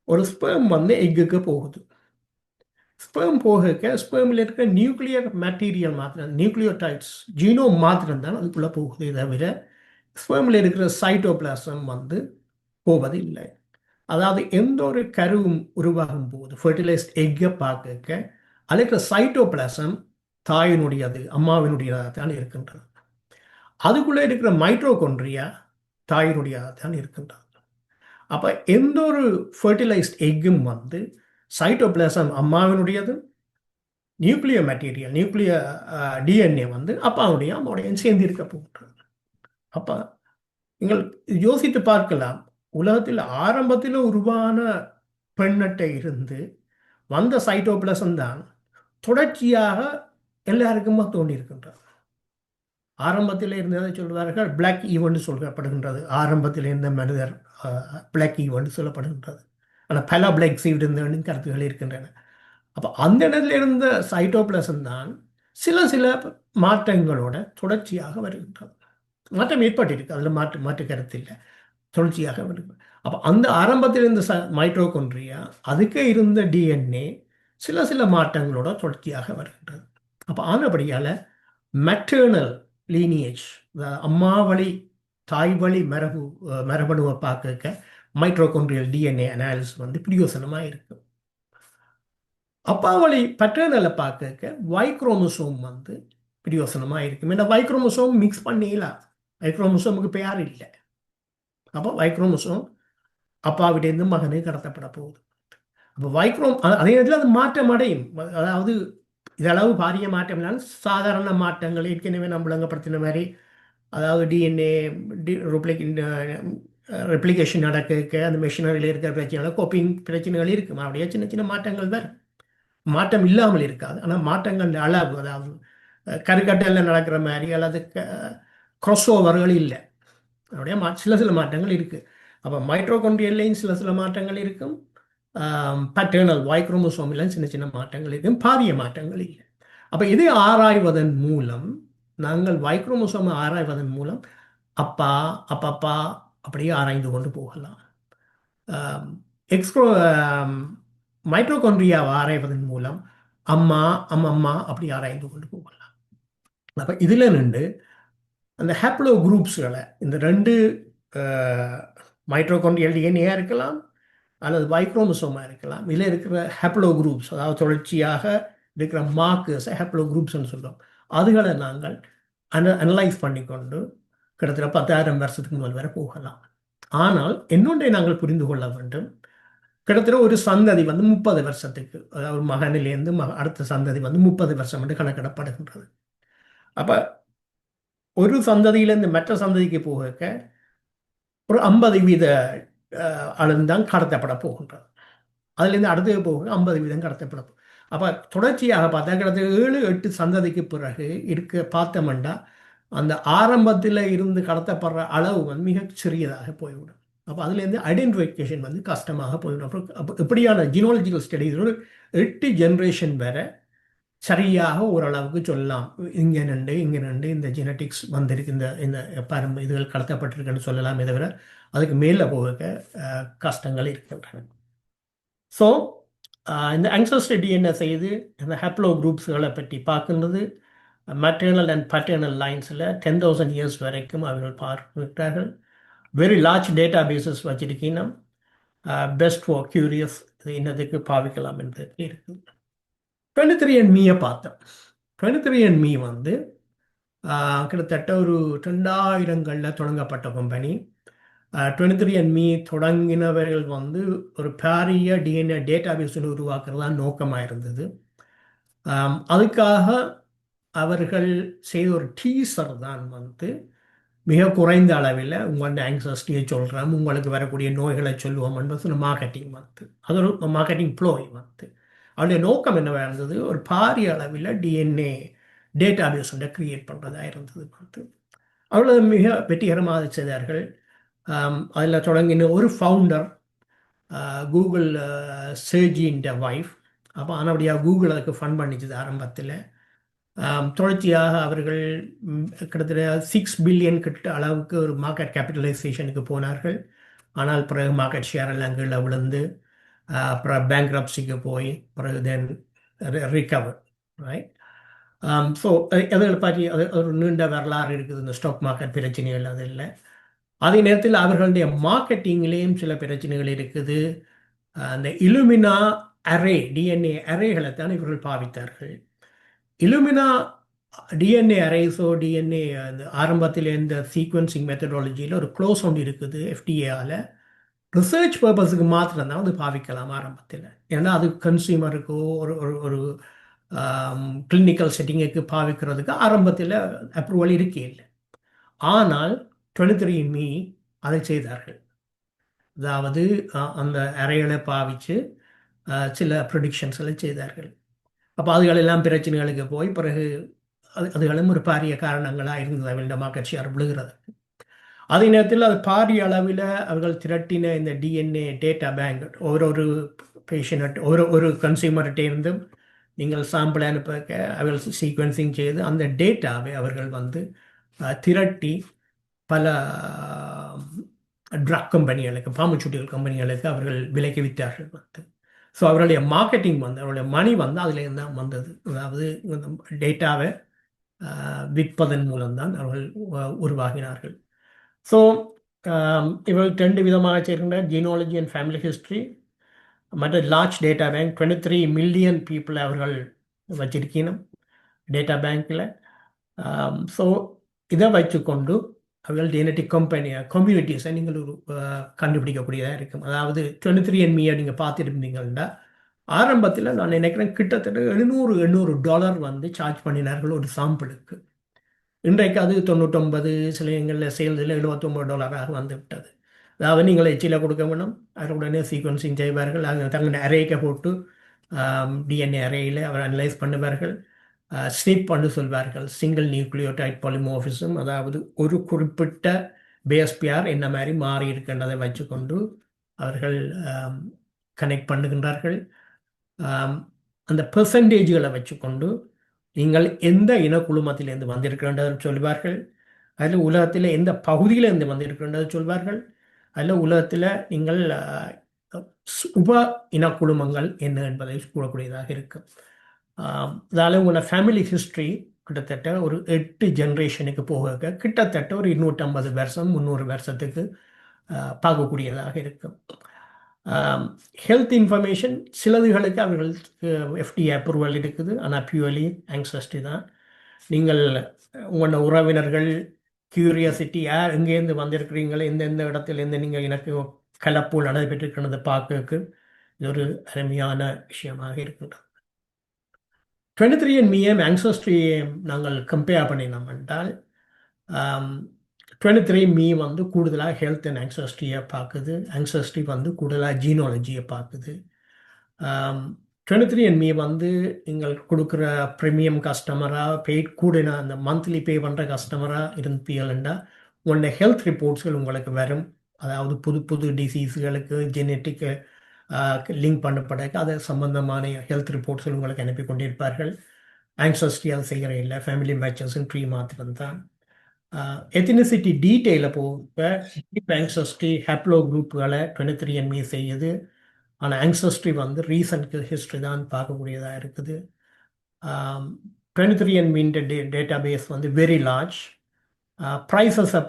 ஒரு ஸ்பெர்ம் வந்து எக்குக்கு போகுது. ஸ்பெர்ம் போக ஸ்பெர்மில் இருக்கிற நியூக்ளியர் மெட்டீரியல் மாத்திரம், நியூக்ளியோடைட்ஸ் ஜீனோம் மாத்திரம் தான் அதுக்குள்ளே போகுது, தவிர ஸ்பெர்மில் இருக்கிற சைட்டோபிளாசம் வந்து போவது இல்லை. அதாவது எந்த ஒரு கருவும் உருவாகும் போது ஃபர்டிலைஸ்ட் எக்கை பார்க்க அதில் இருக்கிற சைட்டோபிளாசம் தாயினுடையது, அம்மாவினுடையதாக தான் இருக்கின்றது. அதுக்குள்ளே இருக்கிற மைட்ரோகொண்ட்ரியா தாயினுடையதாக தான் இருக்கின்றது. அப்போ எந்த ஒரு ஃபர்டிலைஸ்ட் எக்கும் வந்து சைட்டோபிளாசம் அம்மாவினுடையது, நியூக்ளியர் மெட்டீரியல் நியூக்ளியர் டிஎன்ஏ வந்து அப்பாவுடைய அம்மாவுடைய சேர்ந்து இருக்க போகின்றது. அப்போ நீங்கள் யோசித்து பார்க்கலாம், உலகத்தில் ஆரம்பத்தில் உருவான பெண்ணட்டை இருந்து வந்த சைட்டோபிளாசம் தான் தொடர்ச்சியாக எல்லாருக்குமா தோண்டி இருக்கின்றது. ஆரம்பத்தில் இருந்ததை சொல்வார்கள் பிளாக் ஈவெண்ட் சொல்லப்படுகின்றது. ஆரம்பத்தில் இருந்த மனிதர் பிளாக் ஈவெண்ட் சொல்லப்படுகின்றது. ஆனால் பல பிளாக் சீவ் இருந்த கருத்துகள் இருக்கின்றன. அப்போ அந்த இடத்துல இருந்த சைட்டோபிளாசம் தான் சில சில மாற்றங்களோட தொடர்ச்சியாக வருகின்றது. மாற்றம் ஏற்பட்டிருக்கு, அதில் மாற்று கருத்து இல்லை, தொடர்ச்சியாக வருகிறது. அப்போ அந்த ஆரம்பத்தில் இருந்த மைட்டோகாண்ட்ரியா அதுக்கு இருந்த டிஎன்ஏ சில சில மாற்றங்களோட தொடர்ச்சியாக வருகின்றது. அப்போ ஆனபடியால் மெட்டர்னல் லீனியேஜ், அம்மா வழி தாய் வழி மரபணுவை பார்க்க மைட்ரோகாண்ட்ரியல் டிஎன்ஏ அனாலிசிஸ் வந்து பிரயோசனமாக இருக்கு. அப்பா வழி பட்டர்னலை பார்க்க Y குரோமோசோம் வந்து பிரயோசனமாக இருக்கும். ஏன்னா Y குரோமோசோம் மிக்ஸ் பண்ணிடலாம், Y குரோமோசோமுக்கு பேர் இல்லை. அப்போ Y குரோமோசோம் அப்பாவிடேருந்து மகனுக்கு கடத்தப்பட போகுது. அப்போ அதே நேரத்தில் அது மாற்றம் அடையும். அதாவது இதளவு பாரிய மாற்றம் இல்லாமல் சாதாரண மாற்றங்கள் ஏற்கனவே நம்ம விளங்கப்படுத்தின மாதிரி, அதாவது டிஎன்ஏ ரெப்ளிகேஷன் நடக்க அந்த மெஷினரியில் இருக்கிற பிரச்சனைகள், கோப்பிங் பிரச்சனைகள் இருக்கும். அப்படியே சின்ன சின்ன மாற்றங்கள் தான், மாற்றம் இல்லாமல் இருக்காது. ஆனால் மாற்றங்கள் அளவு, அதாவது கருக்கட்டையில் நடக்கிற மாதிரி அல்லது க்ராஸ் ஓவர்கள் இல்லை, அப்படியே சில சில மாற்றங்கள் இருக்குது. அப்போ மைட்ரோகாண்ட்ரியல்லையும் சில சில மாற்றங்கள் இருக்கும், பட்டர்னல் Y குரோமோசோமிலும் சின்ன சின்ன மாற்றங்கள் இருக்கும், பாரிய மாற்றங்கள் இல்லை. அப்போ இதை ஆராய்வதன் மூலம், நாங்கள் Y குரோமோசோமை ஆராய்வதன் மூலம் அப்பா அப்பப்பா அப்படியே ஆராய்ந்து கொண்டு போகலாம். எக்ஸ்க்ரோ மைட்ரோகாண்ட்ரியாவை ஆராய்வதன் மூலம் அம்மா அம்மம்மா அப்படி ஆராய்ந்து கொண்டு போகலாம். அப்போ இதில் நின்று அந்த ஹேப்ளோ குரூப்ஸ்களை, இந்த ரெண்டு மைட்ரோகாண்ட்ரியல் டிஎன்ஏயாக இருக்கலாம் அல்லது Y குரோமோசோமாக இருக்கலாம், இதில் இருக்கிற ஹேப்ளோ குரூப்ஸ், அதாவது தொடர்ச்சியாக இருக்கிற மார்க்கர்ஸ் ஹேப்ளோ குரூப்ஸ்ன்னு சொல்கிறோம், அதுகளை நாங்கள் அனலைஸ் பண்ணிக்கொண்டு கிட்டத்தட்ட 10,000 வருஷத்துக்கு முதல் வரை போகலாம். ஆனால் இன்னொன்றை நாங்கள் புரிந்து கொள்ள வேண்டும், கிட்டத்தட்ட ஒரு சந்ததி வந்து 30 வருஷத்துக்கு, அதாவது ஒரு மகனிலேருந்து அடுத்த சந்ததி வந்து 30 வருஷம் என்று கணக்கிடப்படுகின்றது. அப்போ ஒரு சந்ததியிலேருந்து மற்ற சந்ததிக்கு போக ஒரு 50% அளவுதான் கடத்தப்பட போகின்றது. அதுலேருந்து அடுத்து போக 50% கடத்தப்பட. அப்போ தொடர்ச்சியாக பார்த்தா கிட்டத்தட்ட 7-8 சந்ததிக்கு பிறகு பார்த்தோம்னா அந்த ஆரம்பத்தில் இருந்து கடத்தப்படுற அளவு வந்து மிக சிறியதாக போய்விடும். அப்போ அதுலேருந்து ஐடென்டிஃபிகேஷன் வந்து கஷ்டமாக போய்விடும். அப்போ இப்படியான ஜீனாலஜிக்கல் ஸ்டடிஸ் ஒரு 8 ஜென்ரேஷன் வரை சரியாக ஓரளவுக்கு சொல்லலாம், இங்கே நின்று இந்த ஜெனட்டிக்ஸ் வந்திருக்கு, இந்த இதுகள் கடத்தப்பட்டிருக்குன்னு சொல்லலாமே தவிர அதுக்கு மேலே போக கஷ்டங்கள் இருக்கின்றன. ஸோ இந்த ancestry டிஎன்ஏ செய்து இந்த ஹேப்ளோ குரூப்ஸ்களை பற்றி பார்க்கின்றது. மெட்டர்னல் அண்ட் பட்டர்னல் லைன்ஸில் 10,000 இயர்ஸ் வரைக்கும் அவர்கள் பார்க்கிறார்கள். வெரி லார்ஜ் டேட்டா பேசஸ் வச்சிருக்கீங்கன்னா பெஸ்ட் ஃபார் கியூரியஸ், இது இன்னதுக்கு பாவிக்கலாம் என்று இருக்குது. 23andMeயை பார்த்தோம். 23andMe வந்து கிட்டத்தட்ட ஒரு 2000களில் தொடங்கப்பட்ட கம்பெனி. 23andMe தொடங்கினவர்கள் வந்து ஒரு பாரிய டிஎன்ஏ டேட்டாபேஸ் உருவாக்குறது தான் நோக்கமாக இருந்தது. அதுக்காக அவர்கள் செய்த ஒரு டீசர் தான் வந்து மிக குறைந்த அளவில் உங்களோட ஆங்ஸைட்டியை சொல்கிறோம், உங்களுக்கு வரக்கூடிய நோய்களை சொல்லுவோம் என்பது மார்க்கெட்டிங் வந்து அது ஒரு மார்க்கெட்டிங் ப்ளோய் வந்து அவருடைய நோக்கம் என்னவாக இருந்தது, ஒரு பாரிய அளவில் டிஎன்ஏ டேட்டாபேஸ் ஒன்றை கிரியேட் பண்ணுறதா இருந்தது வந்து அவ்வளோ மிக வெற்றிகரமாக செய்தார்கள். அதில் தொடங்கின ஒரு ஃபவுண்டர் கூகுள் சேஜின் வைஃப். அப்போ ஆனபடியாக கூகுள் அதுக்கு ஃபண்ட் பண்ணிச்சது ஆரம்பத்தில். தொடர்ச்சியாக அவர்கள் கிட்டத்தட்ட 6 பில்லியன் கிட்ட அளவுக்கு ஒரு மார்க்கெட் கேபிட்டலைசேஷனுக்கு போனார்கள். ஆனால் பிறகு மார்க்கெட் ஷேர் எல்லாம் கீழே விழுந்து அப்புறம் பேங்க்ரப்சிக்கு போய் பிறகு தென் ரிகவர் ரைட். ஸோ அதில் பற்றி அது ஒரு நீண்ட வரலாறு இருக்குது, இந்த ஸ்டாக் மார்க்கெட் பிரச்சனைகள் அது இல்லை. அதே நேரத்தில் அவர்களுடைய மார்க்கெட்டிங்லேயும் சில பிரச்சனைகள் இருக்குது. அந்த இலுமினா அரே டிஎன்ஏ அரேகளை தான் இவர்கள் பாவித்தார்கள். இலுமினா டிஎன்ஏ அரேஸோ டிஎன்ஏ அந்த ஆரம்பத்தில் இந்த சீக்வன்சிங் மெத்தடாலஜியில் ஒரு க்ளோஸ் ஒன்று இருக்குது எஃப்டிஏஆல். ரிசர்ச் பர்பஸுக்கு மாத்திரம் தான் அது பாவிக்கலாம் ஆரம்பத்தில். ஏன்னா அது கன்சியூமருக்கோ ஒரு ஒரு ஒரு கிளினிக்கல் செட்டிங்குக்கு பாவிக்கிறதுக்கு ஆரம்பத்தில் அப்ரூவல் இருக்கே இல்லை. ஆனால் 23andMe அதை செய்தார்கள். அதாவது அந்த அறைகளை பாவித்து சில ப்ரொடிக்ஷன்ஸ்களை செய்தார்கள். அப்போ அதுகளெல்லாம் பிரச்சனைகளுக்கு போய் பிறகு அதுகளும் ஒரு பாரிய காரணங்களாக இருந்தது அவங்களோட மார்க்கெட் ஷேர் விழுகிறது. அதே நேரத்தில் அது பாரிய அளவில் அவர்கள் திரட்டின இந்த டிஎன்ஏ டேட்டா பேங்க் ஒரு பேஷண்ட் ஒரு கன்சியூமர்கிட்ட இருந்தும் நீங்கள் சாம்பிள் அனுப்ப அவர்கள் சீக்வன்சிங் செய்து அந்த டேட்டாவை அவர்கள் வந்து திரட்டி பல ட்ரக் கம்பெனிகளுக்கு பார்மசூட்டிக்கல் கம்பெனிகளுக்கு அவர்கள் விலைக்கு விற்றார்கள் வந்து. ஸோ அவருடைய மார்க்கெட்டிங் வந்து அவருடைய மணி வந்து அதில் தான் வந்தது. அதாவது டேட்டாவை விற்பதன் மூலம்தான் அவர்கள் உருவாகினார்கள். ஸோ இவர்கள் 2 விதமாக செய்கின்ற ஜீனாலஜி அண்ட் ஃபேமிலி ஹிஸ்ட்ரி, மற்ற large data bank 23 million people அவர்கள் வச்சிருக்கணும் டேட்டா பேங்க்கில். ஸோ இதை வச்சுக்கொண்டு அவர்கள் ஜெனட்டிக் கம்யூனிட்டிஸை நீங்கள் ஒரு கண்டுபிடிக்கக்கூடியதாக இருக்கும். அதாவது 23andMe நீங்கள் பார்த்துருந்தீங்கன்னா ஆரம்பத்தில் நான் நினைக்கிறேன் கிட்டத்தட்ட $700 வந்து சார்ஜ் பண்ணினார்கள் ஒரு சாம்பிளுக்கு. இன்றைக்கு அது 99, சில எங்களில் சேல்ஸில் $79 வந்து விட்டது. அதாவது நீங்கள் எச்சில் கொடுக்க வேணும், அது உடனே சீக்வன்சிங் செய்வார்கள். தங்களுடைய அரேக்கை போட்டு டிஎன்ஏ அரேயில் அவர் அனலைஸ் பண்ணுவார்கள். ஸ்னிப் பண்ணு சொல்வார்கள், சிங்கிள் நியூக்ளியோடைட் பாலிமோர்பிசம், அதாவது ஒரு குறிப்பிட்ட பேஸ் பேர் என்ன மாதிரி மாறி இருக்கின்றதை வச்சுக்கொண்டு அவர்கள் கனெக்ட் பண்ணுகின்றார்கள். அந்த பெர்சன்டேஜ்களை வச்சுக்கொண்டு நீங்கள் எந்த இனக்குழுமத்திலிருந்து வந்திருக்கின்றதை சொல்வார்கள். அதில் உலகத்தில் எந்த பகுதியிலிருந்து வந்திருக்கின்றதை சொல்வார்கள். அதில் உலகத்தில் நீங்கள் உப இனக்குழுமங்கள் என்ன என்பதை கூறக்கூடியதாக இருக்கும். அதால் உங்களோட ஃபேமிலி ஹிஸ்ட்ரி கிட்டத்தட்ட ஒரு 8 ஜென்ரேஷனுக்கு போக கிட்டத்தட்ட ஒரு 250 வருஷம் 300 வருஷத்துக்கு பார்க்கக்கூடியதாக இருக்கும். ஹெல்த் இன்ஃபர்மேஷன் சிலதுகளுக்கு அவர்களுக்கு எஃப்டிஏ அப்ரூவல் இருக்குது, ஆனால் பியூர்லி ஆங்ஸைட்டி தான். நீங்கள் உங்களோட உறவினர்கள் கியூரியாசிட்டி யார் எங்கேருந்து வந்திருக்கிறீங்களோ எந்தெந்த இடத்துலேருந்து நீங்கள் எனக்கு கலப்பு நடைபெற்றிருக்கிறத பார்க்கறதுக்கு இது ஒரு அருமையான விஷயமாக இருக்கின்றது. 23andMe ஆங்ஸைட்டியையும் நாங்கள் கம்பேர் பண்ணினோம் என்றால் 23andMe வந்து கூடுதலாக ஹெல்த் அண்ட் ஆங்ஸைட்டியை பார்க்குது, ஆங்ஸைட்டி வந்து கூடுதலாக ஜீனாலஜியை பார்க்குது. 23andMe வந்து நீங்கள் கொடுக்குற ப்ரீமியம் கஸ்டமராக பெய்ட் கூடின அந்த மந்த்லி பே பண்ணுற கஸ்டமராக இருப்பீங்கன்னா உங்களோட ஹெல்த் ரிப்போர்ட்ஸ்கள் உங்களுக்கு வரும். அதாவது புது புது டிசீஸ்களுக்கு ஜெனட்டிக்கு லிங்க் பண்ணப்படாக்க அது சம்பந்தமான ஹெல்த் ரிப்போர்ட்ஸ்கள் உங்களுக்கு அனுப்பி கொண்டிருப்பார்கள். ஆங்ஸைட்டி அது செய்கிற இல்லை, ஃபேமிலி மேட்சஸும் ட்ரீ மாத்திரம் தான். எத்தினிசிட்டி டீட்டெயிலில் போக ஆங்ஸைட்டி ஹேப்லோ குரூப்புகளை 23andMe செய்யுது. ஆனால் ஆங்ஸைட்டி வந்து ரீசன்ட் ஹிஸ்ட்ரி தான் பார்க்கக்கூடியதாக இருக்குது. 23andMe டேட்டா பேஸ் வந்து வெரி லார்ஜ். ப்ரைஸஸை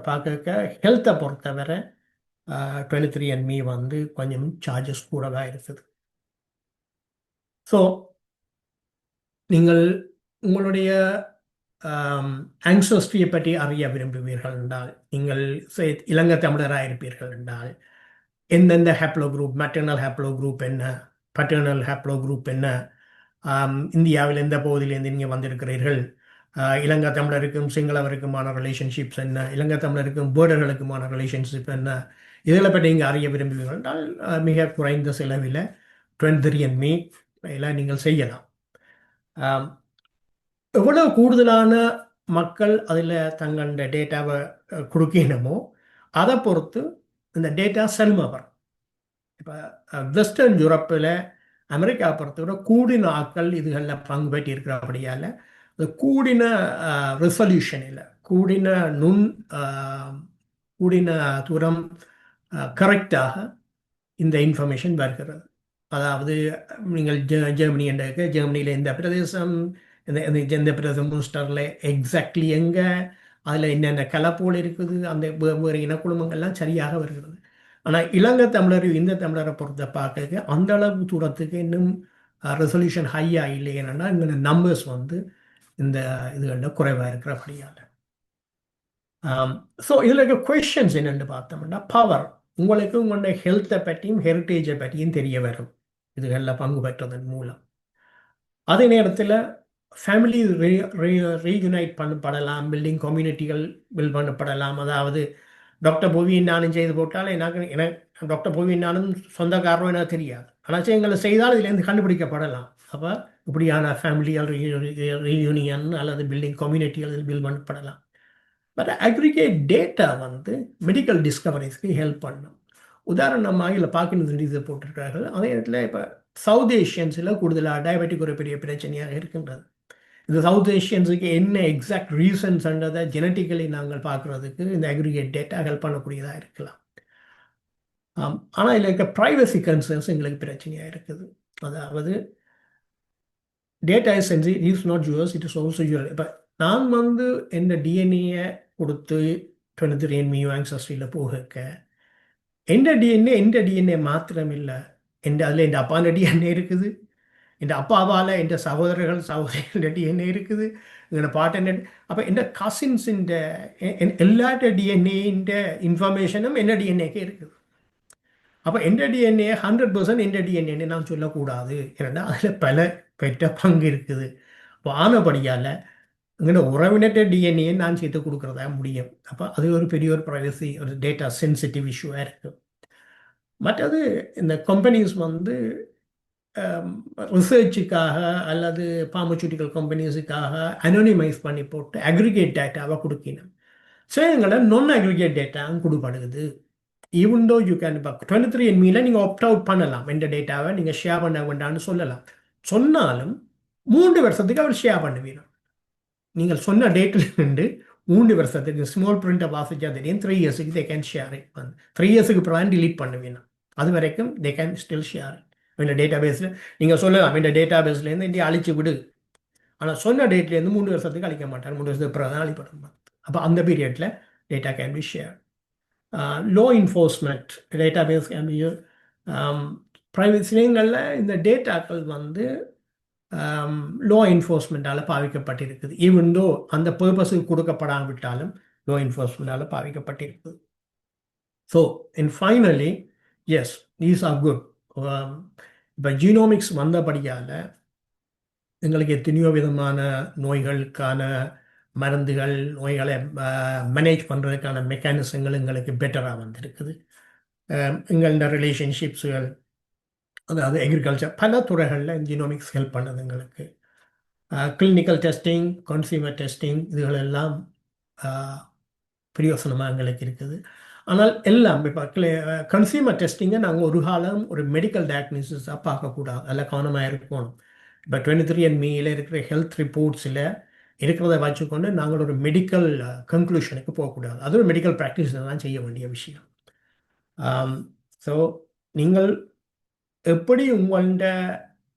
பார்க்க ஹெல்த்தை பொறுத்தவரை 23andMe வந்து கொஞ்சம் சார்ஜஸ் கூடதாக இருக்குது. ஸோ நீங்கள் உங்களுடைய ஆங்சஸ்ட்ரியை பற்றி அறிய விரும்புவீர்கள் என்றால், நீங்கள் இலங்கை தமிழராக இருப்பீர்கள் என்றால், எந்தெந்த haplo group, maternal haplo group என்ன, பட்டர்னல் ஹேப்லோ குரூப் என்ன, இந்தியாவில் எந்த பகுதியிலேருந்து நீங்கள் வந்திருக்கிறீர்கள், இலங்கை தமிழருக்கும் சிங்களவருக்குமான ரிலேஷன்ஷிப்ஸ் என்ன, இலங்கை தமிழருக்கும் பேர்டர்களுக்குமான ரிலேஷன்ஷிப் என்ன, இதில் பற்றி நீங்கள் அறிய விரும்புவீர்கள் என்றால் மிக குறைந்த செலவில் 23andMe எல்லாம் நீங்கள் செய்யலாம். எவ்வளவு கூடுதலான மக்கள் அதில் தங்களோட டேட்டாவை கொடுக்கணுமோ அதை பொறுத்து இந்த டேட்டா செல்மா வரும். இப்போ வெஸ்டர்ன் யூரோப்பில் அமெரிக்கா பொறுத்தவரை கூடின ஆக்கள் இதுகளில் பங்கு பெற்றி இருக்கிறபடியால் அது கூடின ரெசல்யூஷனில் கூடின கூடின தூரம் கரெக்டாக இந்த இன்ஃபர்மேஷன் வருகிறது. அதாவது நீங்கள் ஜெர்மனி என்ற ஜெர்மனியில் எந்த பிரதேசம், எந்த பிரதேசம் முன்ஸ்டரில் எக்ஸாக்ட்லி எங்கே, அதில் என்னென்ன கலப்போல் இருக்குது, அந்த வேறு இனக்குழுமங்கள்லாம் சரியாக வருகிறது. ஆனால் இலங்கை தமிழர் இந்த தமிழரை பொறுத்த பார்க்க அந்த அளவு தூரத்துக்கு இன்னும் ரெசல்யூஷன் ஹையாக இல்லை. என்னென்னா இங்கே நம்பர்ஸ் வந்து இந்த இதுகளில் குறைவாக இருக்கிறபடியால். ஸோ இதில் இருக்க கொஷின்ஸ் என்னென்னு பார்த்தோம்னா, பவர் உங்களுக்கு உங்களுடைய ஹெல்த்தை பற்றியும் ஹெரிட்டேஜை பற்றியும் தெரிய வரும் இதுகளில் பங்கு பெற்றதன் மூலம். அதே நேரத்தில் ஃபேமிலி ரீயூனைட் பண்ணப்படலாம், பில்டிங் கம்யூனிட்டிகள் பில்ட் பண்ணப்படலாம். அதாவது டாக்டர் புவியின் நானும் செய்து போட்டால் எனக்கு டாக்டர் புவியின் நானும் சொந்தக்காரரும் எனக்கு தெரியாது, ஆனால் எங்களை செய்தால் இதுலேருந்து கண்டுபிடிக்கப்படலாம். அப்போ இப்படியான ஃபேமிலியால் ரீயூனியன் அல்லது பில்டிங் கம்யூனிட்டிகள் பில்ட் பண்ணப்படலாம். பட் அக்ரிகேட் டேட்டா வந்து மெடிக்கல் டிஸ்கவரிஸ்க்கு ஹெல்ப் பண்ணும். உதாரணமாக இதில் பார்க்கணும் இது போட்டிருக்கிறார்கள். அதே இடத்துல இப்போ சவுத் ஏஷியன்ஸில் கூடுதலாக டயபெட்டிக் ஒரு பெரிய பிரச்சனையாக இருக்கின்றது. இந்த சவுத் ஏஷியன்ஸுக்கு என்ன எக்ஸாக்ட் ரீசன்ஸ்ன்றதை ஜெனட்டிக்கலி நாங்கள் பார்க்குறதுக்கு இந்த அக்ரிகேட் டேட்டா ஹெல்ப் பண்ணக்கூடியதாக இருக்கலாம். ஆனால் இதில் இருக்க ப்ரைவசி கன்சர்ன்ஸ் எங்களுக்கு பிரச்சனையாக இருக்குது. அதாவது data is sensitive, it is not yours, it is also your. இப்போ நான் வந்து எந்த டிஎன்ஏயை கொடுத்து 23andMe ஆங்சஸ்ட்ரியில் போக எந்த டிஎன்ஏ மாத்திரம் இல்லை, அதில் என் அப்பாண்ட டிஎன்ஏ இருக்குது, என் அப்பாவால் என் சகோதரிகள் டிஎன்ஏ இருக்குது, எங்களோட பாட்டன். அப்போ என் கசின்ஸின் எல்லாட்ட டிஎன்ஏன்ற இன்ஃபர்மேஷனும் என்ன டிஎன்ஏக்கே இருக்குது. அப்போ எந்த டிஎன்ஏ 100% எந்த டிஎன்ஏன்னு நான் சொல்லக்கூடாது, ஏன்னா அதில் பல பெற்ற பங்கு இருக்குது. அப்போ ஆனபடியால் எங்களோட உறவினர்கிட்ட டிஎன்ஏ நான் சேர்த்து கொடுக்குறதா முடியும். அப்போ அது ஒரு பெரிய ஒரு ப்ரைவசி, ஒரு டேட்டா சென்சிட்டிவ் இஷ்யூவாக இருக்குது. மற்றது இந்த கம்பெனிஸ் வந்து ரிசர்ச்சுக்காக அல்லது பார்மசூட்டிக்கல் கம்பெனிஸுக்காக அனோனிமைஸ் பண்ணி போட்டு அக்ரிகேட் டேட்டாவை கொடுக்கணும். சிலங்களை நான் அக்ரிகேட் டேட்டாவும் கொடுப்படுது. ஈவன் தோ யூ கேன் இப்போ 23andMeல நீங்கள் ஆப்ட் அவுட் பண்ணலாம், எந்த டேட்டாவை நீங்கள் ஷேர் பண்ண வேண்டாம்னு சொல்லலாம். சொன்னாலும் 3 வருஷத்துக்கு அவர் ஷேர் பண்ணுவீங்க. நீங்கள் சொன்ன டேட்டில் இருந்து 3 வருஷத்துக்கு ஸ்மால் பிரிண்டை வாசிச்சா தெரியும். 3 இயர்ஸுக்கு தே கேன் ஷேர் இட். 3 இயர்ஸுக்கு அப்புறம் டிலீட் பண்ணுவீங்க. அது வரைக்கும் they can still share it. இந்த டேட்டா பேஸில் நீங்கள் சொல்லலாம், இந்த டேட்டா பேஸ்லேருந்து இந்தியா அழிச்சு விடு, ஆனால் சொன்ன டேட்லேருந்து 3 வருஷத்துக்கு அழிக்க மாட்டார், 3 வருஷத்துக்கு அப்புறம் தான் அழிப்படும். அப்போ அந்த பீரியடில் data can be share. Law enforcement data base can be private சிலங்களில் இந்த டேட்டாக்கள் வந்து லோ என்ஃபோர்ஸ்மெண்ட்டால் பாவிக்கப்பட்டிருக்குது. ஈவன் தோ அந்த பர்பஸுக்கு கொடுக்கப்படாவிட்டாலும் லோ என்ஃபோர்ஸ்மெண்ட்டால் பாவிக்கப்பட்டிருக்குது. So in finally yes, these are good. இப்போ ஜீனோமிக்ஸ் வந்தபடியால் எங்களுக்கு எத்தனையோ விதமான நோய்களுக்கான மருந்துகள், நோய்களை மேனேஜ் பண்ணுறதுக்கான மெக்கானிசங்கள் எங்களுக்கு பெட்டராக வந்திருக்குது. எங்களோட ரிலேஷன்ஷிப்ஸுகள், அதாவது அக்ரிகல்ச்சர், பல துறைகளில் ஜீனோமிக்ஸ் ஹெல்ப் பண்ணது எங்களுக்கு. கிளினிக்கல் டெஸ்டிங், கன்சியூமர் டெஸ்டிங், இதுகளெல்லாம் பிரயோசனமாக எங்களுக்கு இருக்குது. ஆனால் எல்லாம் இப்போ கன்சியூமர் டெஸ்டிங்கை நாங்கள் ஒரு காலம் ஒரு மெடிக்கல் டயக்னோசிஸாக பார்க்கக்கூடாது, அதில் கவனமாக இருக்கணும். இப்போ 23andMeயில் இருக்கிற ஹெல்த் ரிப்போர்ட்ஸில் இருக்கிறத வச்சுக்கொண்டு நாங்கள் ஒரு மெடிக்கல் கன்க்ளூஷனுக்கு போகக்கூடாது. அது ஒரு மெடிக்கல் ப்ராக்டிஸ் தான் செய்ய வேண்டிய விஷயம். ஸோ நீங்கள் எப்படி உங்கள்ட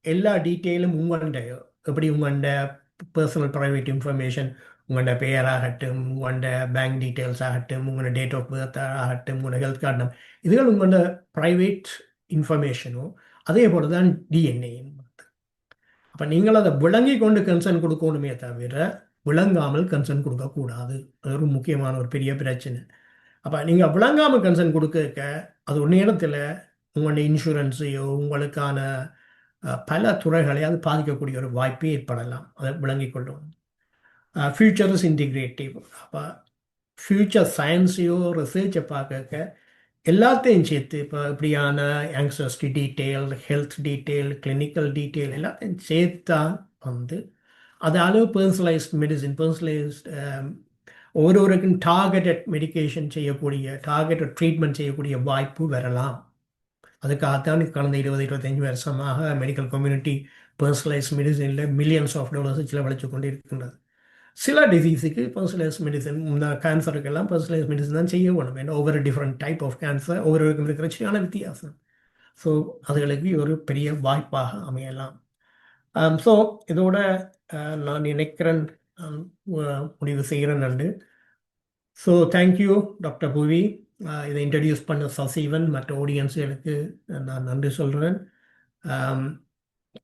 எல்லா டீட்டெயிலும் எப்படி உங்கள்ட பர்சனல் ப்ரைவேட் இன்ஃபர்மேஷன், உங்களோட பெயராகட்டும், உங்களோட பேங்க் டீட்டெயில்ஸ் ஆகட்டும், உங்களோட டேட் ஆஃப் பர்த் ஆகட்டும், உங்களோட ஹெல்த் கார்டு, இதுகள் உங்களோட ப்ரைவேட் இன்ஃபர்மேஷனும் அதே போல் தான் டிஎன்ஏயும். அப்போ நீங்கள் அதை விளங்கி கொண்டு கன்சர்ன் கொடுக்கணுமே தவிர விளங்காமல் கன்சர்ன் கொடுக்கக்கூடாது. அது ஒரு முக்கியமான ஒரு பெரிய பிரச்சனை. அப்போ நீங்கள் விளங்காமல் கன்சர்ன் கொடுக்க அது ஒரு நேரத்தில் உங்களுடைய இன்சூரன்ஸையோ உங்களுக்கான பல துறைகளை அது பாதிக்கக்கூடிய ஒரு வாய்ப்பே ஏற்படலாம். அதை விளங்கிக் கொள்ளும். Future is integrative. அப்போ ஃபியூச்சர் சயின்ஸையோ ரிசர்ச்சை பார்க்க எல்லாத்தையும் சேர்த்து இப்போ இப்படியான anxiety detail, health detail, clinical detail எல்லாத்தையும் சேர்த்தா வந்து அதால் பர்சனலைஸ்ட் மெடிசின், பர்சனலைஸ்ட் ஒவ்வொருவருக்கும் டார்கெட்டட் மெடிகேஷன் செய்யக்கூடிய, டார்கெட்டட் ட்ரீட்மெண்ட் செய்யக்கூடிய வாய்ப்பு வரலாம். அதுக்காகத்தான் கடந்த 20-25 வருஷமாக மெடிக்கல் கம்யூனிட்டி பர்சனலைஸ்ட் மெடிசனில் மில்லியன்ஸ் ஆஃப் டாலர்ஸ் செலவழித்து கொண்டு இருக்கின்றது. சில டிசீஸுக்கு பர்சனலைஸ் மெடிசன், இந்த கேன்சருக்கெல்லாம் பர்சனலைஸ் மெடிசன் தான் செய்ய வேணும். ஏன்னா ஒவ்வொரு டிஃப்ரெண்ட் டைப் ஆஃப் கேன்சர் ஒவ்வொருவருக்கும் இருக்கிற சரியான வித்தியாசம். ஸோ அதுகளுக்கு ஒரு பெரிய வாய்ப்பாக அமையலாம். ஸோ இதோட நான் நினைக்கிறேன் முடிவு செய்கிறேன் நண்டு. ஸோ தேங்க்யூ டாக்டர் புவி. இதை இன்ட்ரடியூஸ் பண்ண சசிவன் மற்ற ஆடியன்ஸுகளுக்கு நான் நன்றி சொல்கிறேன்.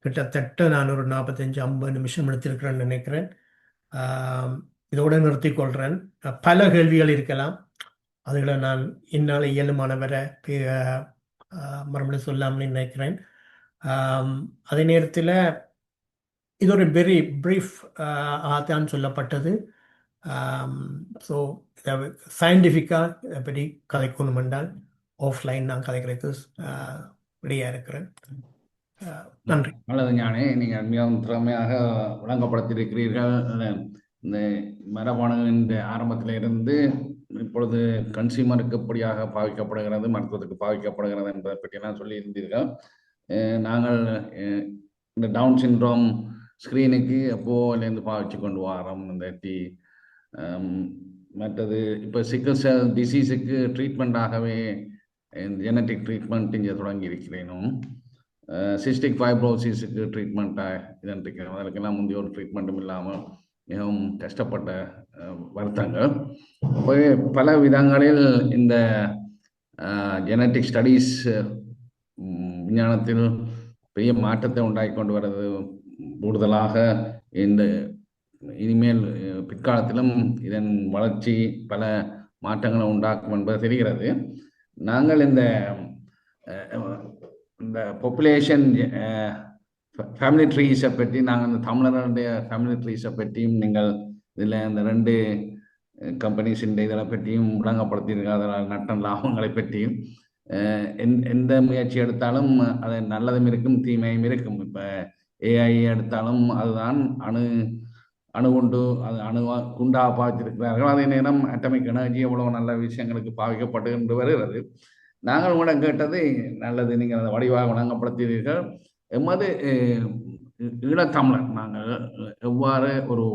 கிட்டத்தட்ட நான் ஒரு 45-50 நிமிஷம் எடுத்திருக்கிறேன்னு நினைக்கிறேன். இதோடு நிறுத்திக்கொள்கிறேன். பல கேள்விகள் இருக்கலாம், அதுகளை நான் என்னால் இயலுமானவரை மறுபடியும் சொல்லாமல் நினைக்கிறேன். அதே நேரத்தில் இது ஒரு வெரி ப்ரீஃப் தான் சொல்லப்பட்டது. ஸோ சயின்டிஃபிக்காக எப்படி கதைக்கணும் என்றால் ஆஃப்லைன் நான் கதைக்கிறதுக்கு ரெடியாக இருக்கிறேன். நன்றி. நல்லது ஞானே, நீங்கள் மிகவும் திறமையாக விளங்கப்படுத்தியிருக்கிறீர்கள். இந்த மரபணுவின் ஆரம்பத்தில் இருந்து இப்பொழுது கன்சியூமருக்கு எப்படியாக பாவிக்கப்படுகிறது, மருத்துவத்துக்கு பாவிக்கப்படுகிறது என்பதை பற்றியெல்லாம் சொல்லியிருந்தீர்கள். நாங்கள் இந்த டவுன் சிண்ட்ரோம் ஸ்க்ரீனுக்கு எப்போலேருந்து பாவிச்சு கொண்டு வரோம். இந்த மற்றது இப்போ சிக்கல் செல் டிசீஸுக்கு ட்ரீட்மெண்ட்டாகவே ஜெனட்டிக் ட்ரீட்மெண்ட் இங்கே தொடங்கி இருக்கிறேனும். சிஸ்டிக் ஃபைப்ரோசிஸுக்கு ட்ரீட்மெண்ட்டாக இதன்றிருக்கிறோம். அதற்கெல்லாம் முந்தைய ஒரு ட்ரீட்மெண்ட்டும் இல்லாமல் மிகவும் கஷ்டப்பட்ட வருத்தங்கள். பல விதங்களில் இந்த ஜெனட்டிக் ஸ்டடீஸ் விஞ்ஞானத்தில் பெரிய மாற்றத்தை உண்டாக்கி கொண்டு வர்றது. கூடுதலாக இந்த இனிமேல் பிற்காலத்திலும் இதன் வளர்ச்சி பல மாற்றங்களை உண்டாக்கும் என்பது தெரிகிறது. நாங்கள் இந்த பாப்புலேஷன் ஃபேமிலி ட்ரீஸை பற்றி, நாங்கள் இந்த தமிழர்களுடைய ஃபேமிலி ட்ரீஸை பற்றியும் நீங்கள் இதில் இந்த 2 கம்பெனிஸின் இதை பற்றியும் விளங்கப்படுத்தியிருக்க, அதனால் நட்ட லாபங்களை பற்றியும் எந்த முயற்சி எடுத்தாலும் அது நல்லதும் இருக்கும் தீமையும் இருக்கும். இப்போ ஏஐ எடுத்தாலும் அதுதான் அணு கொண்டு அது குண்டாக பாவிச்சிருக்கிறார்கள். அதே நேரம் அட்டமிக் எனர்ஜி எவ்வளோ நல்ல விஷயங்களுக்கு பாவிக்கப்பட்டு என்று வருகிறது. நாங்கள் உங்களிடம் கேட்டது நல்லது, நீங்கள் அதை வடிவாக வழங்கப்படுத்தீர்கள். எமது ஈழத்தமிழர் நாங்கள் எவ்வாறு ஒரு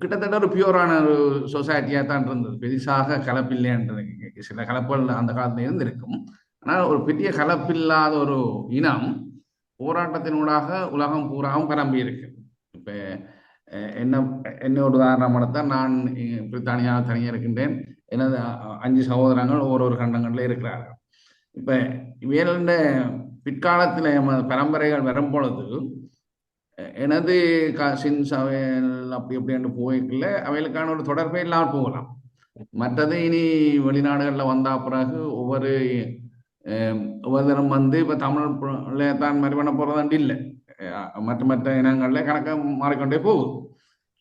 கிட்டத்தட்ட ஒரு பியூரான ஒரு சொசைட்டியாக தான் இருந்தது. பெரிசாக கலப்பில்லைன்றது, சில கலப்புகள் அந்த காலத்தில் இருந்திருக்கும். ஆனால் ஒரு பெரிய கலப்பில்லாத ஒரு இனம் போராட்டத்தினூடாக உலகம் பூராவும் பரம்பி இருக்கு. இப்போ என்ன ஒரு உதாரணம் எடுத்தால், நான் பிரித்தானியாவில் தனியாக இருக்கின்றேன். எனது 5 சகோதரங்கள் ஒவ்வொரு கண்டங்களில் இருக்கிறார்கள். இப்போ இவையோட பிற்காலத்தில் பரம்பரைகள் வரும் பொழுது எனது கசின்ஸ் அவைகள் அப்படி அப்படின்னு போய்க்கல, அவைகளுக்கான ஒரு தொடர்பே இல்லாமல் போகலாம். மற்றது இனி வெளிநாடுகளில் வந்த பிறகு ஒவ்வொருத்தரும் வந்து இப்போ தமிழ்ல தான் மாதிரி பண்ண போகிறதாண்டு இல்லை, மற்ற இனங்களில் கணக்க மாறிக்கொண்டே போகுது.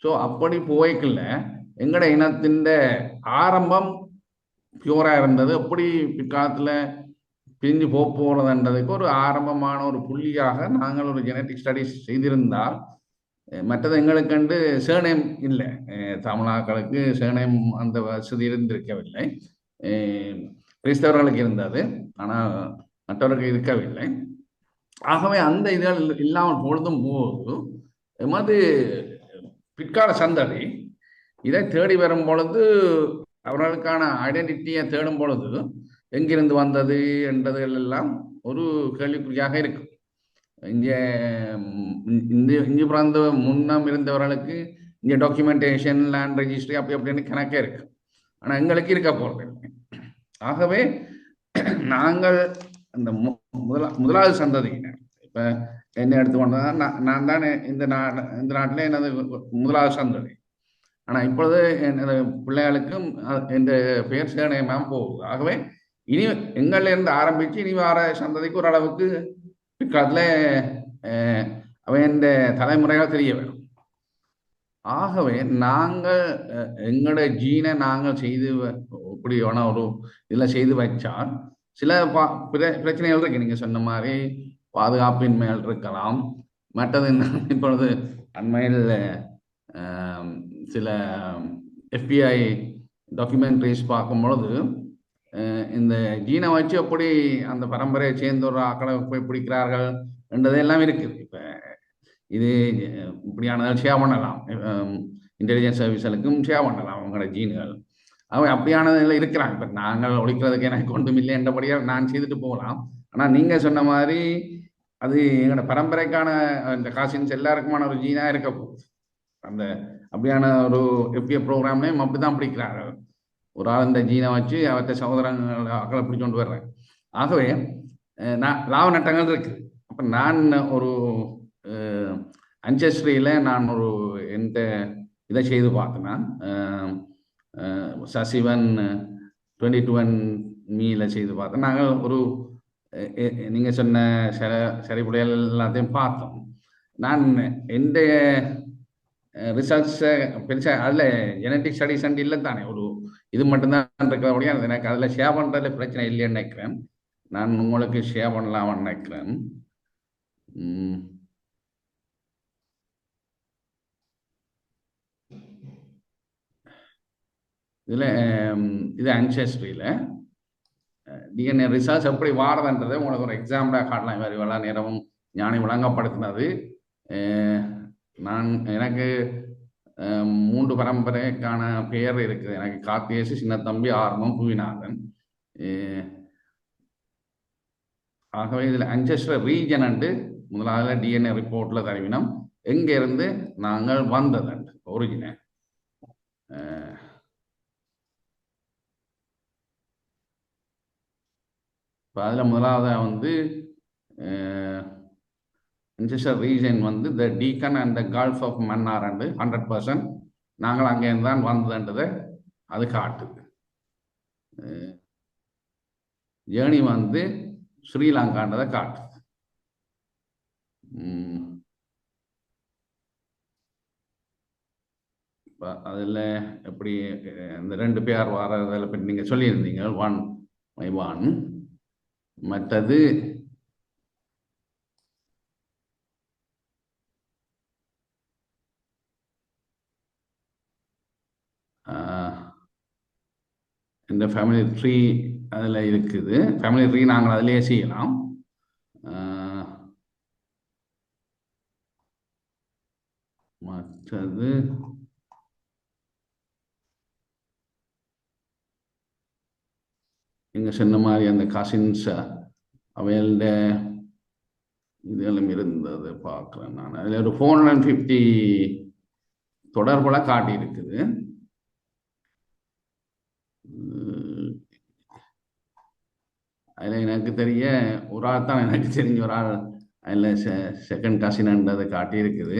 ஸோ அப்படி போய்க்கல எங்களோட இனத்தின் ஆரம்பம் பியூராக இருந்தது. அப்படி பிற்காலத்தில் பிரிஞ்சு போகிறதுன்றதுக்கு ஒரு ஆரம்பமான ஒரு புள்ளியாக நாங்கள் ஒரு ஜெனட்டிக் ஸ்டடிஸ் செய்திருந்தால், மற்றது எங்களுக்கண்டு சேனேம் இல்லை, தமிழாக்களுக்கு சேனேம் அந்த வசதி இருந்திருக்கவில்லை. கிறிஸ்தவர்களுக்கு இருந்தது, ஆனால் மற்றவர்களுக்கு இருக்கவில்லை. ஆகவே அந்த இதழ் இல்லாமல் பொழுதும் போது எமது பிற்கால சந்ததி இதை தேடி வரும் பொழுது அவர்களுக்கான ஐடென்டிட்டியை தேடும் பொழுது எங்கிருந்து வந்தது என்றதுகள் எல்லாம் ஒரு கேள்விக்குறியாக இருக்கும். இங்கே பிறந்த முன்னம் இருந்தவர்களுக்கு இங்கே டாக்குமெண்டேஷன், லேண்ட் ரெஜிஸ்ட்ரி அப்படி அப்படின்னு கணக்கே இருக்கு, ஆனால் எங்களுக்கு இருக்க போகிறது. ஆகவே நாங்கள் அந்த முதலாவது சந்ததியினர் இப்போ என்ன எடுத்துக்கொண்டா நான் தான் இந்த நாட்டிலே எனது முதலாவது சந்ததி. ஆனால் இப்பொழுது எனது பிள்ளைகளுக்கும் என் பெயர் சேனையமாக போகுது. ஆகவே இனி எங்கள்லேருந்து ஆரம்பித்து இனி வர சந்ததிக்கு ஓரளவுக்கு பிற்காலத்தில் அவன் தலைமுறைகள் தெரிய வேணும். ஆகவே நாங்கள் எங்களோட ஜீனை நாங்கள் செய்து இப்படியான ஒரு இதில் செய்து வச்சால் சில பிரச்சனைகள் இருக்கு. நீங்கள் சொன்ன மாதிரி பாதுகாப்பின்மைகள் இருக்கலாம். மற்றது இப்பொழுது அண்மையில் சில FBI டாக்குமெண்ட்ரிஸ் பார்க்கும் பொழுது இந்த ஜீனை வச்சு எப்படி அந்த பரம்பரையை சேர்ந்த ஒரு ஆக்களை போய் பிடிக்கிறார்கள் என்றதெல்லாம் இருக்குது. இப்போ இது இப்படியானதால் ஷேர் பண்ணலாம், இன்டெலிஜென்ஸ் சர்வீஸ்களுக்கும் ஷேர் பண்ணலாம் அவங்களோட ஜீன்கள். அவன் அப்படியானதில் இருக்கிறாங்க. இப்போ நாங்கள் ஒழிக்கிறதுக்கு எனக்கு ஒன்றும் இல்லை என்றபடியாக நான் செய்துட்டு போகலாம். ஆனால் நீங்கள் சொன்ன மாதிரி அது எங்களோட பரம்பரைக்கான இந்த காசின்ஸ் எல்லாருக்குமான ஒரு ஜீனாக இருக்க போகுது. அந்த அப்படியான ஒரு FBI ப்ரோக்ராம்லையும் அப்படி தான் பிடிக்கிறார்கள். ஒரு ஆள் இந்த ஜீனை வச்சு அவற்றை சகோதரங்களை அக்களை பிடிச்சு கொண்டு வர்றேன். ஆகவே நான் லாப நட்டங்கள் இருக்குது. அப்போ நான் ஒரு அன்செஸ்ட்ரியில் நான் ஒரு எந்த இதை செய்து பார்த்தேன்னா, சசிவன் 22andMeல செய்து பார்த்தேன். நாங்கள் ஒரு நீங்கள் சொன்ன சரிபுடையல் எல்லாத்தையும் பார்த்தோம். நான் எந்த ரிசர்ச்சை பெருசாக அதில் ஜெனட்டிக் ஸ்டடிஸ் அண்ட் இல்லை தானே, ஒரு இது மட்டும்தான் இருக்கிறபடியா எனக்கு அதில் ஷேர் பண்ணுறதுல பிரச்சனை இல்லைன்னு நினைக்கிறேன். நான் உங்களுக்கு ஷேர் பண்ணலாம்னு நினைக்கிறேன். இதில் இது அன்செஸ்ட்ரியில் DNA ரிசர்ச் எப்படி வாரதுன்றதை உங்களுக்கு ஒரு எக்ஸாம்பிளாக காட்டலாம். இவர் இவ்வளோ நேரமும் ஞானி விளங்கப்படுத்தினது. எனக்கு 3 பரம்பரைக்கான பெயர் இருக்குது. எனக்கு கார்த்திகேசு, சின்னத்தம்பி, ஆர்மம், புவிநாதன். ஆகவே இதில் அன்செஸ்டர் ரீஜன் அண்டு முதலாவது DNA ரிப்போர்ட்டில் தருவினோம் எங்கேருந்து நாங்கள் வந்ததுண்டு ஒரிஜினல். இப்போ அதில் முதலாவதாக வந்து அன்செஸ்டர் ரீஜன் வந்து the Deccan and the gulf of Mannar and 100% நாங்கள் அங்கேருந்து தான் வந்ததுன்றதை அது காட்டுது. ஜேர்னி வந்து ஸ்ரீலங்கான்றதை காட்டுது. அதில் எப்படி இந்த 2 பேர் வரதில் பற்றி நீங்கள் சொல்லியிருந்தீங்க, 1 by 1. மற்றது இந்த ஃபேமிலி ட்ரீ அதில் இருக்குது. ஃபேமிலி ட்ரீ நாங்கள் அதிலேயே செய்யலாம். மற்றது நீங்கள் சொன்ன மாதிரி அந்த கசின்ஸ் அவையோட இதெல்லாம் இருந்தது பார்க்குறேன் நான். அதில் ஒரு 450 தொடர்புல காட்டி இருக்குது. அதில் எனக்கு தெரிய ஒரு ஆள் தான் எனக்கு தெரிஞ்ச ஒரு ஆள் அதில் செகண்ட் கசின்ன்றதை காட்டி இருக்குது.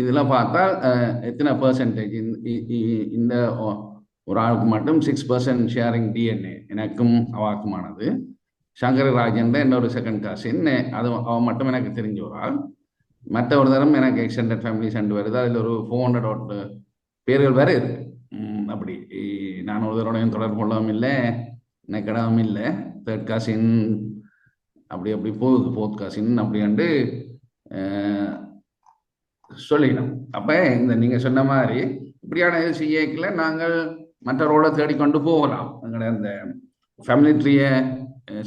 இதெல்லாம் பார்த்தால் எத்தனை பெர்சன்டேஜ் இந்த ஒரு ஆளுக்கு மட்டும் 6% ஷேரிங் DNA எனக்கும் அவாக்குமானது. சங்கரராஜன் என்னோட செகண்ட் கசின், அது அவன் மட்டும் எனக்கு தெரிஞ்ச ஒரு ஆள். மற்ற ஒரு தரம் எனக்கு எக்ஸ்டெண்டட் ஃபேமிலி சென்று வருது. அதில் ஒரு 400 பேர்கள் வேறு இருக்கு. அப்படி நான் ஒரு தரோடையும் தொடர்பு கொள்ளவும் இல்லை, நெக்கடவும் இல்லை. தேர்ட் கசின் அப்படி போகுது, ஃபோர்த் கசின் அப்படின்ட்டு சொல்லிடணும். அப்போ இந்த நீங்கள் சொன்ன மாதிரி இப்படியான இது செய்யல நாங்கள் மற்றவரோட தேடிக்கொண்டு போகலாம். எங்களோட அந்த ஃபேமிலி ட்ரீயை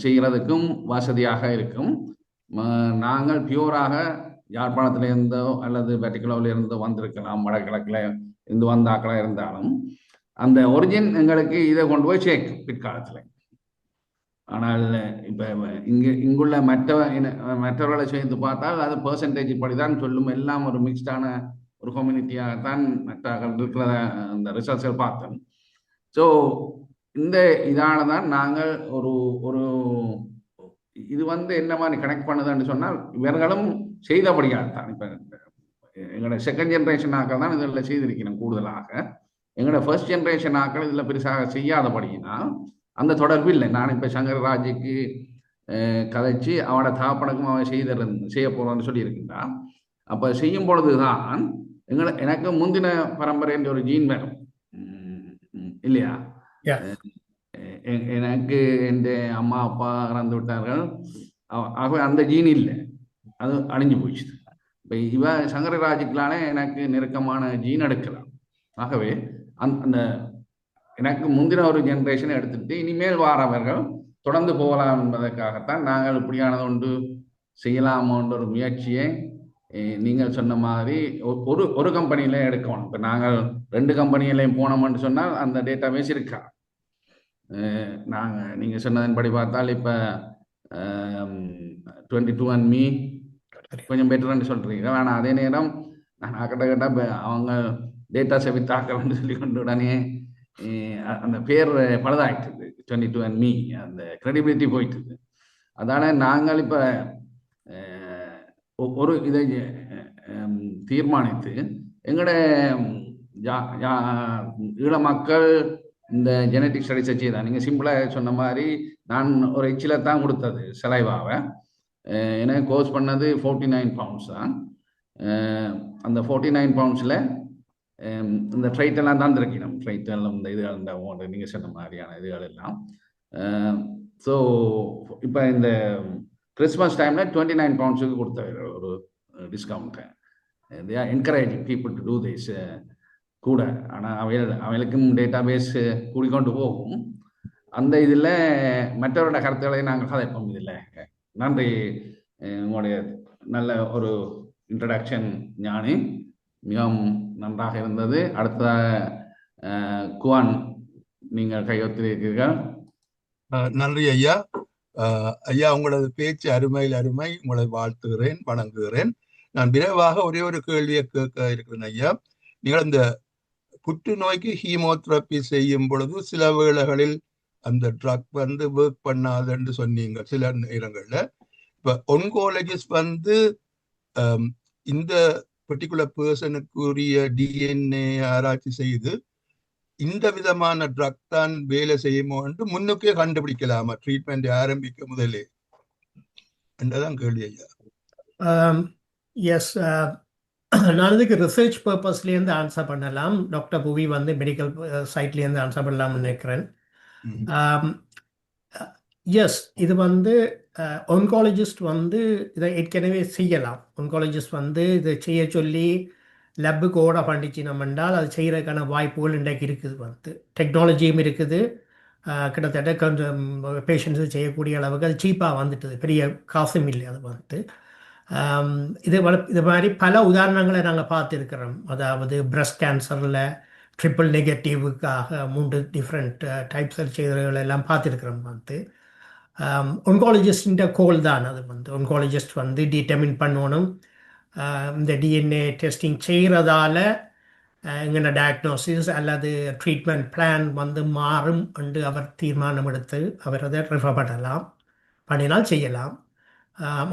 செய்கிறதுக்கும் வசதியாக இருக்கும். நாங்கள் பியூராக யாழ்ப்பாணத்தில் இருந்தோ அல்லது வெட்டிக்குளவில் இருந்தோ வந்திருக்கலாம், வடகிழக்கில் இருந்து வந்தாக்களாக இருந்தாலும் அந்த ஒரிஜின் எங்களுக்கு இதை கொண்டு போய் சேர்க்கும் பிற்காலத்தில். ஆனால் இப்போ இங்குள்ள மற்றவர்களை சேர்த்து பார்த்தால் அது பெர்சன்டேஜ் படிதான் சொல்லும். எல்லாம் ஒரு மிக்ஸ்டான ஒரு கம்யூனிட்டியாகத்தான் மற்ற இருக்கிற அந்த ரிசர்ச்கள் பார்த்தோம். ஸோ இந்த இதால தான் நாங்கள் ஒரு ஒரு இது என்ன மாதிரி கனெக்ட் பண்ணுதுன்னு சொன்னால் இவர்களும் செய்தபடியாக தான். இப்போ எங்களோட செகண்ட் ஜென்ரேஷன் ஆக்கள் தான் இதில் செய்திருக்கணும் கூடுதலாக. எங்களோட ஃபர்ஸ்ட் ஜென்ரேஷன் ஆக்கள் இதில் பெருசாக செய்யாதபடினா அந்த தொடர்பு இல்லை. நான் இப்போ சங்கரராஜுக்கு கதைச்சு அவனோட தாப்பனுக்கும் அவன் செய்ய போகிறோன்னு சொல்லியிருக்கின்றான். அப்போ செய்யும் பொழுது தான் எனக்கு முந்தின பரம்பரை என்ற ஒரு ஜீன் வரும் இல்லையா? எனக்கு என் அம்மா அப்பா இறந்து விட்டார்கள், ஆகவே அந்த ஜீன் இல்லை, அது அழிஞ்சு போச்சு. இப்போ இவ சங்கரராஜுக்களான எனக்கு நெருக்கமான ஜீன் எடுக்கலாம். ஆகவே அந்த எனக்கு முந்தின ஒரு ஜென்ரேஷனை எடுத்துட்டு இனிமேல் வாரவர்கள் தொடர்ந்து போகலாம் என்பதற்காகத்தான் நாங்கள் இப்படியானது ஒன்று செய்யலாமோன்ற ஒரு முயற்சியை நீங்கள் சொன்ன மாதிரி ஒரு கம்பெனியில எடுக்கணும். இப்போ நாங்கள் 2 கம்பெனியிலையும் போனோம்னு சொன்னால் அந்த டேட்டாபேஸ் இருக்கா. நாங்கள் நீங்கள் சொன்னதன்படி பார்த்தால் இப்போ 22andMe கொஞ்சம் பெட்டர்ன்னு சொல்கிறீங்க. ஆனால் அதே நேரம் நான் கிட்ட அவங்க டேட்டா செவித்தாக்கள்னு சொல்லி கொண்டு உடனே அந்த பேர் பழுதாயிட்டுது. 22andMe அந்த கிரெடிபிலிட்டி போயிட்டுது. அதனால நாங்கள் இப்போ ஒரு இதை தீர்மானித்து எங்களோட ஈழ மக்கள் இந்த ஜெனட்டிக் ஸ்டடிஸை செய்தான். நீங்கள் சிம்பிளாக சொன்ன மாதிரி நான் ஒரு எச்சில் தான் கொடுத்தது செலைவாவை. எனக்கு கோர்ஸ் பண்ணது 49 பவுண்ட்ஸ் தான். அந்த 49 பவுண்ட்ஸில் இந்த ட்ரைட்டெல்லாம் தான் இருக்கணும். ட்ரைட்டெல்லாம் இந்த இதுகள் இந்த நீங்கள் சொன்ன மாதிரியான இதுகள் எல்லாம். ஸோ இப்போ இந்த கிறிஸ்மஸ் டைமில் 29 பவுண்ட்ஸுக்கு கொடுத்த ஒரு discount. They are encouraging people to do this கூட. ஆனால் அவைகளுக்கும் டேட்டா பேஸ் கூடிக்கொண்டு போகும். அந்த இதில் மற்றவரோட கருத்துக்களை நாங்கள் கதைப்போம். இதில் நன்றி. உங்களுடைய நல்ல ஒரு இன்ட்ரடக்ஷன் ஞானி, மிகவும் நன்றாக இருந்தது. அடுத்த குவான் நீங்கள் கையொத்திருக்கிறீர்கள். நன்றி ஐயா. ஐயா, உங்களது பேச்சு அருமையில் அருமை. உங்களை வாழ்த்துகிறேன், வணங்குகிறேன். நான் விரைவாக ஒரே ஒரு கேள்வியை கேட்க இருக்கிறேன் ஐயா. நீங்கள் இந்த புற்றுநோய்க்கு ஹீமோதெரப்பி செய்யும் பொழுது சில வேளைகளில் அந்த ட்ரக் ஒர்க் பண்ணாதுன்னு சொன்னீங்க சில நேரங்கள்ல. இப்ப ஒன்கோலஜிஸ்ட் இந்த பர்டிகுலர் பர்சனுக்குரிய டிஎன்ஏ ஆராய்ச்சி செய்து இந்த விதமான ட்ரக் தான் வேலை செய்யுமோ என்று முன்னுக்கே கண்டுபிடிக்கலாமா ட்ரீட்மெண்ட் ஆரம்பிக்க முதலே? என்றதான் கேள்வி ஐயா. எஸ், நான் இதுக்கு ரிசர்ச் பர்பஸ்லேருந்து ஆன்சர் பண்ணலாம். டாக்டர் புவி மெடிக்கல் சைட்லேருந்து ஆன்சர் பண்ணலாம்னு நினைக்கிறேன். எஸ், இது ஒன்காலஜிஸ்ட் இதை ஏற்கனவே செய்யலாம். ஒன்காலஜிஸ்ட் இதை செய்ய சொல்லி லெப்புக்கு ஓட பண்ணிச்சினோம் என்றால் அது செய்கிறதுக்கான வாய்ப்புகள் இன்றைக்கு இருக்குது. டெக்னாலஜியும் இருக்குது. கிட்டத்தட்ட கொஞ்சம் பேஷண்ட்ஸு செய்யக்கூடிய அளவுக்கு அது சீப்பாக வந்துட்டுது. பெரிய காசும் இல்லை. அது இது மாதிரி பல உதாரணங்களை நாங்கள் பார்த்துருக்கிறோம். அதாவது பிரஸ்ட் கேன்சரில் ட்ரிபிள் நெகட்டிவுக்காக 3 டிஃப்ரெண்ட் டைப்ஸ் செய்கிறவர்கள் எல்லாம் பார்த்துருக்கிறோம். ஒன்காலஜிஸ்டின் கோல் தான் அது. ஒன்காலஜிஸ்ட் டிட்டர்மின் பண்ணணும் இந்த டிஎன்ஏ டெஸ்டிங் செய்கிறதால எங்கன்னா டயக்னோசிஸ் அல்லது ட்ரீட்மெண்ட் பிளான் மாறும் என்று அவர் தீர்மானம் எடுத்து அவர் அதை ரெஃபர் பண்ணினால் செய்யலாம்.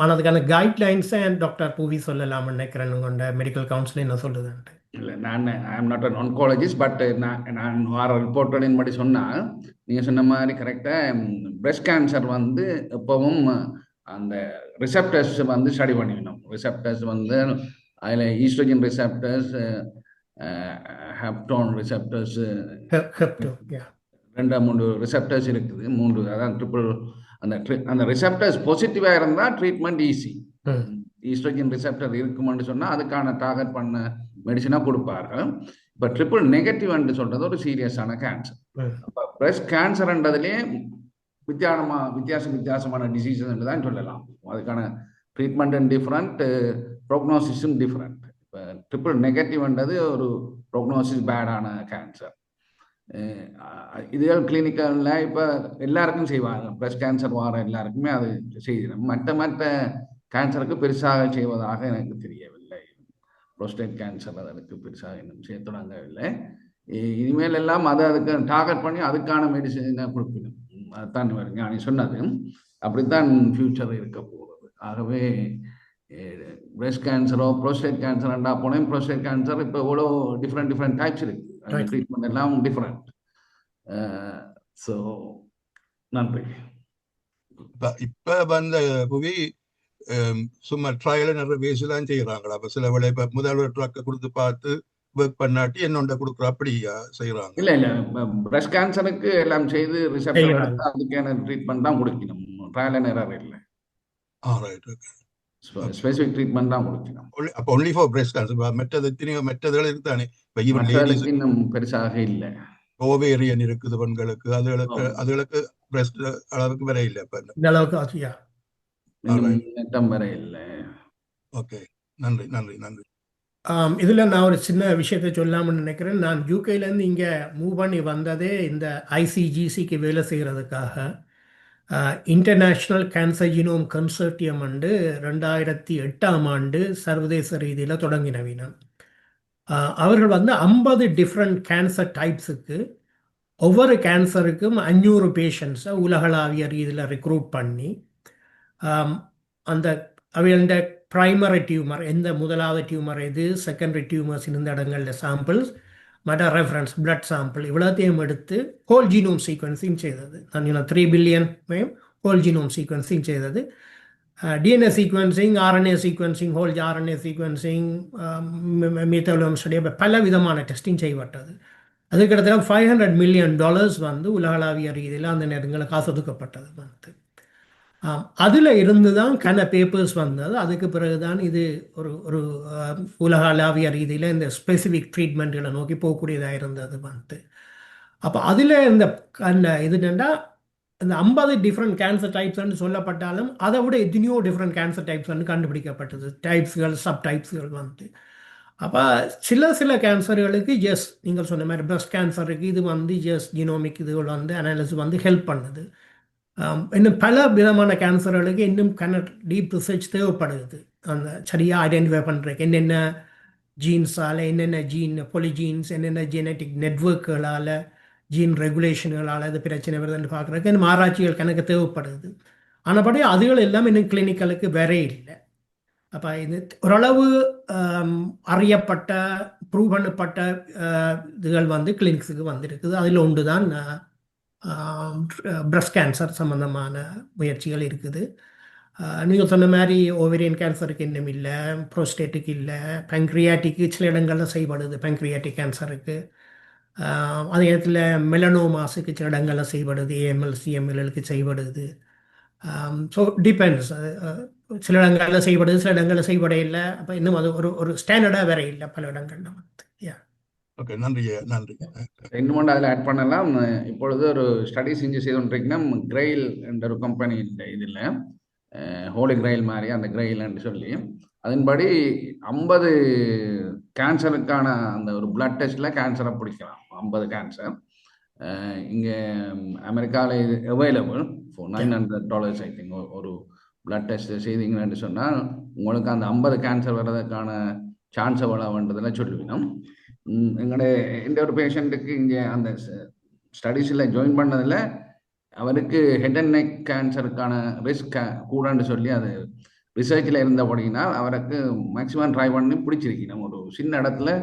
ஆனால் அதுக்கான கைட்லைன்ஸை டாக்டர் பூவி சொல்லலாம்னு நினைக்கிறேன். உங்களோட மெடிக்கல் கவுன்சில் என்ன சொல்லுதுன்ட்டு. இல்லை, I am not an oncologist. But நான் வர ரிப்போர்ட்டின் படி சொன்னால் நீங்கள் சொன்ன மாதிரி கரெக்டாக பிரஸ்ட் கேன்சர் எப்பவும் அந்த ரிசெப்டர்ஸ் ஸ்டடி பண்ணிக்கணும். ரிசெப்டர்ஸ் அதில் ஈஸ்ட்ரோஜன் ரிசெப்டர்ஸ், ஹெப்டோன் ரிசெப்டர்ஸ், 2-3 ரிசெப்டர்ஸ் இருக்குது. 3 அதான் ட்ரிபிள். அந்த ரிசெப்டர்ஸ் பாசிட்டிவாக இருந்தால் ட்ரீட்மெண்ட் ஈஸி. ஈஸ்ட்ரோஜன் ரிசெப்டர் இருக்குமென்னு சொன்னால் அதுக்கான டார்கெட் பண்ண மெடிசனாக கொடுப்பார்கள். இப்போ ட்ரிபிள் நெகட்டிவ்னு சொல்கிறது ஒரு சீரியஸான கேன்சர். அப்போ பிரஸ்ட் கேன்சர்ன்றதுலேயே வித்தியாசமான டிசீசஸ் தான் சொல்லலாம். அதுக்கான ட்ரீட்மெண்ட்டும் டிஃப்ரெண்ட், ப்ரோக்னோசிஸும் டிஃப்ரெண்ட். இப்போ ட்ரிபிள் நெகட்டிவ்ன்றது ஒரு ப்ரோக்னோசிஸ் பேடான கேன்சர். இதுகள் கிளினிக்கல்ல இப்போ எல்லாருக்கும் செய்வாங்க. பிரஸ்ட் கேன்சர் வர எல்லாருக்குமே அது செய்யணும். மற்ற கேன்சருக்கு பெருசாக செய்வதாக எனக்கு தெரியவில்லை. ப்ரோஸ்டேட் கேன்சர் அதற்கு பெருசாக இன்னும் செய்ய தொடங்கவில்லை. இனிமேல் எல்லாம் அதுக்கு டார்கெட் பண்ணி அதுக்கான மெடிசனை கொடுக்கணும். அதுதான் ஞானி சொன்னது. அப்படித்தான் ஃபியூச்சர் இருக்க போகிறது. ஆகவே பிரஸ்ட் கேன்சரோ ப்ரோஸ்டேட் கேன்சர்ண்டா போனேன். ப்ரோஸ்டேட் கேன்சர் இப்போ எவ்வளோ டிஃப்ரெண்ட் டைப்ஸ் இருக்கு. ட்ரீட்மெண்ட் எல்லாம் டிஃப்ரெண்ட். ஸோ நன்றி. இப்ப வந்த புவி சும்மா ட்ரையல நிறைய பேசலாம் செய்யறாங்களா? அப்ப சில வேலை இப்ப முதல்வர் ட்ரக்கை கொடுத்து பார்த்து ஒர்க் பண்ணாட்டி என்னொண்ட கொடுக்குற அப்படியா செய்யறாங்க? இல்ல பிரஸ்ட் கேன்சருக்கு எல்லாம் செய்து ரிசப்ட் அதுக்கான ட்ரீட்மெண்ட் தான் கொடுக்கணும். ட்ரையல் நேரம் இல்லை. ஸ்பெசிபிக் ட்ரீட்மெண்ட் தான் கொடுக்கணும். அப்ப ஒன்லி ஃபார் பிரஸ்ட் கேன்சர். மெட்டதுகள் இருக்குதானே? இன்னும் பெருசாக இல்லை. ஓவேரியன் இருக்குது பெண்களுக்கு, அதுகளுக்கு பிரஸ்ட் அளவுக்கு வர இல்லை. வர இல்லை. ஓகே, நன்றி நன்றி நன்றி. இதில் நான் ஒரு சின்ன விஷயத்தை சொல்லாமல் நினைக்கிறேன். நான் யூகேலேருந்து இங்கே மூவ் பண்ணி வந்ததே இந்த ICGCக்கு வேலை செய்கிறதுக்காக. இன்டர்நேஷ்னல் கேன்சர் ஜீனோம் கன்சோர்டியம் 2008 சர்வதேச ரீதியில் தொடங்கினவினம். அவர்கள் 50 டிஃப்ரெண்ட் கேன்சர் டைப்ஸுக்கு ஒவ்வொரு கேன்சருக்கும் 500 பேஷண்ட்ஸை உலகளாவிய ரீதியில் ரெக்ரூட் பண்ணி அந்த அவையோட ப்ரைமரி டியூமர், எந்த முதலாவது டியூமர் எது, செகண்டரி டியூமர்ஸ் இருந்த இடங்களில் சாம்பிள்ஸ், மற்ற ரெஃபரன்ஸ் பிளட் சாம்பிள் இவ்வளோத்தையும் எடுத்து ஹோல் ஜீனோம் சீக்வன்சிங் செய்தது. நான் 3 பில்லியன் ஹோல் ஜீனோம் சீக்வன்சிங் செய்தது. DNA sequencing, RNA sequencing, whole RNA sequencing, methylome study, பல விதமான டெஸ்டிங் செய்யப்பட்டது. அது கிட்டத்தட்ட $500 மில்லியன் உலகளாவிய ரீதியில் அந்த நேரங்களில் காசு ஒதுக்கப்பட்டது. அதில் இருந்து தான் பேப்பர்ஸ் வந்தது. அதுக்கு பிறகுதான் இது ஒரு உலகளாவிய ரீதியில் இந்த ஸ்பெசிஃபிக் ட்ரீட்மெண்ட்களை நோக்கி போகக்கூடியதாக இருந்தது. அப்போ அதில் இந்த இது என்னென்னா, இந்த 50 டிஃப்ரெண்ட் கேன்சர் டைப்ஸ்ன்னு சொல்லப்பட்டாலும் அதை விட எத்தனையோ டிஃப்ரெண்ட் கேன்சர் டைப்ஸ் கண்டுபிடிக்கப்பட்டது. டைப்ஸ்கள், சப் டைப்ஸ்கள் அப்போ சில கேன்சர்களுக்கு நீங்கள் சொன்ன மாதிரி பிரஸ்ட் கேன்சருக்கு இது ஜீனோமிக் இதுகள் அனாலிசிஸ் ஹெல்ப் பண்ணுது. இன்னும் பல விதமான கேன்சர்களுக்கு இன்னும் டீப் ரிசர்ச் தேவைப்படுது. அந்த சரியாக ஐடென்டிஃபை பண்ணுறதுக்கு என்னென்ன ஜீன்ஸால், என்னென்ன பொலிஜீன்ஸ், என்னென்ன ஜெனட்டிக் நெட்வொர்க்குகளால், ஜீன் ரெகுலேஷன்களால் அது பிரச்சனை வருதுன்னு பார்க்குறதுக்கு இன்னும் ஆராய்ச்சிகள் கணக்கு தேவைப்படுது. ஆனபடி அதுகள் எல்லாம் இன்னும் கிளினிக்கலுக்கு வேற இல்லை. அப்போ இது ஓரளவு அறியப்பட்ட ப்ரூவ் பண்ணப்பட்ட இதுகள் கிளினிக்ஸுக்கு வந்திருக்குது. அதில் ஒன்று தான் பிரஸ்ட் கேன்சர் சம்மந்தமான முயற்சிகள் இருக்குது. நீங்கள் சொன்ன மாதிரி ஓவேரியன் கேன்சருக்கு இன்னும் இல்லை, ப்ரோஸ்டேட்டுக்கு இல்லை, பேங்க்ரியாட்டிக்கு சில இடங்களில் செய்யப்படுது. பேங்க்ரியாட்டிக் கேன்சருக்கு, அதே இடத்துல மெலனோமாஸுக்கு சில இடங்களில் செய்யப்படுது. AML CMLக்கு செய்யப்படுது. So depends. சில இடங்களில் செய்யப்படுது, சில இடங்களில் செய்யப்பட இல்லை. அப்போ இன்னும் அது ஒரு ஸ்டாண்டர்டாக வேற இல்லை பல இடங்கள்ல. ஓகே, நன்றி நன்றி. இன்னும் அதில் ஆட் பண்ணலாம். இப்பொழுது ஒரு ஸ்டடி செஞ்சு செய்துകൊണ്ടിരിക്കണം. கிரெயில் என்ற ஒரு கம்பெனி இந்த இதில் ஹோலி கிரெயில் மாதிரி அந்த கிரெயில்னு சொல்லி அதன்படி 50 கேன்சருக்கான அந்த ஒரு பிளட் டெஸ்ட்டில் கேன்சரை பிடிக்கலாம். 50 கேன்சர் இங்கே அமெரிக்காவில் இது அவைலபிள் ஃபார் $900 ஐ திங்க். ஒரு பிளட் டெஸ்ட் செய்தீங்கன்னு சொன்னால் உங்களுக்கு அந்த 50 கேன்சர் வர்றதுக்கான சான்ஸ் எவ்வளோ வேண்டதில் சொல்லுவீங்க. இந்த ஒரு பேஷண்ட்டுக்கு இங்கே அந்த ஸ்டடீஸில் ஜாயின் பண்ணதில் அவருக்கு ஹெட் அண்ட் நெக் கேன்சருக்கான ரிஸ்க் கூடன்னு சொல்லி அது ரிசர்ச்சில் இருந்தபடினால் அவருக்கு மேக்ஸிமம் ட்ரை பண்ணி பிடிச்சிருக்கணும். ஒரு சின்ன இடத்துல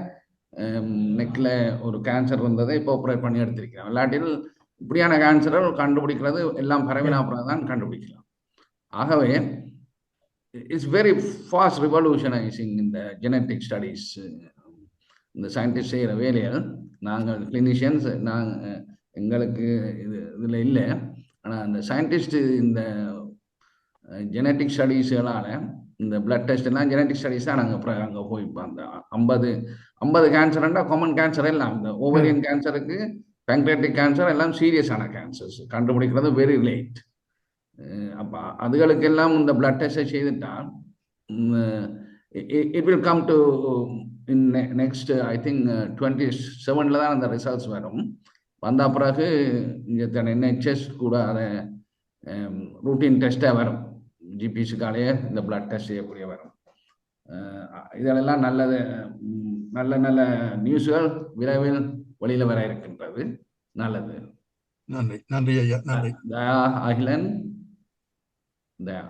நெக்கில் ஒரு கேன்சர் இருந்ததை இப்போ ஆப்ரேட் பண்ணி எடுத்திருக்கிறோம். இல்லாட்டில் இப்படியான கேன்சரை கண்டுபிடிக்கிறது எல்லாம் பரவின அப்புறம் தான் கண்டுபிடிக்கலாம். ஆகவே இட்ஸ் வெரி ஃபாஸ்ட் ரிவல்யூஷனைசிங் இந்த ஜெனட்டிக் ஸ்டடீஸ். இந்த சயின்டிஸ்ட் செய்கிற வேலைகள் நாங்கள் கிளினிஷியன்ஸ் எங்களுக்கு இதில் இல்லை. ஆனால் அந்த சயின்டிஸ்ட் இந்த ஜெனட்டிக் ஸ்டடீஸ்களால் இந்த பிளட் டெஸ்ட் எல்லாம் ஜெனட்டிக் ஸ்டடீஸ் தான் நாங்கள் அங்கே போய் அந்த 50 கேன்சர்னா காமன் கேன்சர் எல்லாம் இந்த ஓவரியன் கேன்சருக்கு, பேங்க்ரியாட்டிக் கேன்சர் எல்லாம் சீரியஸான கேன்சர்ஸ் கண்டுபிடிக்கிறது வெரி லேட். அப்போ அதுகளுக்கெல்லாம் இந்த பிளட் டெஸ்ட்டை செய்துட்டால் it will come to next I think 27 தான் அந்த ரிசல்ட்ஸ் வரும். வந்த பிறகு இங்கே NHS கூட அதை ரூட்டீன் டெஸ்ட்டாக வரும். ஜிபிஸுக்காலேயே இந்த பிளட் டெஸ்ட் செய்யக்கூடிய வரும். இதெல்லாம் நல்லது. நல்ல நல்ல நியூஸ்கள் விரைவில் வெளியில் வர இருக்கின்றது. நல்லது. நன்றி நன்றி ஐயா. நன்றி. தயா அகிலன், தயா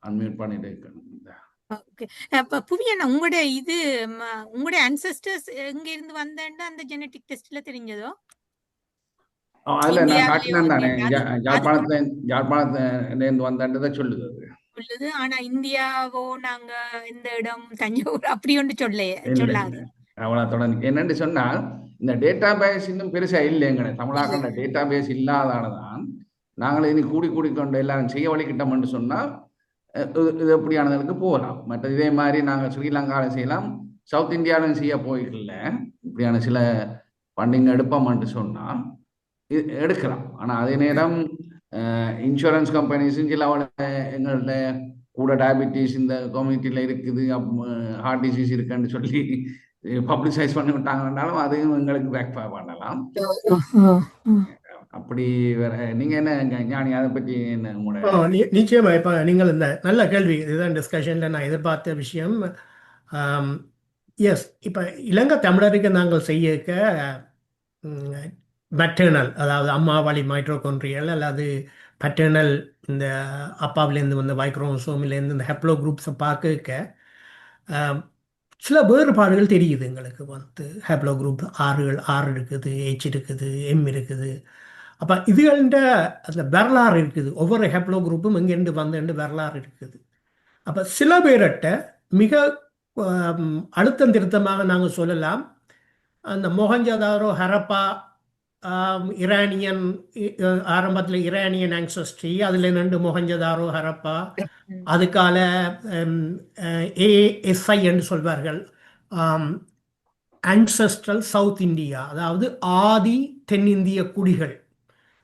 அன்மியூட் பண்ணிட்டு இருக்கணும். ஓகே. அப்ப புவியண்ணா, உங்களுடைய ancestors எங்க இருந்து வந்தேன்னு அந்த ஜெனடிக் டெஸ்ட்ல தெரிஞ்சதோ? அதுல நான் இந்தியாவிலேயோ காட்டினேன் தானே, அது யாழ்ப்பாணத்துலேருந்து வந்தேன்றதை சொல்லுது அது. சொல்லுது. ஆனா இந்தியாவோ நாங்க இந்த இடம் தஞ்சாவூர் அப்படி ஒன்று இல்லை சொல்லாது. அவ்வளோ தொடர்ந்து என்னன்னு சொன்னால், இந்த டேட்டா பேஸ் இன்னும் பெருசா இல்லைங்க. தமிழாக்கண்ட டேட்டா பேஸ் இல்லாதானதான் நாங்கள் இனி கூடி கொண்டு எல்லாரும் செய்ய வழிகிட்டோம்னு சொன்னால் இது எப்படியானதுக்கு போகலாம். மற்ற இதே மாதிரி நாங்கள் ஸ்ரீலங்காவில் செய்யலாம், சவுத் இந்தியாவிலும் செய்ய போய்கல இப்படியான சில ஃபண்டிங் எடுப்போம்னு சொன்னால் எடுக்கலாம். ஆனால் அதே நேரம் இன்சூரன்ஸ் கம்பெனிஸும் சில எங்கள்கிட்ட கூட டயபிட்டிஸ் இந்த கம்யூனிட்டியில் இருக்குது, ஹார்ட் டிசீஸ் இருக்குன்னு சொல்லி பப்ளிசைஸ் பண்ணி விட்டாங்கன்னாலும் அதையும் எங்களுக்கு பேக் பண்ணலாம். அப்படி வேற நீங்க என்ன ஞானி, அதை பற்றி என்ன உங்களோட? நிச்சயமா. இப்போ நீங்கள் இந்த நல்ல கேள்வி, இதுதான் டிஸ்கஷனில் நான் எதிர்பார்த்த விஷயம். எஸ், இப்போ இலங்கை தமிழருக்கு நாங்கள் செய்யக்க மெட்டர்னல், அதாவது அம்மா வழி மைட்ரோகொன்ட்ரியல் அல்லது பட்டர்னல், இந்த அப்பாவிலேருந்து வந்த மைக்ரோசோமிலேருந்து இந்த ஹெப்ளோ குரூப்ஸை பார்க்க சில வேறுபாடுகள் தெரியுது எங்களுக்கு. ஹெப்ளோ குரூப் 6 இருக்குது, H இருக்குது, M இருக்குது. அப்போ இதுகள்ட அந்த வரலாறு இருக்குது. ஒவ்வொரு ஹெப்ளோ குரூப்பும் இங்கேருந்து வந்தேண்டு வரலாறு இருக்குது. அப்போ சில பேர்கிட்ட மிக அழுத்தம் திருத்தமாக நாங்கள் சொல்லலாம், அந்த மொஹஞ்சதாரோ, ஹரப்பா, இரானியன், ஆரம்பத்தில் இரானியன் ஆங்சஸ்ட்ரி, அதில் 2 மொஹஞ்சதாரோ, ஹரப்பா, அதுக்கால ASI என்று சொல்வார்கள், ஆன்செஸ்ட்ரல் சவுத் இந்தியா, அதாவது ஆதி தென்னிந்திய குடிகள்.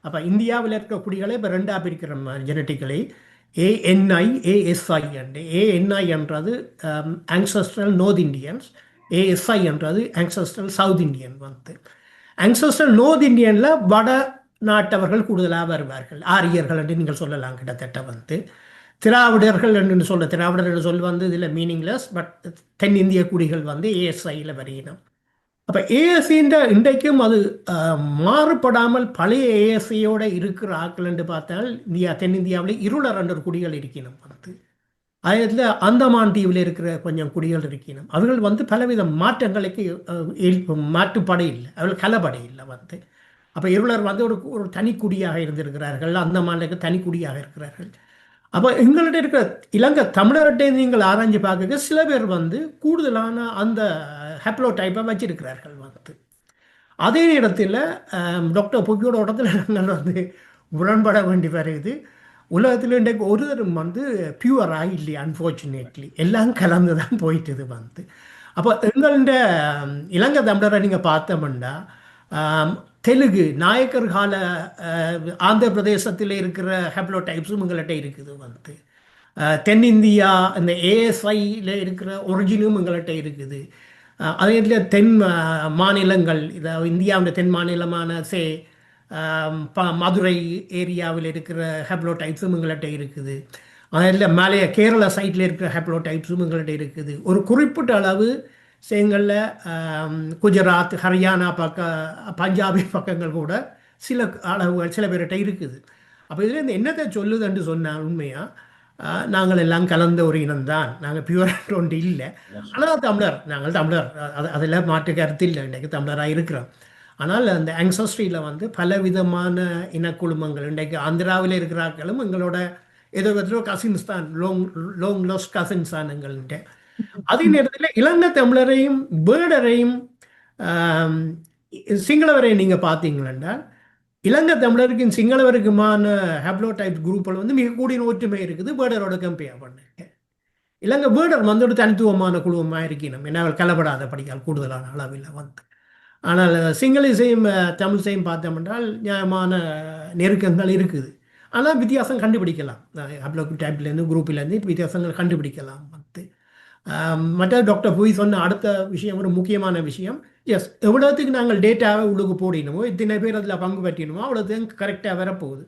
அப்போ இந்தியாவில் இருக்கிற குடிகளை இப்போ 2ஆக பிரிக்கிறோம் ஜெனட்டிக்கலி, ANI, ASI. ANI என்றது ஆன்செஸ்ட்ரல் நார்த் இந்தியன்ஸ், ASI என்றது ancestral South Indian. Ancestral North இந்தியனில் வட நாட்டவர்கள் கூடுதலாக வருவார்கள், ஆரியர்கள் என்று நீங்கள் சொல்லலாம். கிட்டத்தட்ட திராவிடர்கள் என்று திராவிடர் என்று சொல் இதில் மீனிங்லெஸ், பட் தென்னிந்திய குடிகள் ASIயில் வருகிறோம். அப்போ ஏஎஸ்சின்ற இன்றைக்கும் அது மாறுபடாமல் பழைய ஏஎஸ்சியோட இருக்கிற ஆக்கள் என்று பார்த்தால் தென்னிந்தியாவில் இருளர் என்ற குடிகள் இருக்கணும். அதில் அந்தமான் தீவில் இருக்கிற கொஞ்சம் குடிகள் இருக்கணும். அவர்கள் பலவித மாற்றங்களுக்கு மாற்றுப்படை இல்லை, அவர்கள் கலப்படை இல்லை. அப்போ இருளர் ஒரு தனிக்குடியாக இருந்திருக்கிறார்கள், அந்தமானுக்கு தனிக்குடியாக இருக்கிறார்கள். அப்போ எங்கள்கிட்ட இருக்கிற இலங்கை தமிழர்கிட்ட நீங்கள் ஆராய்ச்சி பார்க்க சில பேர் கூடுதலான அந்த ஹெப்ளோ டைப்பை வச்சிருக்கிறார்கள். அதே நேரத்தில் டாக்டர் புவியோட இடத்துல நாங்கள் முரண்பட வேண்டி வருது. உலகத்தில் இன்றைக்கு ஒருத்தரும் பியூவராக இல்லை, அன்ஃபார்ச்சுனேட்லி எல்லாம் கலந்து தான் போயிட்டுது. அப்போ எங்கள்ட இலங்கை தமிழரை நீங்கள் பார்த்தோம்னா தெலுங்கு நாயக்கர் கால ஆந்திர பிரதேசத்தில் இருக்கிற ஹெப்ளோ டைப்ஸும் எங்கள்கிட்ட இருக்குது. தென்னிந்தியா இந்த ASIயில் இருக்கிற ஒரிஜினும் எங்கள்கிட்ட இருக்குது. அதே தென் மாநிலங்கள், இதாவது இந்தியாவுடைய தென் மாநிலமான மதுரை ஏரியாவில் இருக்கிற ஹெப்ளோ டைப்ஸும் எங்கள்கிட்ட இருக்குது. அதில் கேரளா சைட்டில் இருக்கிற ஹெப்ளோ டைப்ஸும் எங்கள்கிட்ட இருக்குது. ஒரு குறிப்பிட்ட அளவு எங்களில் குஜராத், ஹரியானா பஞ்சாபி பக்கங்கள் கூட சில அளவுகள் சில பேர்கிட்ட இருக்குது. அப்போ இதில் என்னத்தை சொல்லுதுன்னு சொன்னால், உண்மையாக நாங்கள் எல்லாம் கலந்த ஒரு இனம்தான், நாங்கள் பியூர் ஒன்று இல்லை. ஆனால் நாங்கள் தமிழர், அதில் மாற்று கருத்து இல்லை. இன்றைக்கு தமிழராக இருக்கிறோம். ஆனால் அந்த ஆங்சஸ்ட்ரியில் பலவிதமான இனக்குழுமங்கள், இன்றைக்கு ஆந்திராவில் இருக்கிறார்களும் எங்களோட ஏதோ விதத்தில் கசின்ஸ் தான், லாங் லாஸ்ட் கசின்ஸ் தான் எங்கள்கிட்ட. அதே நேரத்தில் இலங்கை தமிழரையும் பேர்டரையும் சிங்களவரையும் நீங்கள் பார்த்தீங்கன்னா, இலங்கை தமிழருக்கும் சிங்களவருக்குமான ஹெப்ளோ டைப் குரூப்பில் மிக கூடிய ஒற்றுமை இருக்குது. பேர்டரோட கம்பேர் பண்ணுங்க. இலங்கை பேர்டர் ஒரு தனித்துவமான குழுவமாக இருக்கணும், என்ன கலப்படாத படிக்கால் கூடுதலான அளவில் ஆனால் சிங்களத்தையும் தமிழ்ஸையும் பார்த்தோம் என்றால் நியாயமான நெருக்கங்கள் இருக்குது. ஆனால் வித்தியாசம் கண்டுபிடிக்கலாம், ஹெப்ளோ டைப்லேருந்து குரூப்பிலேருந்து வித்தியாசங்கள் கண்டுபிடிக்கலாம். மற்ற டாக்டர் புவி சொன்ன அடுத்த விஷயம், ஒரு முக்கியமான விஷயம், எஸ், எவ்வளோத்துக்கு நாங்கள் டேட்டாவை உள்ளுக்கு போடணுமோ, இத்தனை பேர் அதில் பங்கு பற்றினமோ அவ்வளோத்துக்கு கரெக்டாக வரப்போகுது.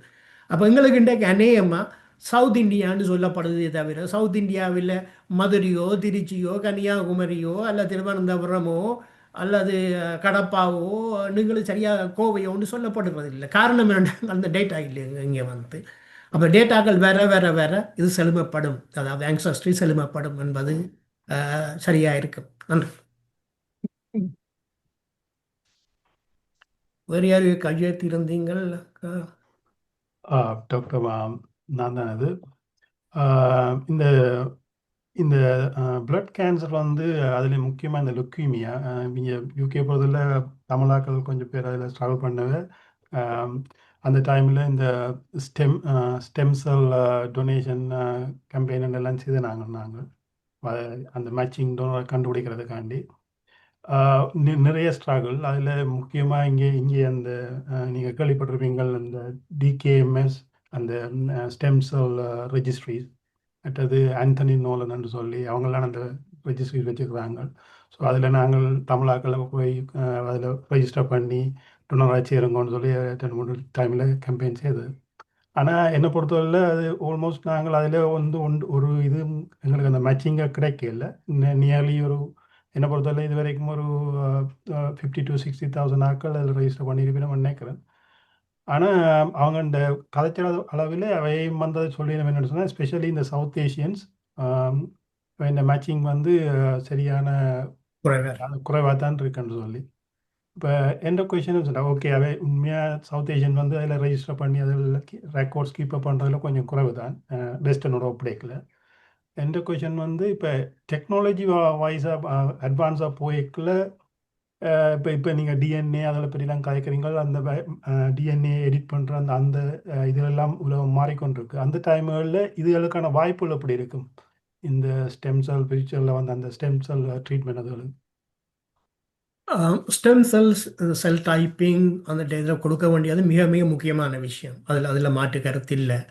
அப்போ எங்களுக்கு இன்றைக்கு அநேகமாக சவுத் இந்தியான்னு சொல்லப்படுதே தவிர, சவுத் இந்தியாவில் மதுரையோ திருச்சியோ கன்னியாகுமரியோ அல்ல திருவனந்தபுரமோ அல்லது கடப்பாவோ நீங்களும் சரியாக கோவையோன்னு சொல்லப்படுறது இல்லை. காரணம் என்ன? அந்த டேட்டா இல்லை இங்கே வந்து. அப்போ டேட்டாக்கள் வேற வேற வேற இது செலுமப்படும், அதாவது ஆங்சஸ்ட்ரி செலுமப்படும் என்பது சரியாக இருக்கும். நன்றி. வேறு யார் கையெழுத்திருந்தீங்கள்? டாக்டர் நான் தான் அது இந்த இந்த பிளட் கேன்சர் வந்து அதில் முக்கியமாக இந்த லுக்கீமியா நீங்கள் யூகே போகிறதில் தமிழாக்கள் கொஞ்சம் பேர் அதில் ஸ்ட்ரகிள் பண்ணவே அந்த டைமில் இந்த ஸ்டெம் செல் டொனேஷன் கேம்பெயின் எல்லாம் செய்து நாங்கள் அந்த மேட்சிங் டோனர் கண்டுபிடிக்கிறதுக்காண்டி நிறைய ஸ்ட்ரகிள். அதில் முக்கியமாக இங்கே அந்த நீங்கள் கேள்விப்பட்டிருப்பீங்கள் அந்த டிகேஎம்எஸ் அந்த ஸ்டெம் செல் ரெஜிஸ்ட்ரிஸ், மற்றது ஆந்தனி நோலன் என்று சொல்லி அவங்களாம் அந்த ரெஜிஸ்ட்ரிஸ் வச்சுருக்கிறாங்க. ஸோ அதில் நாங்கள் தமிழாக்களை போய் அதில் ரெஜிஸ்டர் பண்ணி டொனராக சேருங்கன்னு சொல்லி 2-3 டைமில் கேம்பெயின் செய்யுது. ஆனால் என்னை பொறுத்தவரையில் அது ஆல்மோஸ்ட் நாங்கள் அதில் வந்து ஒரு இது எங்களுக்கு அந்த மேட்சிங்காக கிடைக்கல. நியர்லி என்னை பொறுத்தவரை இது வரைக்கும் ஒரு 50,000 to 60,000 ஆட்கள் அதில் ரெஜிஸ்டர் பண்ணியிருப்பேன் நினைக்கிறேன். ஆனால் அவங்க இந்த கதைச்சல் அளவில் அவை வந்ததை சொல்லி நம்ம என்ன சொன்னால், எஸ்பெஷலி இந்த சவுத் ஏஷியன்ஸ் இந்த மேட்சிங் வந்து சரியான குறைவாக தான் இருக்குன்னு சொல்லி. இப்போ எந்த கொஷினும் சொன்னால் ஓகே, அவை உண்மையாக சவுத் ஏஷியன் வந்து அதில் ரெஜிஸ்டர் பண்ணி அதில் ரெக்கார்ட்ஸ் கீப்பப் பண்ணுறதுல கொஞ்சம் குறைவு தான் வெஸ்டர்னோட ஒப்படைக்கல. எந்த கொஷின் வந்து இப்போ டெக்னாலஜி வைஸாக அட்வான்ஸாக போய்க்கல. இப்போ நீங்கள் டிஎன்ஏ அதில் பற்றிலாம் கதைக்கிறீங்க, அந்த டிஎன்ஏ எடிட் பண்ணுற அந்த இதெல்லாம் உலகம் மாறிக்கொண்டிருக்கு. அந்த டைம்களில் இதுகளுக்கான வாய்ப்புகள் எப்படி இருக்கும் இந்த ஸ்டெம் செல் ஃபியூச்சரில் வந்து அந்த ஸ்டெம் செல் ட்ரீட்மெண்ட் அதுகளுக்கு? ஸ்டெம் செல் டைப்பிங் அந்த இதில் கொடுக்க வேண்டியது மிக மிக முக்கியமான விஷயம். அதில் மாற்று கருத்து இல்லை.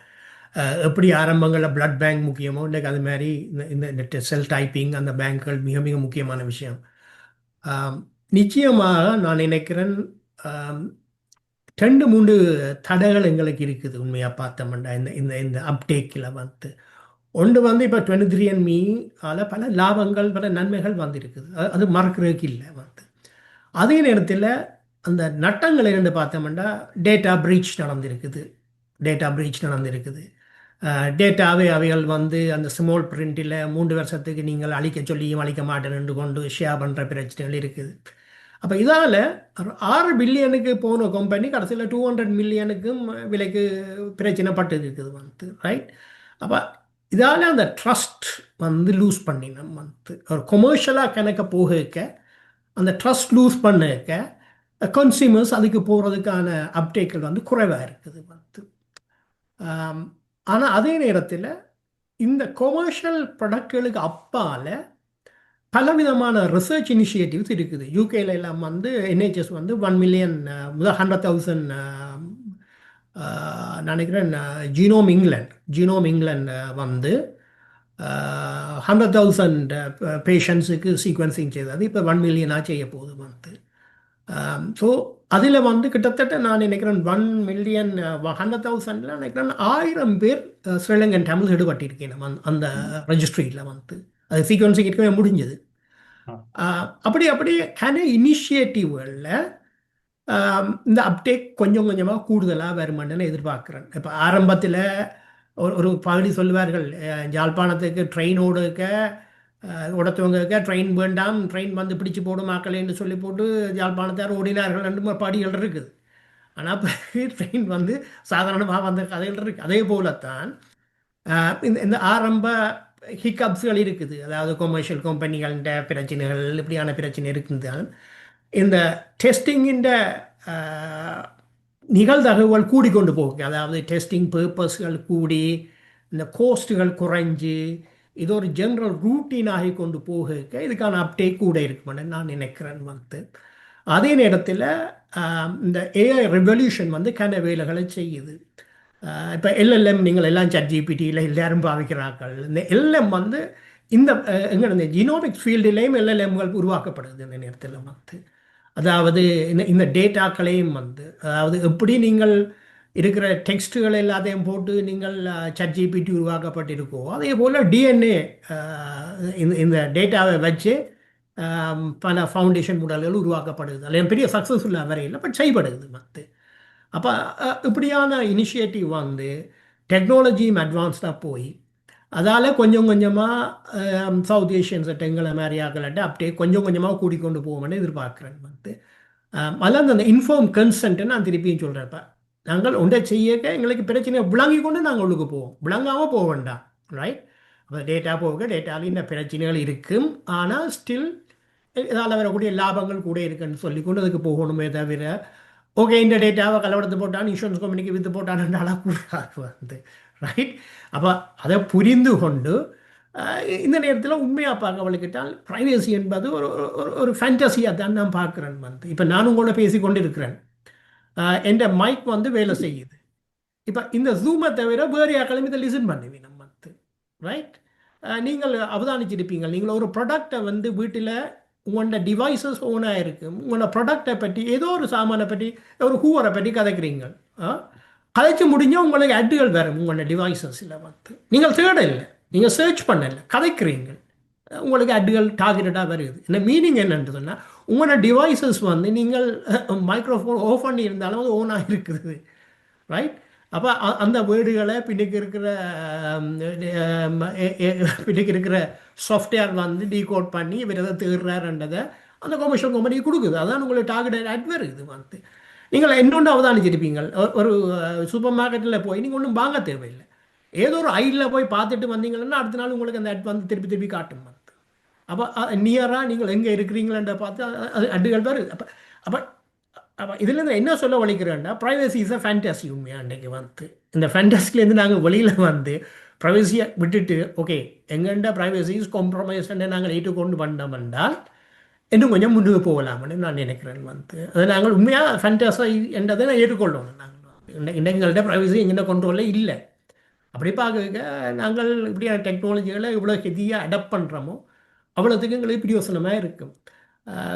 எப்படி ஆரம்பங்களில் பிளட் பேங்க் முக்கியமோ இன்றைக்கு அது மாதிரி இந்த செல் டைப்பிங் அந்த பேங்க்குகள் மிக மிக முக்கியமான விஷயம். நிச்சயமாக நான் நினைக்கிறேன் 2-3 தடைகள் எங்களுக்கு இருக்குது உண்மையாக பார்த்தோம்னா இந்த அப்டேக்கில் வந்து. ஒன்று வந்து இப்போ 23andMe பல லாபங்கள் பல நன்மைகள் வந்திருக்குது, அது மறக்கிறதுக்கு இல்லை வந்து. அதே நேரத்தில் அந்த நட்டங்கள் என்னென்னு பார்த்தோம்னா டேட்டா பிரீச் நடந்திருக்குது. டேட்டாவே அவைகள் வந்து அந்த ஸ்மால் பிரிண்டில் 3 வருஷத்துக்கு நீங்கள் அழிக்க சொல்லியும் அழிக்க மாட்டேன்னு கொண்டு ஷேர் பண்ணுற பிரச்சனைகள் இருக்குது. அப்போ இதால் 6 பில்லியனுக்கு போன கம்பெனி கடைசியில் 200 மில்லியனுக்கும் விலைக்கு பிரச்சனை பட்டு இருக்குது வந்து, ரைட்? அப்போ இதால் அந்த ட்ரஸ்ட் வந்து லூஸ் பண்ணினோம் வந்து. ஒரு கொமர்ஷியலாக கணக்க போக அந்த ட்ரஸ்ட் லூஸ் பண்ண கன்சியூமர்ஸ் அதுக்கு போகிறதுக்கான அப்டேக்கள் வந்து குறைவாக இருக்குது வந்து. ஆனால் அதே நேரத்தில் இந்த கொமர்ஷியல் ப்ராடக்ட்களுக்கு அப்பால் பலவிதமான ரிசர்ச் இனிஷியேட்டிவ்ஸ் இருக்குது. யூகேல எல்லாம் வந்து NHS வந்து 1 மில்லியன் 100,000 நினைக்கிறேன் ஜீனோம் இங்கிலாந்து வந்து 100,000 பேஷண்ட்ஸுக்கு சீக்வன்சிங் செய்தது இப்போ 1 மில்லியனாக செய்ய போகுது வந்து. ஸோ அதில் வந்து கிட்டத்தட்ட நான் நினைக்கிறேன் 1 மில்லியன் 100,000 நினைக்கிறேன் 1000 பேர் ஸ்ரீலங்கன் தமிழ் ஈடுபட்டிருக்கேன் அந்த ரெஜிஸ்ட்ரியில் வந்து. அது சீக்வன்சிங் இருக்கவே முடிஞ்சது. அப்படி இனிஷியேட்டிவ்களில் இந்த அப்டேக் கொஞ்சம் கொஞ்சமாக கூடுதலாக வருமானு எதிர்பார்க்குறேன். இப்போ ஆரம்பத்தில் ஒரு பகுதி சொல்லுவார்கள், யாழ்ப்பாணத்துக்கு ட்ரெயினோடு உடத்தவங்க ட்ரெயின் வேண்டாம், ட்ரெயின் வந்து பிடிச்சி போடும் மக்களேன்னு சொல்லி போட்டு யாழ்ப்பாணத்தார் ஓடினார்கள் என்று படிகள் இருக்குது. ஆனால் ட்ரெயின் வந்து சாதாரணமாக வந்த கதைகள் இருக்குது. அதே போலத்தான் இந்த ஆரம்ப ஹிக்கப்ஸ்கள் இருக்குது, அதாவது கொமர்ஷியல் கம்பெனிகள்ட பிரச்சனைகள் இப்படியான பிரச்சனை இருக்குதான் இந்த டெஸ்டிங்கின் நிகழ்தகவுகள் கூடிக்கொண்டு போகும். அதாவது டெஸ்டிங் பர்பஸ்கள் கூடி இந்த கோஸ்ட்டுகள் குறைஞ்சி இது ஒரு ஜென்ரல் ரூட்டீன் ஆகி கொண்டு போக இதுக்கான அப்டேக் கூட இருக்குமென்னு நான் நினைக்கிறேன் வந்து. அதே நேரத்தில் இந்த AI ரெவல்யூஷன் வந்து கன வேலைகளை செய்யுது. இப்போ LLM நீங்கள் எல்லாம் ChatGPTயில் எல்லாரும் பாவிக்கிறார்கள். இந்த LLM வந்து இந்த எங்கே இந்த ஜீனோமிக்ஸ் ஃபீல்டுலேயும் LLMகள் உருவாக்கப்படுது இந்த நேரத்தில் வந்து. அதாவது இந்த டேட்டாக்களையும் வந்து அதாவது எப்படி நீங்கள் இருக்கிற டெக்ஸ்ட்டுகள் எல்லாத்தையும் போட்டு நீங்கள் ChatGPT உருவாக்கப்பட்டிருக்கோ அதே போல் டிஎன்ஏ இந்த டேட்டாவை வச்சு பல ஃபவுண்டேஷன் மாடல்கள் உருவாக்கப்படுது அதில் பெரிய சக்ஸஸ்ஃபுல்லாக வரையில் பட் செய்யப்படுது மற்ற அப்போ இப்படியான இனிஷியேட்டிவ் வந்து டெக்னாலஜியும் அட்வான்ஸ்டாக போய் அதால் கொஞ்சம் கொஞ்சமாக சவுத் ஏஷியன் சட்டங்களை மாதிரி ஆக்கலாட்டு அப்படியே கொஞ்சம் கொஞ்சமாக கூட்டிக்கொண்டு போவோம்னு எதிர்பார்க்குறேன் வந்து அதில் அந்த இன்ஃபார்ம் கன்சென்ட்டை நான் திருப்பியும் சொல்கிறேன்ப்ப நாங்கள் ஒன்றை செய்யக்க எங்களுக்கு பிரச்சனையை விளங்கி கொண்டு நாங்கள் உள்ளுக்கு போவோம் விளங்காமல் போக வேண்டாம் ரைட் அப்போ டேட்டா போக டேட்டாவில் இந்த பிரச்சனைகள் இருக்கும் ஆனால் ஸ்டில் இதால் வரக்கூடிய லாபங்கள் கூட இருக்குன்னு சொல்லி கொண்டு அதுக்கு போகணுமே தவிர ஓகே இந்த டேட்டாவை கலவரத்து போட்டான் இன்சூரன்ஸ் கம்பெனிக்கு விற்று போட்டான்னு கூடாது வந்து ரைட் அப்போ அதை புரிந்து கொண்டு இந்த நேரத்தில் உண்மையாக பார்க்க வழிக்கிட்டால் ப்ரைவேசி என்பது ஒரு ஒரு ஃபேண்டசியாக தான் நான் பார்க்குறேன் வந்து இப்போ நானும் கூட பேசி கொண்டு இருக்கிறேன் என் மைக் வந்து வேலை செய்யுது இப்போ இந்த ஜூமை தவிர வேறு யாக்களும் இதை லிசன் பண்ணுவீங்க நம்ம வந்து ரைட் நீங்கள் அவதானிச்சிருப்பீங்க நீங்கள் ஒரு ப்ராடக்டை வந்து வீட்டில் உங்களோட டிவைசஸ் ஓனாக இருக்கும் உங்களோட ப்ராடக்டை பற்றி ஏதோ ஒரு சாமானை பற்றி ஒரு ஹூவரை பற்றி கதைக்கிறீங்க கதைச்சு முடிஞ்சால் உங்களுக்கு அட்டுகள் வரும் உங்களோட டிவைசஸில் வந்து நீங்கள் தேடலை நீங்கள் சர்ச் பண்ணலை கதைக்கிறீங்க உங்களுக்கு அட்டுகள் டார்கெட்டடாக வருது இந்த மீனிங் என்னன்னு சொன்னால் உங்களோட டிவைசஸ் வந்து நீங்கள் மைக்ரோஃபோன் ஆஃப் பண்ணி இருந்தாலும் அது ஓனாக இருக்குது ரைட் அப்போ அந்த வேர்டுகளை பின்னுக்கு இருக்கிற சாஃப்ட்வேர் வந்து டீகோட் பண்ணி இவர் எதை தேடுறாருன்றதை அந்த கமர்ஷியல் கம்பெனி கொடுக்குது அதான் உங்களுக்கு டார்கெட் ஆட் வருது வந்து நீங்கள் இன்னொன்று அவதானிச்சிருப்பீங்க ஒரு சூப்பர் மார்க்கெட்டில் போய் நீங்கள் ஒன்றும் வாங்க தேவையில்லை ஏதோ ஒரு ஐடியில் போய் பார்த்துட்டு வந்தீங்கன்னா அடுத்த நாள் உங்களுக்கு அந்த அட் வந்து திருப்பி காட்டும் வந்து அப்போ நியராக நீங்கள் எங்கே இருக்கிறீங்களன்ற பார்த்து அது அட்டுகள் வருது அப்போ இதுலேருந்து என்ன சொல்ல வலிக்கிறேன்னா ப்ரைவசி இஸ் அ ஃபேண்டசி உண்மையாக அன்றைக்கி வந்து இந்த ஃபேண்டசிலேருந்து நாங்கள் வெளியில் வந்து ப்ரைவசியை விட்டுட்டு ஓகே எங்கள்கிட்ட ப்ரைவசி இஸ் காம்ப்ரமைஸ்ன்னு நாங்கள் ஏற்றுக்கொண்டு பண்ணோம் என்றால் இன்னும் கொஞ்சம் முன்னுக்கு போகலாம்னு நான் நினைக்கிறேன் வந்து அதை நாங்கள் உண்மையாக ஃபேண்டஸை என்றதை நான் ஏற்றுக்கொள்ளணும் நாங்கள் எங்கள்கிட்ட ப்ரைவசி எங்கள்கிட்ட கொண்ட்ரோலே இல்லை அப்படி பார்க்க நாங்கள் இப்படியான டெக்னாலஜிகளை இவ்வளோ ஹெவியாக அடாப்ட் பண்ணுறோமோ அவ்வளோத்துக்கு எங்களுக்கு பிரயோசனமாக இருக்கும்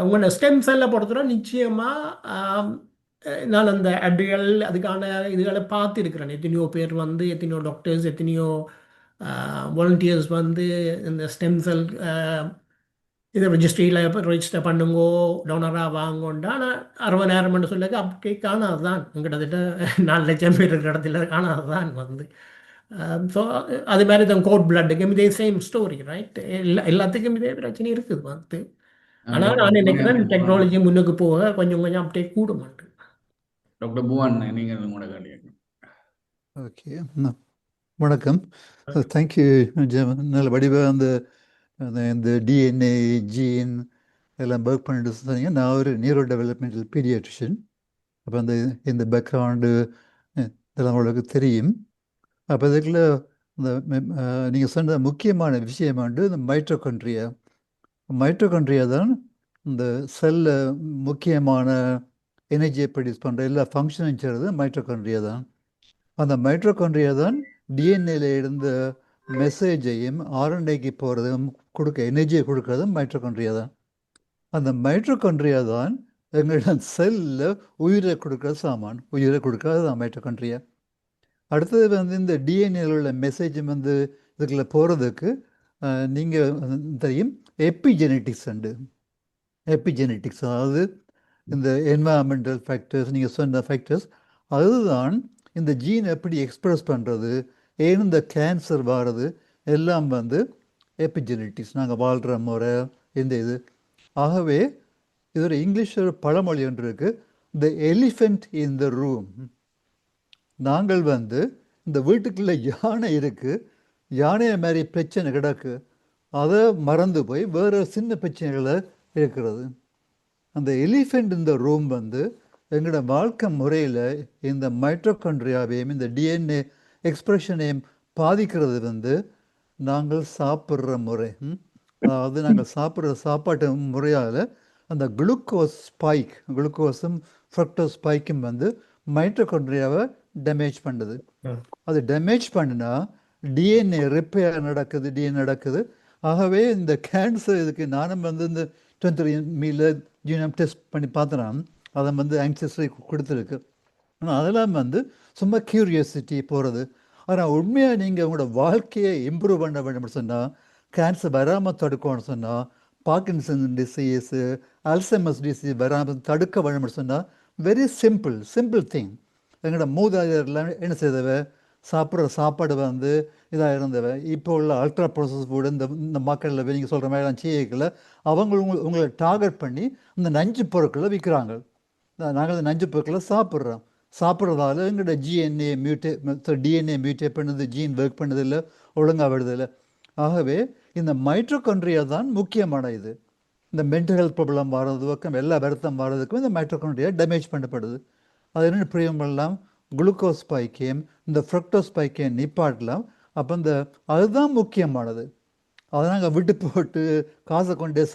உங்களோட ஸ்டெம் செல்லை பொறுத்தவரை நிச்சயமாக நான் அந்த அட்டுகள் அதுக்கான இதுகளை பார்த்துருக்கிறேன் எத்தனையோ பேர் வந்து எத்தனையோ டாக்டர்ஸ் எத்தனையோ வாலண்டியர்ஸ் வந்து இந்த ஸ்டெம் செல் இதை ரெஜிஸ்டர் பண்ணுங்கோ டோனராக வாங்கோண்டா ஆனால் 60,000 சொல்லிக்க அப்படி காணாது தான் கிட்டத்தட்ட 4 லட்சம் பேர் இருக்கிற இடத்துல காணாது தான் வந்து ஸோ அது மாதிரி தான் கோட் பிளட்டுக்கும் இதே சேம் ஸ்டோரி ரைட் எல்லாத்துக்கும் இதே பிரச்சனை இருக்குது வந்து ஆனால் நான் நினைக்கிறேன் டெக்னாலஜி முன்னுக்கு போக கொஞ்சம் அப்டேட் கூட மாட்டேன் டாக்டர் புவன் நீங்கள் உங்களோட கேள்வி. ஓகே வணக்கம் தேங்க்யூ நல்ல வடிவாக இந்த டிஎன்ஏ ஜீன் எல்லாம் ஒர்க் பண்ணிட்டு சொன்னீங்க. நான் ஒரு நியூரோ டெவலப்மெண்டல் பீடியாட்ரிஷியன். அப்போ இந்த பேக்ரவுண்டு இதெல்லாம் உங்களுக்கு தெரியும். அப்போ இதுக்குள்ள இந்த நீங்கள் சொன்ன முக்கியமான விஷயம் வந்து இந்த மைட்டோகாண்ட்ரியா தான் இந்த செல்ல முக்கியமான எனர்ஜியை ப்ரொடியூஸ் பண்ணுற எல்லா ஃபங்க்ஷனும் செய்கிறது மைட்டோகாண்ட்ரியா தான். அந்த மைட்டோகாண்ட்ரியா தான் டிஎன்ஏல இருந்த மெசேஜையும் ஆர்என்ஏக்கு போகிறதும் எனர்ஜியை கொடுக்கறதும் மைட்டோகாண்ட்ரியா தான். அந்த மைட்டோகாண்ட்ரியா தான் எங்களோட செல்லில் உயிரை கொடுக்குற சாமான், உயிரை கொடுக்கறது தான் மைட்டோகாண்ட்ரியா. அடுத்தது இந்த டிஎன்ஏல உள்ள மெசேஜ் இதுக்குள்ள போகிறதுக்கு நீங்கள் தெரியும் எபிஜெனட்டிக்ஸ் உண்டு. எபிஜெனட்டிக்ஸ் அதாவது இந்த என்வாயர்மெண்டல் ஃபேக்டர்ஸ், நீங்கள் சொன்ன ஃபேக்டர்ஸ், அதுதான் இந்த ஜீன் எப்படி எக்ஸ்பிரஸ் பண்ணுறது, ஏன் இந்த கேன்சர் வர்றது எல்லாம் எபிஜெனட்டிக்ஸ். நாங்கள் வாழ்கிற முறை இது. ஆகவே இது ஒரு இங்கிலீஷ் ஒரு பழமொழி ஒன்று இருக்குது, த எலிஃபெண்ட் இன் த ரூம். நாங்கள் இந்த வீட்டுக்குள்ளே யானை இருக்குது, யானையை மாதிரி பிரச்சனை கிடக்கு, அதை மறந்து போய் வேறு சின்ன பிரச்சனைகளை இருக்கிறது. அந்த எலிஃபெண்ட் இந்த ரூம் எங்களோட வாழ்க்கை முறையில் இந்த மைட்டோகாண்ட்ரியாவையும் இந்த டிஎன்ஏ எக்ஸ்பிரஷனையும் பாதிக்கிறது நாங்கள் சாப்பிட்ற முறை. அதாவது நாங்கள் சாப்பிட்ற சாப்பாட்டு முறையால் அந்த குளுக்கோஸும் ஃப்ரக்டோஸ் ஸ்பைக்கும் மைட்டோகாண்ட்ரியாவை டேமேஜ் பண்ணுது. அது டேமேஜ் பண்ணினா டிஎன்ஏ ரிப்பேர் நடக்குது. ஆகவே இந்த கேன்சர் இதுக்கு நானும் இந்த 23andMeல ஜீனோம் டெஸ்ட் பண்ணி பார்த்தனான் அதை வந்து ஆன்சஸ்ட்ரி கொடுத்துருக்கு. ஆனால் அதெல்லாம் வந்து சும்மா கியூரியாசிட்டி போகிறது. ஆனால் உண்மையாக நீங்கள் உங்களோட வாழ்க்கையை இம்ப்ரூவ் பண்ண வேண்டும் சொன்னால், கேன்சர் வராமல் தடுக்கணும்னு சொன்னால், பார்க்கின்சன் டிசீஸு, அல்சைமர்ஸ் டிசீஸ் வராமல் தடுக்க வேண்டும் சொன்னால், வெரி சிம்பிள் திங். எங்களோட மூதாதையர்லாம் என்ன செய்தவ, சாப்பிட்ற சாப்பாடு வந்து இதாக இருந்தவ. இப்போ உள்ள அல்ட்ரா ப்ராசஸ் ஃபுட் இந்த மக்களில் நீங்கள் சொல்கிற மாதிரிலாம் செய்யல. அவங்க உங்களை டார்கெட் பண்ணி இந்த நஞ்சு பொருட்களை விற்கிறாங்க. நாங்கள் அந்த நஞ்சு பொருட்களை சாப்பிட்றதால எங்களோட டிஎன்ஏ மியூட்டேட் பண்ணுது, ஜீன் ஒர்க் பண்ணதில்லை, ஒழுங்காக விடுதில்லை. ஆகவே இந்த மைட்ரோகாண்ட்ரியா தான் முக்கியமான இது. இந்த மென்டல் ஹெல்த் ப்ராப்ளம் வர்றதுக்கும் எல்லா வருத்தம் வர்றதுக்கும் இந்த மைட்ரோகாண்ட்ரியா டேமேஜ் பண்ணப்படுது. அது என்ன பிரியம் பண்ணலாம், குளுக்கோஸ் ஸ்பைக்கையும் இந்த ஃப்ரக்டோஸ் ஸ்பைக்கையும் நிப்பாட்டலாம். அப்போ அதுதான் முக்கியமானது. அதை நாங்கள் விட்டு போட்டு காசை கொண்டு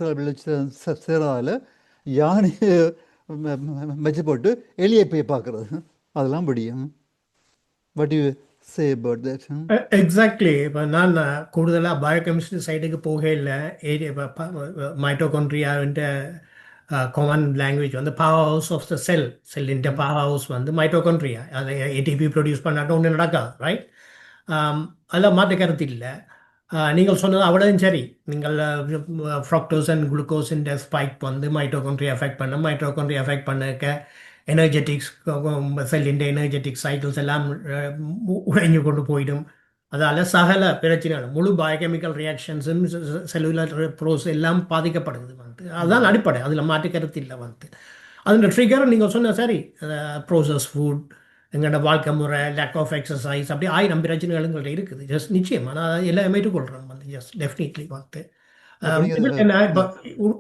சேரதால் யானையை வச்சு போட்டு எலியை போய் பார்க்குறது, அதெல்லாம் முடியும். What you say about that? Exactly. இப்போ நான் கூடுதலாக பயோகெமிஸ்ட்ரி சைடுக்கு போகல. மைட்டோகாண்ட்ரியாவிൻ്റെ காமன் லாங்குவேஜ் வந்து பவர் ஹவுஸ் ஆஃப் த செல்லிൻ്റെ பவர் ஹவுஸ் வந்து மைட்டோகாண்ட்ரியா. அதை ஏடிபி ப்ரொடியூஸ் பண்ணாட்டும் ஒன்றும் நடக்காது, ரைட்? அதில் மாற்ற கருத்து இல்லை. நீங்கள் சொன்னது அவ்வளோவும் சரி. நீங்கள் ஃப்ரக்டோஸ் அண்ட் குளுக்கோஸிൻ്റെ ஸ்பைக் வந்து மைட்டோகாண்ட்ரியா அஃபெக்ட் பண்ணக்க எனர்ஜெட்டிக்ஸ் செல்லிൻ്റെ எனர்ஜெட்டிக் சைக்கிள்ஸ் எல்லாம் உடைஞ்சு கொண்டு போயிடும். அதால் சகல பிரச்சனைகள், முழு பயோகெமிக்கல் ரியாக்ஷன்ஸும் செல்லுலர் ப்ரோஸ் எல்லாம் பாதிக்கப்படுது வந்து. அதுதான் அடிப்படை, அதில் மாற்று கருத்து இல்லை வந்து. அதில் ட்ரிகர் நீங்கள் சொன்ன சரி, ப்ரோசஸ் ஃபுட், எங்களோட வாழ்க்கை முறை, லேக் ஆஃப் எக்ஸசைஸ், அப்படி 1000 பிரச்சனைகள் எங்கள்கிட்ட இருக்குது. ஜஸ்ட் நிச்சயமாக நான் எல்லாமே ஏற்றுக்கொள்கிறேன் வந்து. ஜஸ்ட் டெஃபினெட்லி வந்து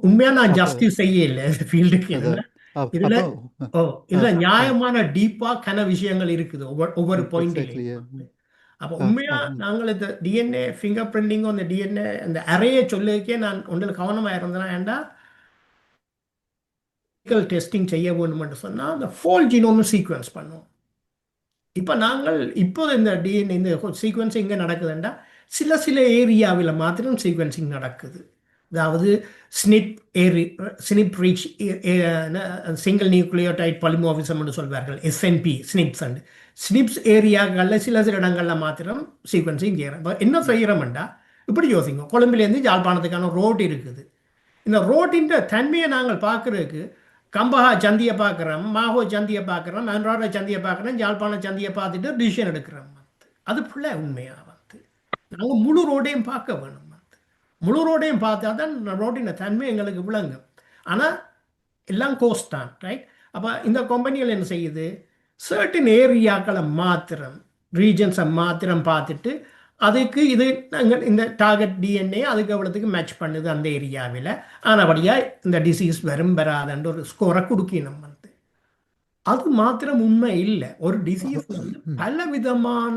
உண்மையாக நான் ஜஸ்டிஸ் செய்ய இல்லை ஃபீல்டுக்கு. இதுல நியாயமான டீப்பா கன விஷயங்கள் இருக்குது ஒவ்வொரு பாயிண்ட்லையும். அப்போ உண்மையா நாங்கள் இந்த டிஎன்ஏ ஃபிங்கர் பிரிண்டிங், அந்த டிஎன்ஏ அந்த அறையை சொல்லிக்கே நான் ஒன்றில் கவனமாக இருந்தேன். ஏண்டா டெஸ்டிங் செய்ய வேண்டும் என்று சொன்னால் அந்த ஹோல் ஜீனோம் சீக்வன்ஸ் பண்ணுவோம். இப்போ நாங்கள் இந்த டிஎன்ஏ இந்த சீக்வன்ஸிங் எங்கே நடக்குதுன்னா சில ஏரியாவில் மாத்திரம் சீக்வன்சிங் நடக்குது. அதாவது ஸ்னிப் ரீச் சிங்கிள் நியூக்ளியோடைட் பாலிமார்பிசம்னு சொல்வார்கள், SNP ஸ்னிப்ஸ் ஏரியாக்களில் சில இடங்களில் மாத்திரம் சீக்வன்சிங் செய்கிறோம். என்ன செய்கிறோம்டா இப்படி யோசிங்க. கொழும்புலேருந்து யாழ்ப்பாணத்துக்கான ரோட் இருக்குது. இந்த ரோட்டின் தன்மையை நாங்கள் பார்க்குறதுக்கு கம்பஹா சந்தியை பார்க்குறோம், மாஹோ சந்தியை பார்க்குறோம், மன்றாட சந்தியை பார்க்குறோம், யாழ்ப்பாண சந்தியை பார்த்துட்டு டிசிஷன் எடுக்கிறோம். அது ஃபுல்லாக உண்மையாக வந்து நாங்கள் முழு ரோடையும் பார்க்க வேணும். முழு ரோடையும் பார்த்தா தான் ரோட்டின் தன்மை எங்களுக்கு விளங்கும். ஆனால் எல்லாம் கோஸ்ட் தான், ரைட்? அப்போ இந்த கம்பெனிகள் என்ன செய்யுது, சர்டன் ஏரியாக்களை மாத்திரம், ரீஜன்ஸை மாத்திரம் பார்த்துட்டு அதுக்கு இது நாங்கள் இந்த டார்கெட் டிஎன்ஏ அதுக்கு எவ்வளோத்துக்கு மேட்ச் பண்ணுது அந்த ஏரியாவில், ஆனபடியாக இந்த டிசீஸ் வராதுன்ற ஒரு ஸ்கோரை கொடுக்கணும் வந்து. அது மாத்திரம் உண்மை இல்லை. ஒரு டிசீஸ் வந்து பல விதமான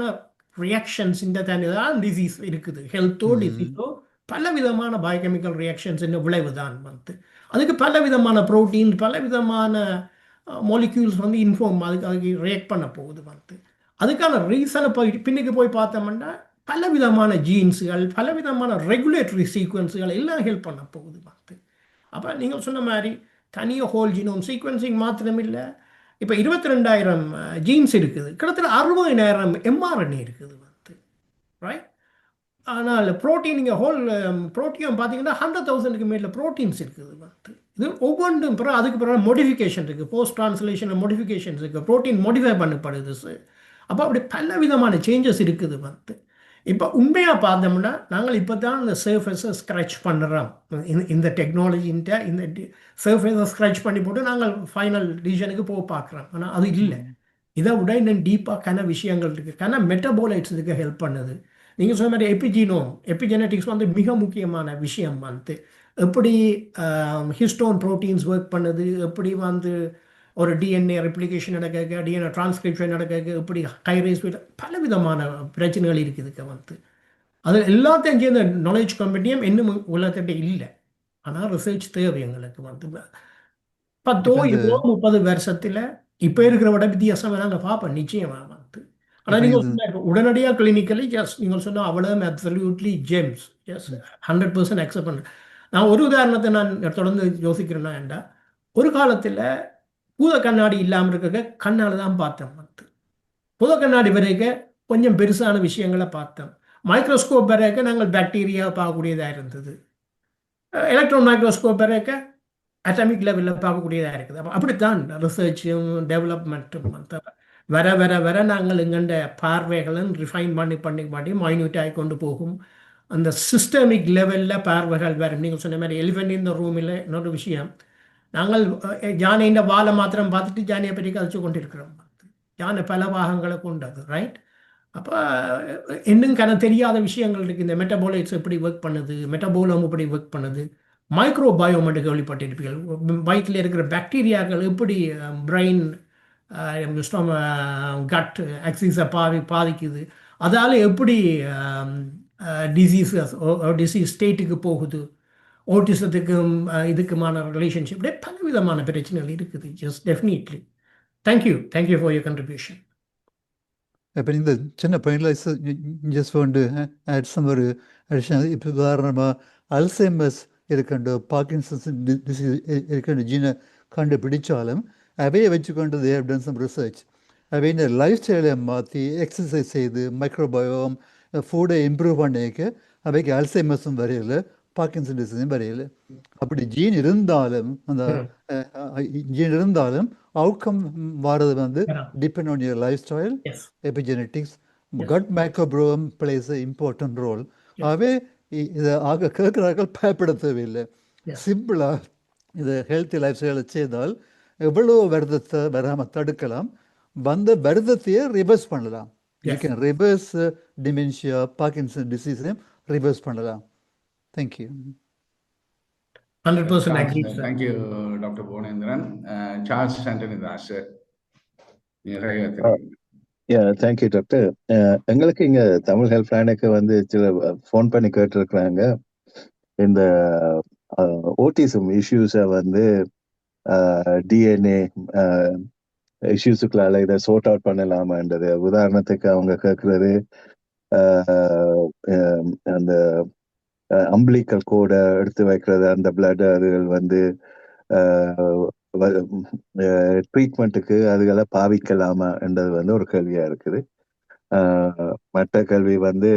ரியாக்ஷன்ஸ் இந்த தனி தான் டிசீஸ் இருக்குது. ஹெல்த்தோ டிசீஸோ பல விதமான பயோகெமிக்கல் ரியாக்ஷன்ஸ் விளைவு தான் வந்து. அதுக்கு பல விதமான ப்ரோட்டீன், பல விதமான மாலிக்யூல்ஸ் வந்து அதுக்கு ரியாக்ட் பண்ண போகுது வந்து. அதுக்கான ரீசனை பின்னுக்கு போய் பார்த்தோம்னா பல விதமான ஜீன்ஸுகள், பல விதமான ரெகுலேட்டரி சீக்வன்ஸுகள் எல்லாம் ஹெல்ப் பண்ண போகுது வந்து. அப்போ நீங்கள் சொன்ன மாதிரி தனியாக ஹோல் ஜீனோம் சீக்வன்சிங் மாத்திரம் இல்லை. இப்போ 22,000 ஜீன்ஸ் இருக்குது, கிட்டத்தட்ட 60,000 mRNA இருக்குது வந்து, ரைட்? ஆனால் ப்ரோட்டீன், நீங்கள் ஹோல் ப்ரோட்டீன் பார்த்தீங்கன்னா 100,000க்கு மேலே ப்ரோட்டீன்ஸ் இருக்குது வந்து. இது ஒவ்வொன்றும் பிறகு அதுக்கு பிறகு மோடிஃபிகேஷன் இருக்குது, போஸ்ட் ட்ரான்ஸ்லேஷன் மோடிஃபிகேஷன்ஸ் இருக்குது, ப்ரோட்டீன் மோடிஃபை பண்ணப்படுது. அப்போ அப்படி பல விதமான சேஞ்சஸ் இருக்குது வந்து. இப்போ உண்மையாக பார்த்தோம்னா நாங்கள் இப்போ தான் இந்த சர்ஃபேஸை ஸ்க்ராட்ச் பண்ணுறோம். இந்த டெக்னாலஜின்ட்டு இந்த சர்ஃபேஸை ஸ்க்ராட்ச் பண்ணி போட்டு நாங்கள் ஃபைனல் டிசிஷனுக்கு போக பார்க்குறோம். ஆனால் அது இல்லை. இதை விட இன்னும் டீப்பாக கன விஷயங்கள் இருக்குது, கன மெட்டபாலைட்ஸ் இதுக்கு ஹெல்ப் பண்ணுது. நீங்கள் சொன்ன மாதிரி எபிஜெனட்டிக்ஸ் வந்து மிக முக்கியமான விஷயம் வந்து. எப்படி ஹிஸ்டோன் ப்ரோட்டீன்ஸ் ஒர்க் பண்ணுது, எப்படி வந்து ஒரு டிஎன்ஏ ரெப்ளிகேஷன் நடக்க, டிஎன்ஏ டிரான்ஸ்கிரிப்ஷன் நடக்க, எப்படி கைரேஸ் பல விதமான பிரச்சனைகள் இருக்குதுக்கு வந்து. அது எல்லாத்தையும் சேர்ந்த நாலேஜ் கம்பெனியும் இன்னும் உலகத்திட்ட இல்லை. ஆனால் ரிசர்ச் தேவை எங்களுக்கு வந்து. 10-20-30 வருஷத்தில் இப்போ இருக்கிற விட வித்தியாசம் நாங்கள் பார்ப்போம் நிச்சயமாக வந்து. ஆனால் நீங்கள் உடனடியாக கிளினிக்கலி ஜஸ்ட் நீங்கள் சொன்னால் அவ்வளோ அப்சல்யூட்லி ஜெம்ஸ், ஜஸ்ட் 100% அக்செப்ட் பண்ணுறேன். நான் ஒரு உதாரணத்தை நான் தொடர்ந்து யோசிக்கிறேன்னா என்றா, ஒரு காலத்தில் பூத கண்ணாடி இல்லாமல் இருக்க கண்ணால் தான் பார்த்தேன். பூத கண்ணாடி வரைக்கும் கொஞ்சம் பெருசான விஷயங்களை பார்த்தோம். மைக்ரோஸ்கோப் வரைக்கும் நாங்கள் பாக்டீரியா பார்க்கக்கூடியதாக இருந்தது. எலக்ட்ரான் மைக்ரோஸ்கோப் வரைக்கும் அட்டாமிக் லெவலில் பார்க்கக்கூடியதாக இருக்குது. அப்போ அப்படித்தான் ரிசர்ச்சும் டெவலப்மெண்ட்டும் வர வர வர நாங்கள் எங்கண்ட பார்வைகளும் ரிஃபைன் பண்ணி பண்ணி பண்ணி மைன்யூட் ஆகி கொண்டு போகும். அந்த சிஸ்டமிக் லெவலில் பார்வைகள் வரும். நீங்கள் சொன்ன மாதிரி எலிஃபென்ட் இந்த ரூமில் இன்னொரு விஷயம், நாங்கள் யானையின் வாழை மாத்திரம் பார்த்துட்டு யானையை பற்றி கதைச்சு கொண்டிருக்கிறோம். யானை பல பாகங்களை கொண்டது, ரைட்? அப்போ இன்னும் தெரியாத விஷயங்கள் இருக்குது. இந்த மெட்டபாலைட்ஸ் எப்படி ஒர்க் பண்ணுது, மெட்டபோலம் எப்படி ஒர்க் பண்ணுது, மைக்ரோபயோம் என்று கேள்விப்பட்டிருப்பீர்கள். வயிற்றில் இருக்கிற பாக்டீரியாக்கள் எப்படி பிரெயின் கட் ஆக்சிஸை பாதிக்குது, அதால் எப்படி டிசீஸ் ஸ்டேட்டுக்கு போகுது, ஓட்டிசத்துக்கும் இதுக்குமான ரிலேஷன்ஷிப், பல விதமான பிரச்சனைகள் இருக்குது. Just definitely thank you for your contribution. இப்போ இந்த சின்ன பாயிண்டில் ஜஸ்ட் வந்து ஆட் சம் ஒரு அடிஷனல். இப்போ உதாரணமாக அல்சைமர்ஸ் இருக்கின்ற பார்க்கின்சன்ஸ் டிசீஸ் இருக்கின்ற ஜீனை கண்டுபிடிச்சாலும் அவையை வச்சுக்கொண்டு they have done some research. அவை இந்த லைஃப் ஸ்டைலை மாற்றி எக்ஸசைஸ் செய்து மைக்ரோபயோம் ஃபுட்டை இம்ப்ரூவ் பண்ணிக்க அவைக்கு அல்சைமர்ஸும் வரையில் பார்க்கின்சன் டிசீஸும் வரையில். அப்படி ஜீன் இருந்தாலும் அந்த ஜீன் இருந்தாலும் அவுட்கம் வாரது வந்து depend on your lifestyle, epigenetics, gut microbiome plays a important role. ஆகவே இதை ஆக கேட்குறார்கள் பயப்பட தேவையில்லை. சிம்பிளாக இதை ஹெல்த்தி லைஃப் ஸ்டைலை செய்தால் எவ்வளோ வருத்தத்தை வராமல் தடுக்கலாம், வந்த வருத்தத்தையே ரிவர்ஸ் பண்ணலாம். You can reverse dementia, Parkinson டிசீஸையும் ரிவர்ஸ் பண்ணலாம். Thank you. 100% agree, sir. Thank you, Dr. Bhuvanendran. Charles Anthony Das. Thank you doctor. எங்களுக்கு இங்க தமிழ் ஹெல்ப் லைனுக்கு வந்து சில ஃபோன் பண்ணி கேட்டிருக்கிறாங்க. இந்த ஓட்டிசம் இஷ்யூஸை வந்து டிஎன்ஏ இஷ்யூஸுக்குள்ளால இதை சோர்ட் அவுட் பண்ணலாமான்றது. உதாரணத்துக்கு அவங்க கேட்கறது அந்த அம்பிளிக்கல் கோடை எடுத்து வைக்கிறது, அந்த பிளட் அதுகள் வந்து ட்ரீட்மெண்ட்டுக்கு அதுகளை பாவிக்கலாமா என்றது வந்து ஒரு கேள்வியா இருக்குது. மற்ற கேள்வி வந்து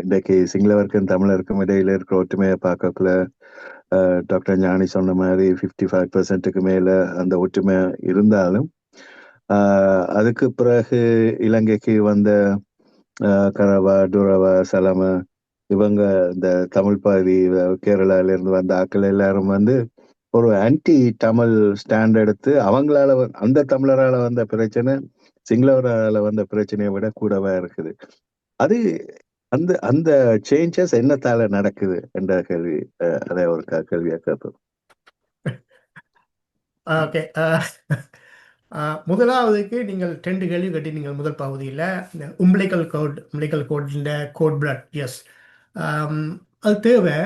இன்றைக்கு சிங்களவருக்கும் தமிழருக்கும் இடையில இருக்கிற ஒற்றுமையை பார்க்கக்குள்ள டாக்டர் ஞானி சொன்ன மாதிரி 55% மேல அந்த ஒற்றுமை இருந்தாலும் அதுக்கு பிறகு இலங்கைக்கு வந்த கரவா, டுரவா, சலம இவங்க இந்த தமிழ் பாதி கேரளால இருந்து வந்த ஆக்கள் எல்லாரும் வந்து ஒரு ஆன்டி தமிழ் ஸ்டாண்ட் எடுத்து அவங்களால அந்த தமிழரால வந்த பிரச்சனை சிங்களவரால வந்த பிரச்சனையை விட கூடவா இருக்குது. அது அந்த அந்த சேஞ்சஸ் என்னத்தால நடக்குது என்ற கேள்வி, அதே ஒரு கேள்வியா கேட்போம். ஓகே, முதலாவதுக்கு நீங்கள் 2 கேள்வி கேட்டீங்க. முதல் பகுதியில் இந்த உம்பிளிக்கல் கோட் கோட் பிளட், எஸ், அது தேவை.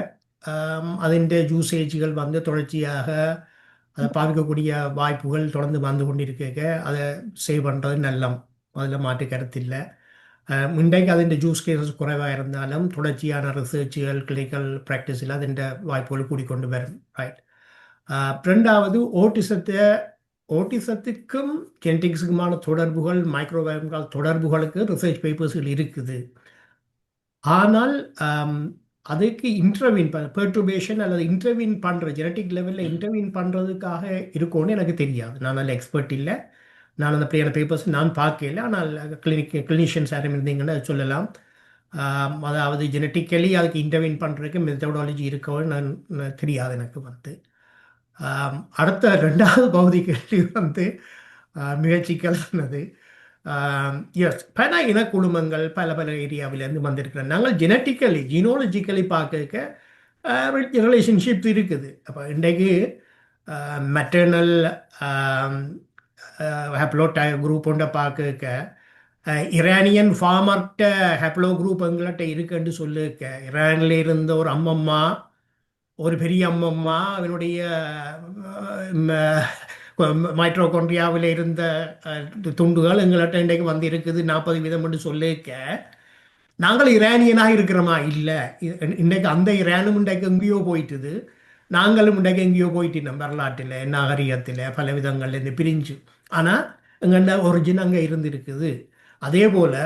അതിൻ്റെ யூசேஜுகள் வந்து தொடர்ச்சியாக அதை பாதிக்கக்கூடிய வாய்ப்புகள் தொடர்ந்து வந்து கொண்டிருக்க அதை சேவ் பண்ணுறது நல்லம், அதில் மாற்று கருத்தில்லை. இன்றைக்கு അതിൻ്റെ யூஸ் கேசஸ் குறைவாக இருந்தாலும் தொடர்ச்சியான ரிசர்ச்சுகள் கிளினிக்கல் ப்ராக்டிஸில் അതിൻ്റെ வாய்ப்புகள் கூடிக்கொண்டு வரும், ரைட். ரெண்டாவது, ஓட்டிசத்துக்கும் ஜெனடிக்ஸுக்குமான தொடர்புகள், மைக்ரோபயோம்கள் தொடர்புகளுக்கு ரிசர்ச் பேப்பர்ஸில் இருக்குது. ஆனால் அதுக்கு இன்டர்வீன் பெர்ட்ருபேஷன் அல்லது இன்டர்வீன் பண்ணுற ஜெனட்டிக் லெவலில் இன்டர்வீன் பண்ணுறதுக்காக இருக்கும்னு எனக்கு தெரியாது. நான் நல்ல எக்ஸ்பர்ட் இல்லை, நான் அந்த அப்படியான பேப்பர்ஸ் நான் பார்க்கல. ஆனால் கிளினிஷியன்ஸ் யாரும் இருந்தீங்கன்னா சொல்லலாம். அதாவது ஜெனட்டிக்கலி அதுக்கு இன்டர்வீன் பண்ணுறதுக்கு மெத்தடாலஜி இருக்கவும் நான் தெரியாது எனக்கு வந்து. அடுத்த 2வது பகுதி கேள்வி வந்து மிகச்சிக்கலானது. எஸ், பல இன குழுமங்கள் பல ஏரியாவிலேருந்து வந்திருக்கிறோம். நாங்கள் ஜீனாலஜிக்கலி பார்க்க ரிலேஷன்ஷிப் இருக்குது. அப்போ இன்றைக்கு மெட்டர்னல் ஹெப்ளோ குரூப் ஒன்றை பார்க்க இரானியன் ஃபார்மர்கிட்ட ஹெப்ளோ குரூப் எங்கள்கிட்ட இருக்குன்னு சொல்லிக்க, இரானில் இருந்த ஒரு அம்மம்மா, ஒரு பெரிய அம்மம்மா, அவனுடைய மைட்ரோகாண்ட்ரியாவில் இருந்த துண்டுகள் எங்கள்கிட்ட இன்றைக்கு வந்து இருக்குது 40% என்று சொல்லிக்க, நாங்கள் ஈரானியனாக இருக்கிறோமா? இல்லை. இன்றைக்கு அந்த ஈரானும் இன்றைக்கு எங்கேயோ போயிட்டுது. நாங்களும் இன்றைக்கு எங்கேயோ போயிட்டினோம் வரலாற்றில், நாகரிகத்தில், பல விதங்கள்லேருந்து பிரிஞ்சு. ஆனால் எங்கள்ட ஒரிஜின் அங்கே இருந்திருக்குது. அதே போல்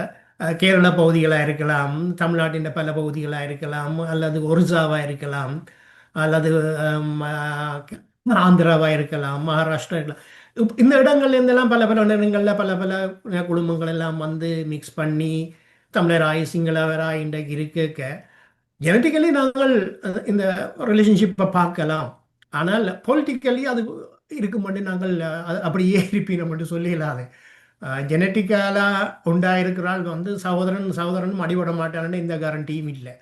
கேரள பகுதிகளாக இருக்கலாம், தமிழ்நாட்டின் பல பகுதிகளாக இருக்கலாம், அல்லது ஒரிசாவாக இருக்கலாம், அல்லது ஆந்திராவாக இருக்கலாம், மகாராஷ்டிரா இருக்கலாம். இந்த இடங்கள்ல இருந்தெல்லாம் பல பல இடங்களில் பல பல குடும்பங்கள் எல்லாம் வந்து மிக்ஸ் பண்ணி தமிழராய் சிங்களவராய் இன்றைக்கு இருக்க ஜெனட்டிக்கலி நாங்கள் இந்த ரிலேஷன்ஷிப்பை பார்க்கலாம். ஆனால் பொலிட்டிக்கலி அது இருக்கும் மட்டும் நாங்கள் அப்படியே இருப்பினோம் என்று சொல்லிடலாது. ஜெனட்டிக்கலாக உண்டாயிருக்கிறாள் வந்து சகோதரனும் அடிபட மாட்டான்னு இந்த கேரண்டியும் இல்லை.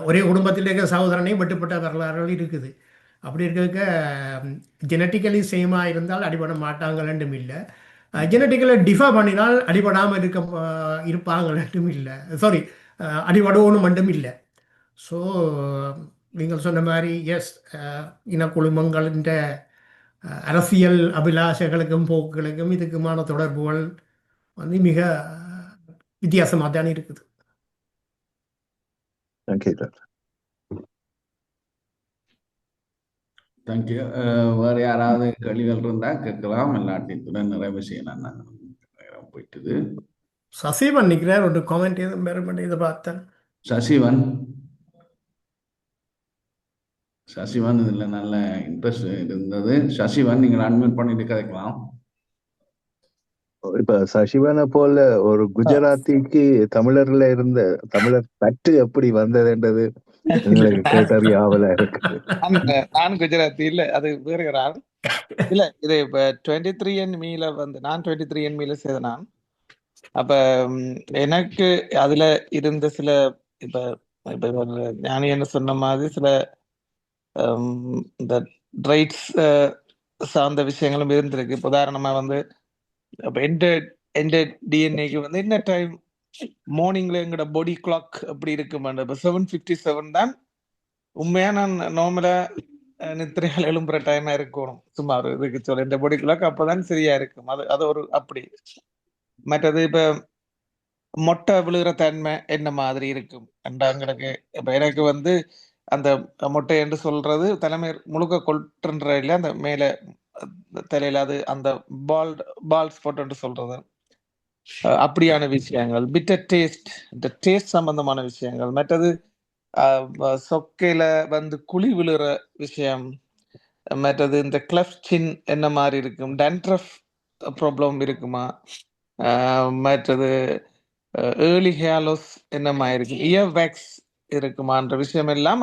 ஒரே குடும்பத்தில் இருக்கிற சகோதரனையும் வெட்டுப்பட்ட வரலாறுகள் இருக்குது. அப்படி இருக்க ஜெனட்டிக்கலி சேமாக இருந்தால் அடிபட மாட்டாங்களண்டும் இல்லை. ஜெனட்டிக்கலை டிஃபர் பண்ணினால் அடிபடாமல் இருப்பாங்களண்டும் இல்லை. சாரி, அடிபடுவோன்னு மட்டும் இல்லை. ஸோ நீங்கள் சொன்ன மாதிரி எஸ், இனக்குழுமங்களின் அரசியல் அபிலாஷைகளுக்கும் போக்குகளுக்கும் இதுக்குமான தொடர்புகள் வந்து மிக வித்தியாசமாக தான் இருக்குது. தேங்க்யூ. வேறு யாராவது கேள்விகள் இருந்தால் கேட்கலாம். எல்லாத்தையும் நிறைவு செய்யலாம். நாங்கள் போயிட்டுது. சசிவன் நிற்கிறார். ஒரு காமெண்ட் எதுவும் வேறு மட்டும் இதை பார்த்தேன். சசிவன் இதில் நல்ல இன்ட்ரெஸ்ட் இருந்தது. சசிவன், நீங்கள் அட்மிட் பண்ணிட்டு கதைக்கலாம். இப்ப சசிவனை போல ஒரு குஜராத்திக்கு தமிழர்ல இருந்த தமிழர் பற்று எப்படி வந்ததுன்றது எங்களுக்கு கேட்டறிய ஆவலா இருக்கு. நான் குஜராத்தி இல்ல, அது வேற ஒரு ஆள் இல்ல. இது இப்ப 23andMeல வந்து நான் 23andMeல செய்த நான். அப்ப எனக்கு அதுல இருந்த சில இப்ப ஞானி என்ன சொன்ன மாதிரி சில இந்த ரைட்ஸ் சார்ந்த விஷயங்களும் இருந்திருக்கு. இப்ப உதாரணமா வந்து எந்த டிஎன்ஏக்கு வந்து என்ன டைம் மார்னிங்ல எங்களோட பாடி கிளாக் அப்படி இருக்கும். இப்போ 7:57 தான் உண்மையா நான் நார்மலா நித்திரையால் எழும்புற டைமா இருக்கணும். சும்மா ஒரு இதுக்கு சொல்ல இந்த பாடி கிளாக் அப்பதான் சரியா இருக்கும். அது ஒரு அப்படி. மற்றது இப்ப மொட்டை விழுகிற தன்மை என்ன மாதிரி இருக்கும் எங்களுக்கு. இப்ப எனக்கு வந்து அந்த மொட்டை என்று சொல்றது தலைமை முழுக்க கொட்டுன்ற இல்லை, அந்த மேல தலையில அது அந்த பால் ஸ்பாட் என்று சொல்றது, அப்படியான விஷயங்கள். பிட்டர் டேஸ்ட், இந்த டேஸ்ட் சம்பந்தமான விஷயங்கள். மற்றது சொக்கையில வந்து குழி விழுற விஷயம். மற்றது இந்த கிளஃப்ட் சின் என்ன மாதிரி இருக்கும், டேண்ட்ரஃப் ப்ராப்ளம் இருக்குமா, மற்றது ஏர்லி ஹேலோஸ் என்ன மாதிரி இருக்கும், இயர் வேக்ஸ் இருக்குமான்ற விஷயம் எல்லாம்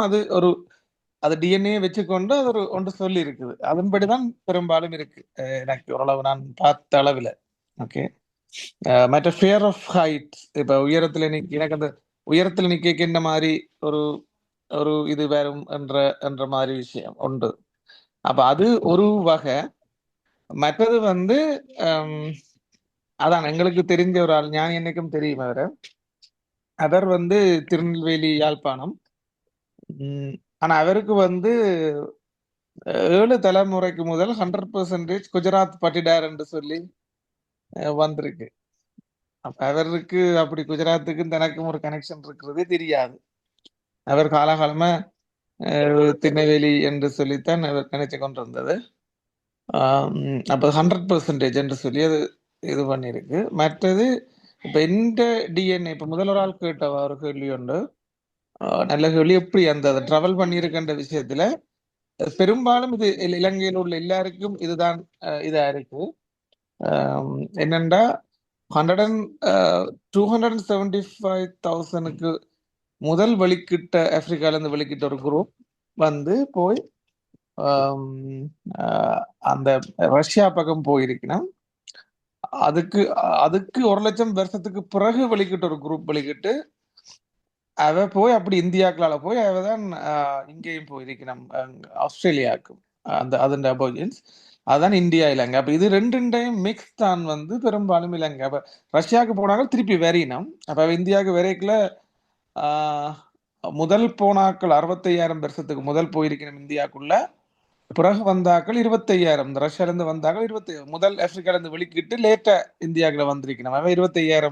அது டிஎன்ஏ வச்சுக்கொண்டு அது ஒன்று சொல்லி இருக்குது. அதன்படிதான் பெரும்பாலும் இருக்கு எனக்கு ஓரளவு நான் பார்த்த அளவில். ஓகே. மற்ற ஃபியர் ஆஃப் ஹைட், இப்ப உயரத்துல எனக்கு அந்த உயரத்துல நிக்க என்ன மாதிரி ஒரு இது வரும் என்ற மாதிரி விஷயம் உண்டு. அப்ப அது ஒரு வகை. மற்றது வந்து அதான் எங்களுக்கு தெரிஞ்ச ஒரு ஆள், ஞானி என்னைக்கும் தெரியும் அவர் வந்து திருநெல்வேலி யாழ்ப்பாணம். ஆனா அவருக்கு வந்து 7 தலைமுறைக்கு முதல் 100% குஜராத் பட்டிடார் என்று சொல்லி வந்திருக்கு. அப்ப அவருக்கு அப்படி குஜராத்துக்கும் தனக்கும் ஒரு கனெக்ஷன் இருக்கிறதே தெரியாது. அவர் காலகாலமா திருநெல்வேலி என்று சொல்லித்தான் அவர் நினைச்சு கொண்டிருந்தது. அப்ப 100% என்று சொல்லி அது இது பண்ணிருக்கு. மற்றது இப்ப இந்த டிஎன்ஏ இப்ப முதல் ஒரு ஆள் கேட்டவா ஒரு கேள்வி உண்டு, நல்ல கேள்வி. எப்படி அந்த டிராவல் பண்ணியிருக்கின்ற விஷயத்துல பெரும்பாலும் இது இலங்கையில் உள்ள எல்லாருக்கும் இதுதான் இதா இருக்கு. என்னண்டா 275,000க்கு முதல் வெளிக்கிட்ட ஆப்பிரிக்கால இருந்து வெளிக்கிட்ட ஒரு குரூப் வந்து போய் அந்த ரஷ்யா பக்கம் போயிருக்கணும். அதுக்கு 1 லட்சம் வருஷத்துக்கு பிறகு வெளிக்கிட்ட ஒரு குரூப் வெளிக்கிட்டு அவ போய் அப்படி இந்தியாக்களால போய் அவதான் இங்கேயும் போயிருக்கணும், ஆஸ்திரேலியாவுக்கும். அதன் அபோஜின்ஸ் அதான் இந்தியா இலங்கை. அப்ப இது ரெண்டையும் மிக்ஸ் தான் வந்து பெரும்பாலும் இலங்கை. அப்ப ரஷ்யாவுக்கு போனாங்க திருப்பி வரையினம். அப்ப இந்தியாவுக்கு வரைக்குள்ள முதல் போனாக்கள் 65,000 வருஷத்துக்கு முதல் போயிருக்கணும் இந்தியாவுக்குள்ள. பிறகு வந்தாக்கள் 25,000. இந்த ரஷ்யால இருந்து வந்தாக்கள் 25,000. முதல் ஆப்பிரிக்கால இருந்து வெளிக்கிட்டு லேட்டா இந்தியாவுக்குள்ள வந்திருக்கணும். அவன் 25,000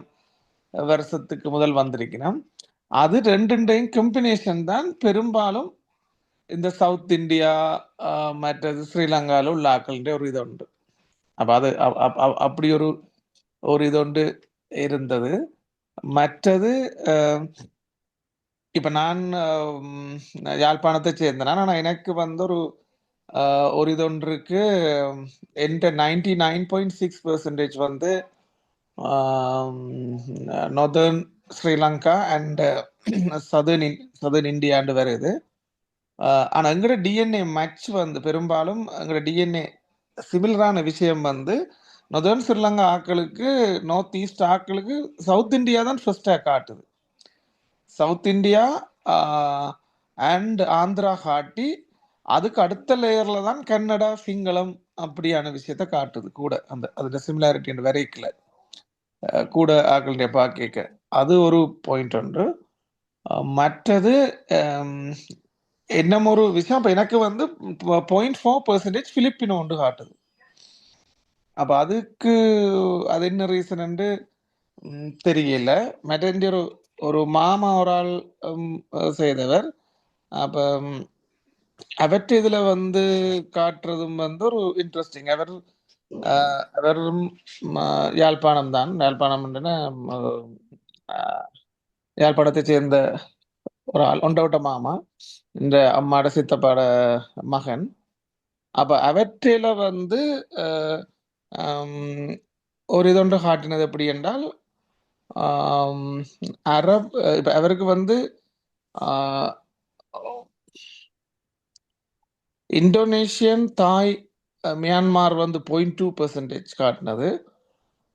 வருஷத்துக்கு முதல் வந்திருக்கணும். அது ரெண்டுண்டையும் கம்பினேஷன் தான் பெரும்பாலும் இந்த சவுத் இந்தியா மற்றது ஸ்ரீலங்காவில் உள்ள ஆக்களுடைய ஒரு இது உண்டு. அப்போ அது அப்படி ஒரு இது ஒன்று இருந்தது. மற்றது இப்போ நான் யாழ்ப்பாணத்தை சேர்ந்தேன். ஆனால் எனக்கு வந்து ஒரு இது ஒன்று இருக்கு. என்கிட்ட 99.6% வந்து நார்தர்ன் ஸ்ரீலங்கா அண்ட் சதர்ன் இந்தியாண்டு வருது. ஆனால் எங்களோட டிஎன்ஏ மேட்ச் வந்து பெரும்பாலும் எங்களோட டிஎன்ஏ சிமிலரான விஷயம் வந்து நார்தர்ன் ஸ்ரீலங்கா ஆக்களுக்கு நார்த் ஈஸ்ட் ஆக்களுக்கு சவுத் இந்தியா தான் ஃபர்ஸ்டாக காட்டுது. சவுத் இந்தியா அண்ட் ஆந்திரா காட்டி அதுக்கு அடுத்த லேயர்ல தான் கன்னடா சிங்களம் அப்படியான விஷயத்த காட்டுது. கூட அதோட சிமிலாரிட்டி வரைக்கல கூட ஆக்களுடைய பார்க்க அது ஒரு பாயிண்ட் ஒன்று. மற்றது என்ன ஒரு விஷயம் இப்போ எனக்கு வந்து 0.4% பிலிப்பினோ ஒன்று காட்டுது. அப்போ அதுக்கு அது என்ன ரீசன் தெரியல. மற்ற ஒரு மாமா ஒரு ஆள் செய்தவர். அப்போ அவற்றை இதுல வந்து காட்டுறதும் வந்து ஒரு இன்ட்ரெஸ்டிங். அவரும் யாழ்ப்பாணம் தான். யாழ்ப்பாணத்தை சேர்ந்த ஒரு ஆள் ஒண்டவிட்ட மாமா, இந்த அம்மாட சித்தப்பாட மகன். அப்ப அவற்றில வந்து ஒரு இதொன்று காட்டினது எப்படி என்றால் அரப் இப்ப அவருக்கு வந்து இந்தோனேஷியன் தாய் மியான்மார் வந்து 0.2% காட்டினது.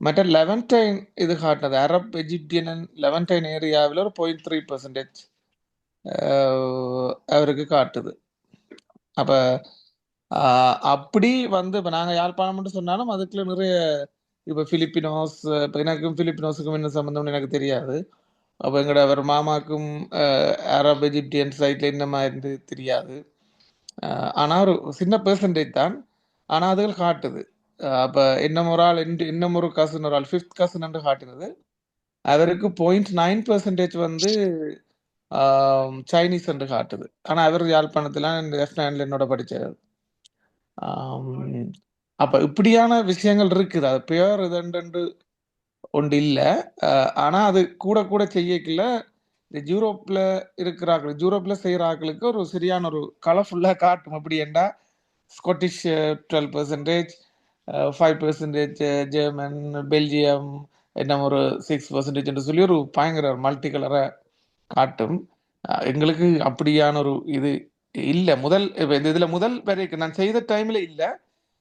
மற்ற லெவன்டைன் இது காட்டினது அரப் எஜிப்தியன் லெவன்டைன் ஏரியாவில் ஒரு 0.3% அவருக்கு காட்டுது. அப்ப அப்படி வந்து இப்போ நாங்கள் யாழ்ப்பாணம் மட்டும் சொன்னாலும் அதுக்குள்ள நிறைய இப்போ பிலிப்பினோஸ், இப்போ எனக்கும் பிலிப்பினோஸுக்கும் என்ன சம்மந்தம்னு எனக்கு தெரியாது. அப்போ எங்களோட அவர் மாமாக்கும் அரப் எஜிப்தியன் சைட்ல என்ன மாதிரி தெரியாது. ஆனால் ஒரு சின்ன பெர்சன்டேஜ் தான். ஆனால் அதுகள் காட்டுது. அப்போ இன்னும் ஒரு கசன் ஒரு ஆள் 5th கசன் என்று காட்டினது. அவருக்கு 0.9% வந்து சைனீஸ் என்று காட்டுது. ஆனால் அவர் யாழ்ப்பாணத்தில் லெஃப்ட் ஹேண்ட்ல என்னோட படித்தார். அப்போ இப்படியான விஷயங்கள் இருக்குது. அது பியூர் இதுண்டு ஒன்று இல்லை. ஆனால் அது கூட செய்யக்கல. யூரோப்பில் இருக்கிறார்கள், யூரோப்பில் செய்கிற ஆக்களுக்கு ஒரு சரியான ஒரு கலர்ஃபுல்லாக காட்டும். அப்படி என்றா ஸ்காட்டிஷ் 12%, 5% ஜெர்மன், பெல்ஜியம் என்ன ஒரு 6% என்று சொல்லி ஒரு பயங்கர மல்டி கலரை காட்டும். எங்களுக்கு அப்படியான ஒரு இது இல்லை. இதில் முதல் வரைக்கும் நான் செய்த டைமில் இல்லை.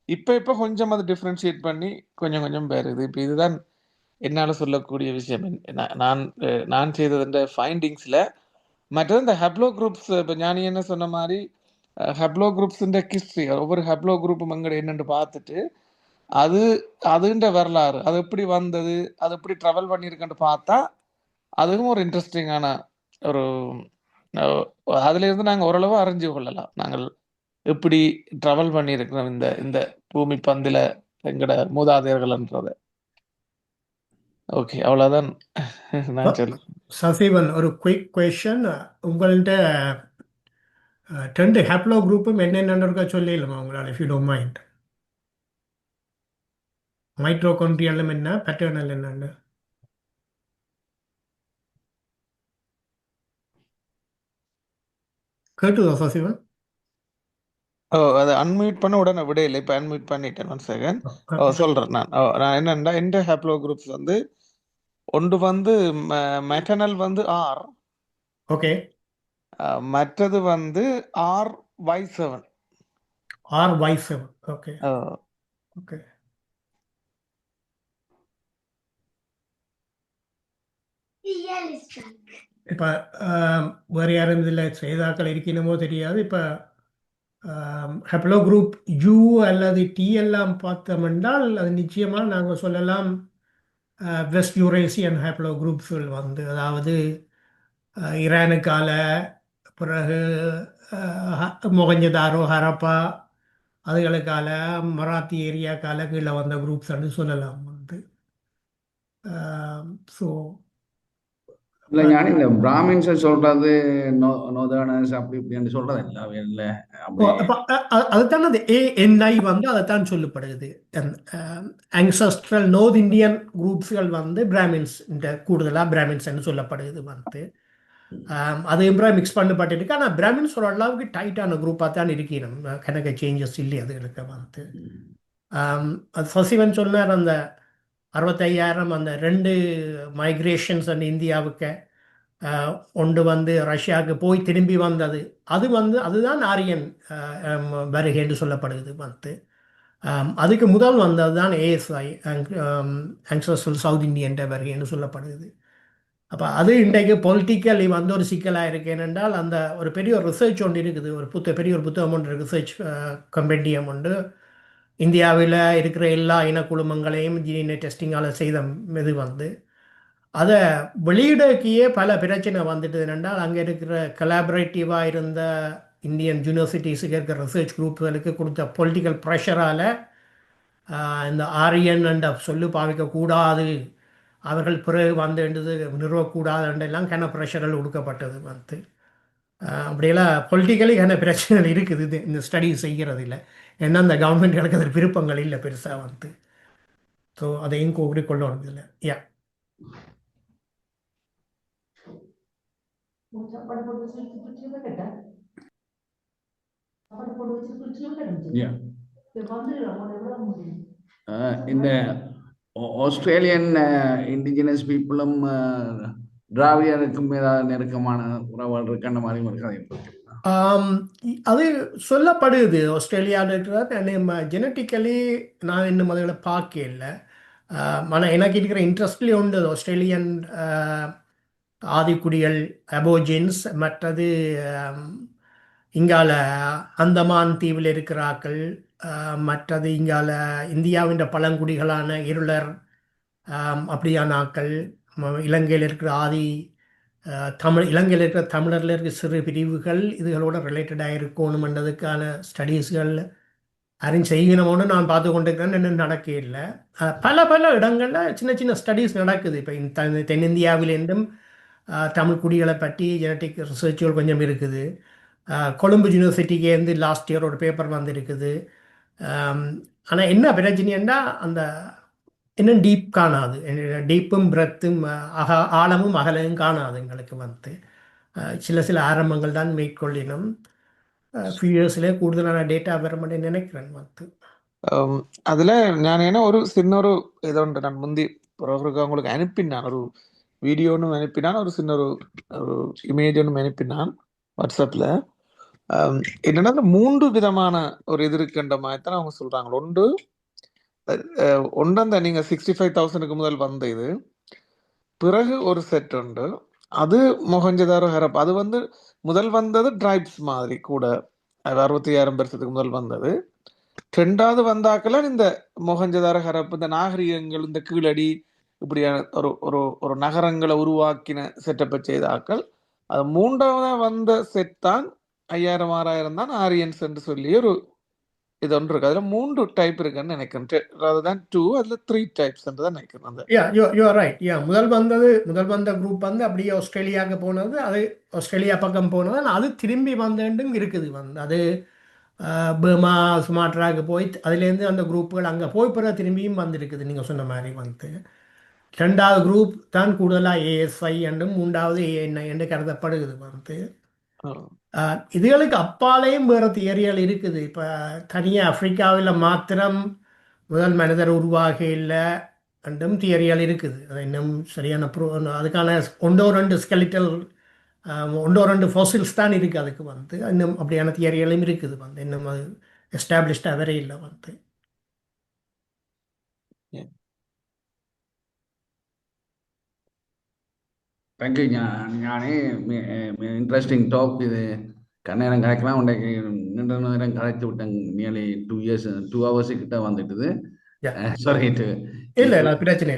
இப்போ கொஞ்சம் அது டிஃப்ரென்ஷியேட் பண்ணி கொஞ்சம் வருது. இப்போ இதுதான் என்னால் சொல்லக்கூடிய விஷயம். நான் செய்தது ஃபைண்டிங்ஸில். மற்றது இந்த ஹெப்ளோ குரூப்ஸ், இப்போ ஞானி என்ன சொன்ன மாதிரி ஹெப்ளோ குரூப்ஸுன்ற ஹிஸ்ட்ரி, ஒவ்வொரு ஹெப்ளோ குரூப்பும் அங்கே என்னென்னு பார்த்துட்டு அதுன்ற வரலாறு, அது எப்படி வந்தது, அது எப்படி ட்ராவல் பண்ணியிருக்கேன்னு பார்த்தா அதுவும் ஒரு இன்ட்ரெஸ்டிங்கான ஒரு அதுல இருந்து நாங்கள் ஓரளவு அறிஞ்சு கொள்ளலாம் நாங்கள் எப்படி ட்ராவல் பண்ணியிருக்கிறோம் இந்த பூமி பந்தில எங்கட மூதாதையர்கள்ன்றத. ஓகே, அவ்வளோதான் நான் சொல்லுவேன். சசிவன், ஒரு குயிக் கொஷன். உங்கள்கிட்ட 2 ஹேப்ளோ குரூப்பும் என்னென்ன சொல்லிடலாமா உங்களால், இஃப் யூ டோன்ட் மைண்ட்? மைட்ரோகாண்ட்ரியலும் என்ன, பேட்டர்னல் என்னன்னு கேட்டுதா சசிவன்? அதை அன்மியூட் பண்ண உடனே விட இல்லை. இப்போ அன்மியூட் பண்ணிட்டேன். 1 செகண்ட் சொல்கிறேன். நான் என்னென்னா எந்த ஹேப்ளோ குரூப்ஸ் வந்து ஒன்று வந்து மெட்டர்னல் வந்து ஆர். ஓகே. மற்றது வந்து RY7. RY7. Okay okay. இப்போ வேறு யாரும் இதில் செய்தாக்கள் இருக்கணுமோ தெரியாது. இப்போ ஹெப்ளோ குரூப் யூ அல்லது டி எல்லாம் பார்த்தோம் என்றால் அது நிச்சயமாக நாங்கள் சொல்லலாம் வெஸ்ட் யூரேசியன் ஹெப்ளோ குரூப்ஸ்கள் வந்து, அதாவது ஈரானுக்கால, பிறகு மொகஞ்சதாரோ, ஹரப்பா, அதுகளுக்கால மராத்தி ஏரியாக்கால கீழே வந்த குரூப்ஸ் சொல்லலாம் வந்து. ஸோ இல்ல ஞானி, இந்த பிராமின்ஸ் சொல்றது நோதர்னர்ஸ் அப்படி இப்படின்னு சொல்றது இல்ல அப்படி. அதுதான் அந்த ANI வந்து அதைத்தான் சொல்லப்படுது. ஆங்சஸ்ட்ரல் நோர்த் இந்தியன் குரூப்ஸ்கள் வந்து பிராமின்ஸ், இந்த கூடுதலா பிராமின்ஸ் சொல்லப்படுது வந்து. அது எம்பரா மிக்ஸ் பண்ணப்பட்டிருக்கு. ஆனால் பிராமின்ஸ் ஒரு அளவுக்கு டைட்டான குரூப்பாக தான் இருக்கணும், கணக்கு சேஞ்சஸ் இல்லை அதுகளுக்கு வந்து. அது சசிவன் சொன்னார், அந்த 65,000 அந்த 2 மைக்ரேஷன்ஸ் அந்த இந்தியாவுக்கு ஒன்று வந்து ரஷ்யாவுக்கு போய் திரும்பி வந்தது. அது வந்து அதுதான் ஆரியன் வருகை என்று சொல்லப்படுது வந்து. அதுக்கு முதல் வந்தது தான் ASI, ஆங்சஸ்ட்ரல் சவுத் இந்தியன் வருகை என்று சொல்லப்படுது. அப்போ அது இன்றைக்கு பொலிட்டிக்கலி வந்து ஒரு சிக்கலாக இருக்கு. ஏனென்றால் அந்த ஒரு பெரிய ஒரு ரிசர்ச் ஒன்று இருக்குது, பெரிய ஒரு புத்தகம் ஒன்று, ரிசர்ச் கம்பெண்டியம் ஒன்று, இந்தியாவில் இருக்கிற எல்லா இனக்குழுமங்களையும் ஜீனை டெஸ்டிங்கால் செய்த இது வந்து அதை வெளியிடக்கையே பல பிரச்சனை வந்துட்டு. என்றால் அங்கே இருக்கிற கலாபரேட்டிவாக இருந்த இந்தியன் யூனிவர்சிட்டிஸுக்கு இருக்கிற ரிசர்ச் குரூப்களுக்கு கொடுத்த பொலிட்டிக்கல் ப்ரெஷரால் இந்த ஆரியன் என்ற சொல்லு பாவிக்கக்கூடாது, அவர்கள் பிறகு வந்து நிறுவக்கூடாது என்றெல்லாம் கன ப்ரெஷரில் கொடுக்கப்பட்டது வந்து. அப்படியெல்லாம் பொலிட்டிக்கலி கன பிரச்சனைகள் இருக்குது இந்த ஸ்டடி செய்கிறது இல்லை. ஏன்னா அந்த கவர்மெண்ட்களுக்கு அதில் விருப்பங்கள் இல்லை பெருசாக வந்து. ஸோ அதையும் கூறிக்கொள்ளணும் இல்லை. யா இந்த ஆஸ்திரேலியன் இண்டிஜினஸ் பீப்புளும் திராவிடருக்கும் ஏதாவது நெருக்கமான உறவுகள் இருக்கு, அந்த மாதிரி ஒரு கதை இருக்கு. அது சொல்லப்படுது ஆஸ்திரேலியாவில் இருக்கிற. ஜெனட்டிக்கலி நான் இன்னும் அதுகளை பார்க்கல. ஆனால் எனக்கு இருக்கிற இன்ட்ரெஸ்ட்லேயே உண்டு ஆஸ்திரேலியன் ஆதிக்குடிகள், அபோஜின்ஸ், மற்றது இங்கால அந்தமான் தீவில் இருக்கிறார்கள், மற்றது இங்கால இந்தியாவின் பழங்குடிகளான இருளர், அப்படியான ஆக்கள், இலங்கையில் இருக்கிற இலங்கையில் இருக்கிற தமிழரில் இருக்கிற சிறு பிரிவுகள் இதுகளோட ரிலேட்டடாக இருக்கணுமென்றதுக்கான ஸ்டடீஸ்கள் செய்யணும்னு நான் பார்த்து கொண்டிருக்கிறேன். இன்னும் நடக்க இல்லை. பல இடங்களில் சின்ன சின்ன ஸ்டடீஸ் நடக்குது. இப்போ தென்னிந்தியாவிலேருந்தும் தமிழ் குடிகளை பற்றி ஜெனட்டிக் ரிசர்ச்சுகள் கொஞ்சம் இருக்குது. கொழும்பு யூனிவர்சிட்டிக்கு லாஸ்ட் இயர் ஒரு பேப்பர் வந்துருக்குது. ஆனால் என்ன பிரச்சனைன்னா அந்த இன்னும் டீப் காணாது, டீப்பும் பிரெத்தும் ஆழமும் அகலையும் காணாது எங்களுக்கு வந்து. சில ஆரம்பங்கள் தான் மேற்கொள்ளினோம். ஃபியூ இயர்ஸ்லேயே கூடுதலான டேட்டா வர மாட்டேன்னு நினைக்கிறேன் வந்து. அதில் நான் ஏன்னா ஒரு சின்ன ஒரு இதோண்டு நான் முந்தி பிறகு உங்களுக்கு அனுப்பினான், ஒரு வீடியோ ஒன்று அனுப்பினான், ஒரு சின்ன ஒரு இமேஜ் ஒன்று அனுப்பினான் வாட்ஸ்அப்பில். என்னன்னா அந்த 3 விதமான ஒரு இது இருக்குன்ற மாதிரி தான் அவங்க சொல்கிறாங்க. ஒன்று அந்த நீங்கள் 65,000க்கு முதல் வந்த இது, பிறகு ஒரு செட் உண்டு, அது மொஹஞ்சதாரோ ஹரப். அது வந்து முதல் வந்தது ட்ரைப்ஸ் மாதிரி கூட, அது 65,000 வருஷத்துக்கு முதல் வந்தது. 2வது வந்தாக்கெல்லாம் இந்த மொஹஞ்சதாரோ ஹரப், இந்த நாகரிகங்கள், இந்த கீழடி இப்படியான ஒரு நகரங்களை உருவாக்கின செட்டப்பை செய்த ஆக்கள். அது 3வது வந்த செட் தான் 5,000 6,000 தான் ஆரியன்ஸ் என்று சொல்லி ஒரு இது ஒன்று இருக்கு. அதில் 3 டைப் இருக்குன்னு நினைக்கிறேன், rather than 2, அதில் 3 டைப்ஸ் தான் நினைக்கிறேன். முதல் வந்த குரூப் வந்து அப்படியே ஆஸ்திரேலியாவுக்கு போனது, அது ஆஸ்திரேலியா பக்கம் போனது, அது திரும்பி வந்துட்டும் இருக்குது வந்து. அது பர்மா, சுமாட்ராவுக்கு போய் அதுலேருந்து அந்த குரூப்புகள் அங்கே போய் பிறகு திரும்பியும் வந்திருக்குது நீங்கள் சொன்ன மாதிரி வந்து. 2வது குரூப் தான் கூடுதலாக ASI என்றும் 3வது ANI என்று கருதப்படுகிறது வந்து. இதுகளுக்கு அப்பாலையும் வேறு தியரிகள் இருக்குது. இப்போ தனியாக ஆப்பிரிக்காவில் மாத்திரம் முதல் மனிதர் உருவாக இல்லை என்றும் தியரிகள் இருக்குது. அது இன்னும் சரியான அதுக்கான 1-2 ஸ்கெலிட்டல் 1-2 ஃபாசில்ஸ் தான் இருக்குது அதுக்கு வந்து. இன்னும் அப்படியான தியரிகளும் இருக்குது வந்து. இன்னும் அது எஸ்டாப்ளிஷ்டாக வரை இல்லை வந்து. தேங்க்யூ ஞானே. இன்ட்ரெஸ்டிங் டாக் இது. கண்ணேரம் கலைக்கலாம் உண்டைக்கு நீண்ட நேரம் கலைத்து விட்டேன். நியர்லி 2 hours கிட்ட வந்துட்டுது. சாரி, இல்லை பிரச்சனை.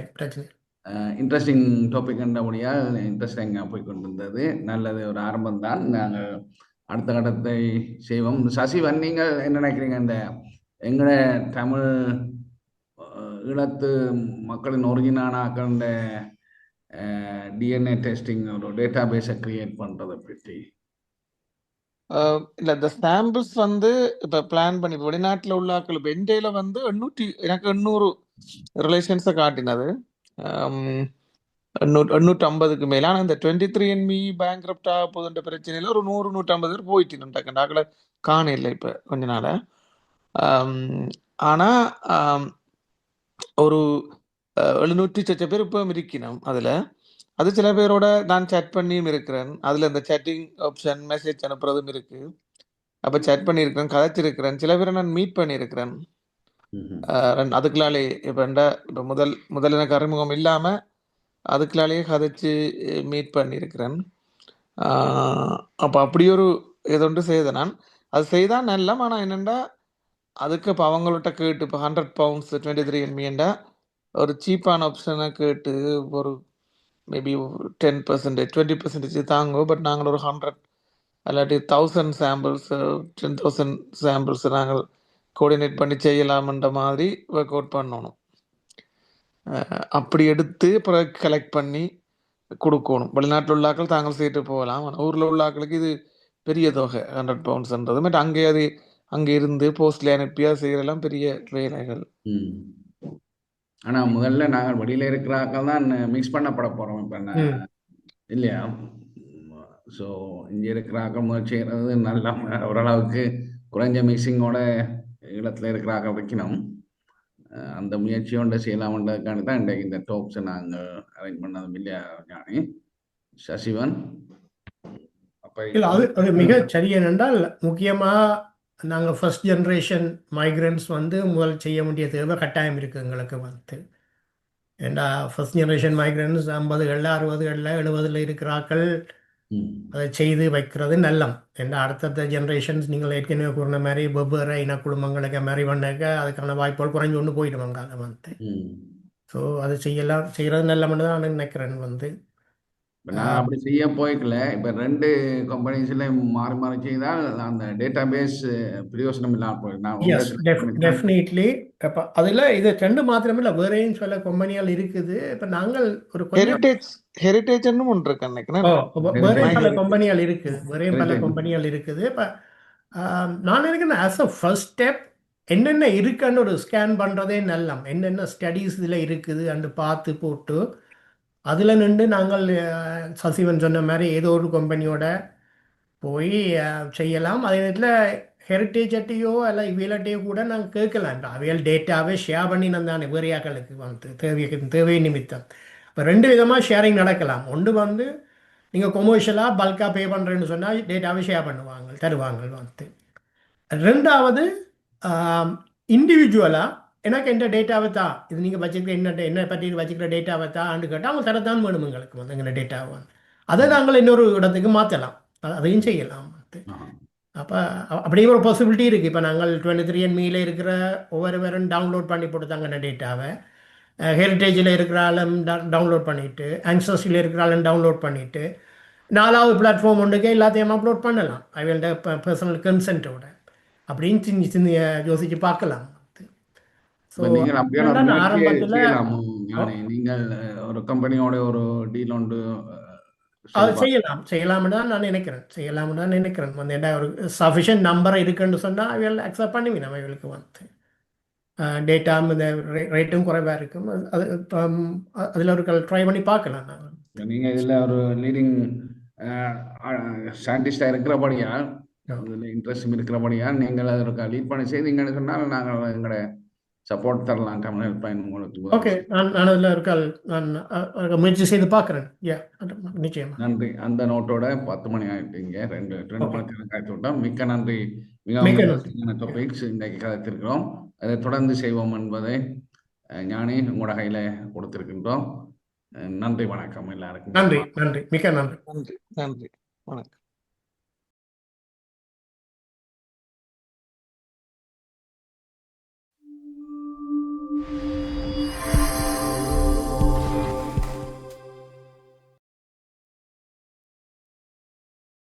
இன்ட்ரெஸ்டிங் டாபிக்ன்றபடியாக இன்ட்ரெஸ்டிங்காக போய் கொண்டு இருந்தது. நல்லது, ஒரு ஆரம்பம் தான். நாங்கள் அடுத்த கட்டத்தை செய்வோம். சசிவன், நீங்கள் என்ன நினைக்கிறீங்க? இந்த எங்களை தமிழ் ஈழத்து மக்களின் ஒரிஜினான ஆக்கள டிஎன்ஏ டெஸ்டிங் ஒரு டேட்டா பேஸை கிரியேட் பண்ணுறதை பற்றி? இல்ல இந்த சாம்பிள்ஸ் வந்து இப்ப பிளான் பண்ணி இப்ப வெளிநாட்டுல உள்ள ஆட்கள் இப்ப இந்தியால வந்து எனக்கு 800 ரிலேஷன்ஸை காட்டினது. 850க்கு மேல. ஆனா இந்த 23andMe பேங்க்ரப்ட் ஆக போதுன்ற பிரச்சனையில ஒரு 100-150 பேர் போயிட்டு டாக்டர் காண இல்லை இப்ப கொஞ்ச நாள. ஆனா ஒரு 700 சொச்ச பேர் இப்போ இருக்கணும் அதுல. அது சில பேரோட நான் சேட் பண்ணியும் இருக்கிறேன். அதுல இந்த சேட்டிங் ஆப்ஷன் மெசேஜ் அனுப்புறதும் இருக்கு. அப்ப சேட் பண்ணியிருக்கிறேன், கதைச்சிருக்கிறேன். சில பேரை நான் மீட் பண்ணியிருக்கிறேன். அதுக்குள்ளாலே இப்ப முதல் எனக்கு அறிமுகம் இல்லாம அதுக்குள்ளாலேயே கதைச்சு மீட் பண்ணியிருக்கிறேன். அப்ப அப்படி ஒரு ஏதொன்று செய்த நான் அது செய்தா நல்ல. ஆனா என்னண்டா அதுக்கு இப்போ அவங்கள்ட்ட கேட்டு இப்போ £100 23andMeண்டா ஒரு சீப்பான ஆப்ஷனை கேட்டு ஒரு மேபி 10% 20% தாங்கோ. பட் நாங்கள் ஒரு 100 அல்லாட்டி 1000 சாம்பிள்ஸ் 10,000 சாம்பிள்ஸ் நாங்கள் கோஆர்டினேட் பண்ணி செய்யலாம்ன்ற மாதிரி ஒர்க் அவுட் பண்ணணும். அப்படி எடுத்து அப்புறம் கலெக்ட் பண்ணி கொடுக்கணும். வெளிநாட்டில் உள்ள ஆட்கள் தாங்கள் செய்துட்டு போகலாம். ஆனால் ஊரில் உள்ள ஆட்களுக்கு இது பெரிய தொகை £100ன்றது. பட் அங்கே இருந்து போஸ்ட்ல அனுப்பியா செய்யறதெல்லாம் பெரிய வேலைகள். ஆனா முதல்ல நாங்கள் வெளியில இருக்கிற ஆட்கள் தான் மிக்ஸ் பண்ணப்பட போறோம் இப்ப இல்லையா? ஸோ இங்கே இருக்கிற ஆக்கள் முயற்சி செய்கிறது நல்ல ஓரளவுக்கு குறைஞ்ச மிக்சிங்கோட இடத்துல இருக்கிற ஆக்கள் வைக்கணும். அந்த முயற்சியோட செய்யலாம்ன்றதுக்காண்டி தான் இன்றைக்கு இந்த டாக்ஸை நாங்கள் அரேஞ்ச் பண்ணதும் இல்லையா ஞானி சசிவன்? இல்லை, அது மிக சரி. என்னென்றால் முக்கியமாக நாங்கள் ஃபர்ஸ்ட் ஜென்ரேஷன் மைக்ரன்ஸ் வந்து முதல் செய்ய வேண்டிய தேவை கட்டாயம் இருக்குது எங்களுக்கு வந்து. ஏண்டா ஃபர்ஸ்ட் ஜென்ரேஷன் மைக்ரன்ஸ் 50களில் 60களில் 70ல் இருக்கிறாக்கள் அதை செய்து வைக்கிறது நல்லம். ஏன்னா அடுத்தடுத்த ஜென்ரேஷன்ஸ் நீங்கள் ஏற்கனவே கூறின மாதிரி வெவ்வேறு இன குடும்பங்களுக்கு மாதிரி பண்ணாக்க அதுக்கான வாய்ப்புகள் குறைஞ்சு கொண்டு போயிடுவாங்க அதை வந்து. ஸோ அது செய்கிறது நல்லம்னு தான் நான் நினைக்கிறேன் வந்து. நான் அப்படி செய்ய போய்க்கல. இப்ப 2 கம்பெனிஸ்ல மாறி மாறி செய்தால் அந்த டேட்டா பேஸ் பிரயோசனம் இல்லாம போயிடும். டெஃபினெட்லி. அப்போ அதில் இது 2 மாத்திரமில்லை, வேறையும் சில கம்பெனிகள் இருக்குது. இப்போ நாங்கள் ஒரு ஹெரிட்டேஜ்னு ஒன்று இருக்கு நினைக்கிறேன். வேறையும் பல கம்பெனிகள் இருக்குது. வேறையும் பல கம்பெனிகள் இருக்குது. இப்போ நான் நினைக்கிறேன் ஆஸ் அ ஃபர்ஸ்ட் ஸ்டெப் என்னென்ன இருக்குன்னு ஒரு ஸ்கேன் பண்ணுறதே நல்லம். என்னென்ன ஸ்டடீஸ் இதில் இருக்குது அண்டு பார்த்து போட்டு அதில் நின்று நாங்கள் சசிவன் சொன்ன மாதிரி ஏதோ ஒரு கம்பெனியோட போய் செய்யலாம். அதே நேரத்தில் ஹெரிட்டேஜட்டையோ இல்லை இவையிலட்டையோ கூட நாங்கள் கேட்கலாம். அவைகள் டேட்டாவே ஷேர் பண்ணி தானே வேறையாக்களுக்கு வந்து தேவை நிமித்தம். இப்போ 2 விதமாக ஷேரிங் நடக்கலாம். ஒன்று வந்து நீங்கள் கொமர்ஷியலாக பல்காக பே பண்ணுறேன்னு சொன்னால் டேட்டாவே ஷேர் பண்ணுவாங்க, தருவாங்க வந்து. 2வது இண்டிவிஜுவலாக எனக்கு எந்த டேட்டாவை தான் இது நீங்கள் வச்சுக்கிற என்ன பற்றி வச்சுக்கிற டேட்டாவை தான் கேட்டால் அவங்க தரத்தான் வேணும் எங்களுக்கு வந்து எங்கள் டேட்டாவை. அதை நாங்கள் இன்னொரு இடத்துக்கு மாற்றலாம், அதையும் செய்யலாம். அப்போ அப்படிங்கிற ஒரு பாசிபிலிட்டி இருக்குது. இப்போ நாங்கள் 23andMeல இருக்கிற ஒவ்வொருவரும் டவுன்லோட் பண்ணி போட்டுத்தாங்க டேட்டாவை. ஹெரிட்டேஜில் இருக்கிற ஆளும் டவுன்லோட் பண்ணிவிட்டு, ஆன்சஸ்டில் இருக்கிற ஆளும் டவுன்லோட் பண்ணிவிட்டு 4வது பிளாட்ஃபார்ம் ஒன்றுக்கு எல்லாத்தையும் அப்லோட் பண்ணலாம் அவங்களோட பர்சனல் கன்சென்ட்டோட. அப்படின்னு சின்ன யோசிச்சு பார்க்கலாம். ஆரம்பத்தில் நீங்கள் ஒரு கம்பெனியோட ஒரு டீல் ஒன்று செய்யலாம்னு தான் நான் நினைக்கிறேன். வந்து என்ன ஒரு சஃபிஷியன்ட் நம்பர் இருக்குன்னு சொன்னால் அவைகள் அக்செப்ட் பண்ணுவீங்க. அவைகளுக்கு வந்து டேட்டா இந்த ரேட்டும் குறைவாக இருக்கும். அது அதில் ஒரு ட்ரை பண்ணி பார்க்கலாம். நீங்கள் இதில் ஒரு லீடிங் சயின்டிஸ்டாக இருக்கிறபடியா, இதில் இன்ட்ரெஸ்டும் இருக்கிறபடியா நீங்கள் அதை லீட் பண்ணி செய்தீங்கன்னு சொன்னால் நாங்கள் எங்களோட சப்போர்ட் தரலாம். தமிழ் ஹெல்ப்லைன் உங்களுக்கு. ஓகே, நான் அதில் நான் முயற்சி செய்து பார்க்குறேன். நிச்சயமா. நன்றி. அந்த நோட்டோட 10 மணி ஆகிட்டீங்க. 2 மணிக்கு காய்ச்சி விட்டோம். மிக்க நன்றி. மிகவும் டாபிக்ஸ் இன்றைக்கு கதைத்திருக்கிறோம். அதை தொடர்ந்து செய்வோம் என்பதை ஞானி உங்களோட கையில் கொடுத்திருக்கின்றோம். நன்றி, வணக்கம் எல்லாருக்கும். நன்றி, மிக்க நன்றி. நன்றி, வணக்கம்.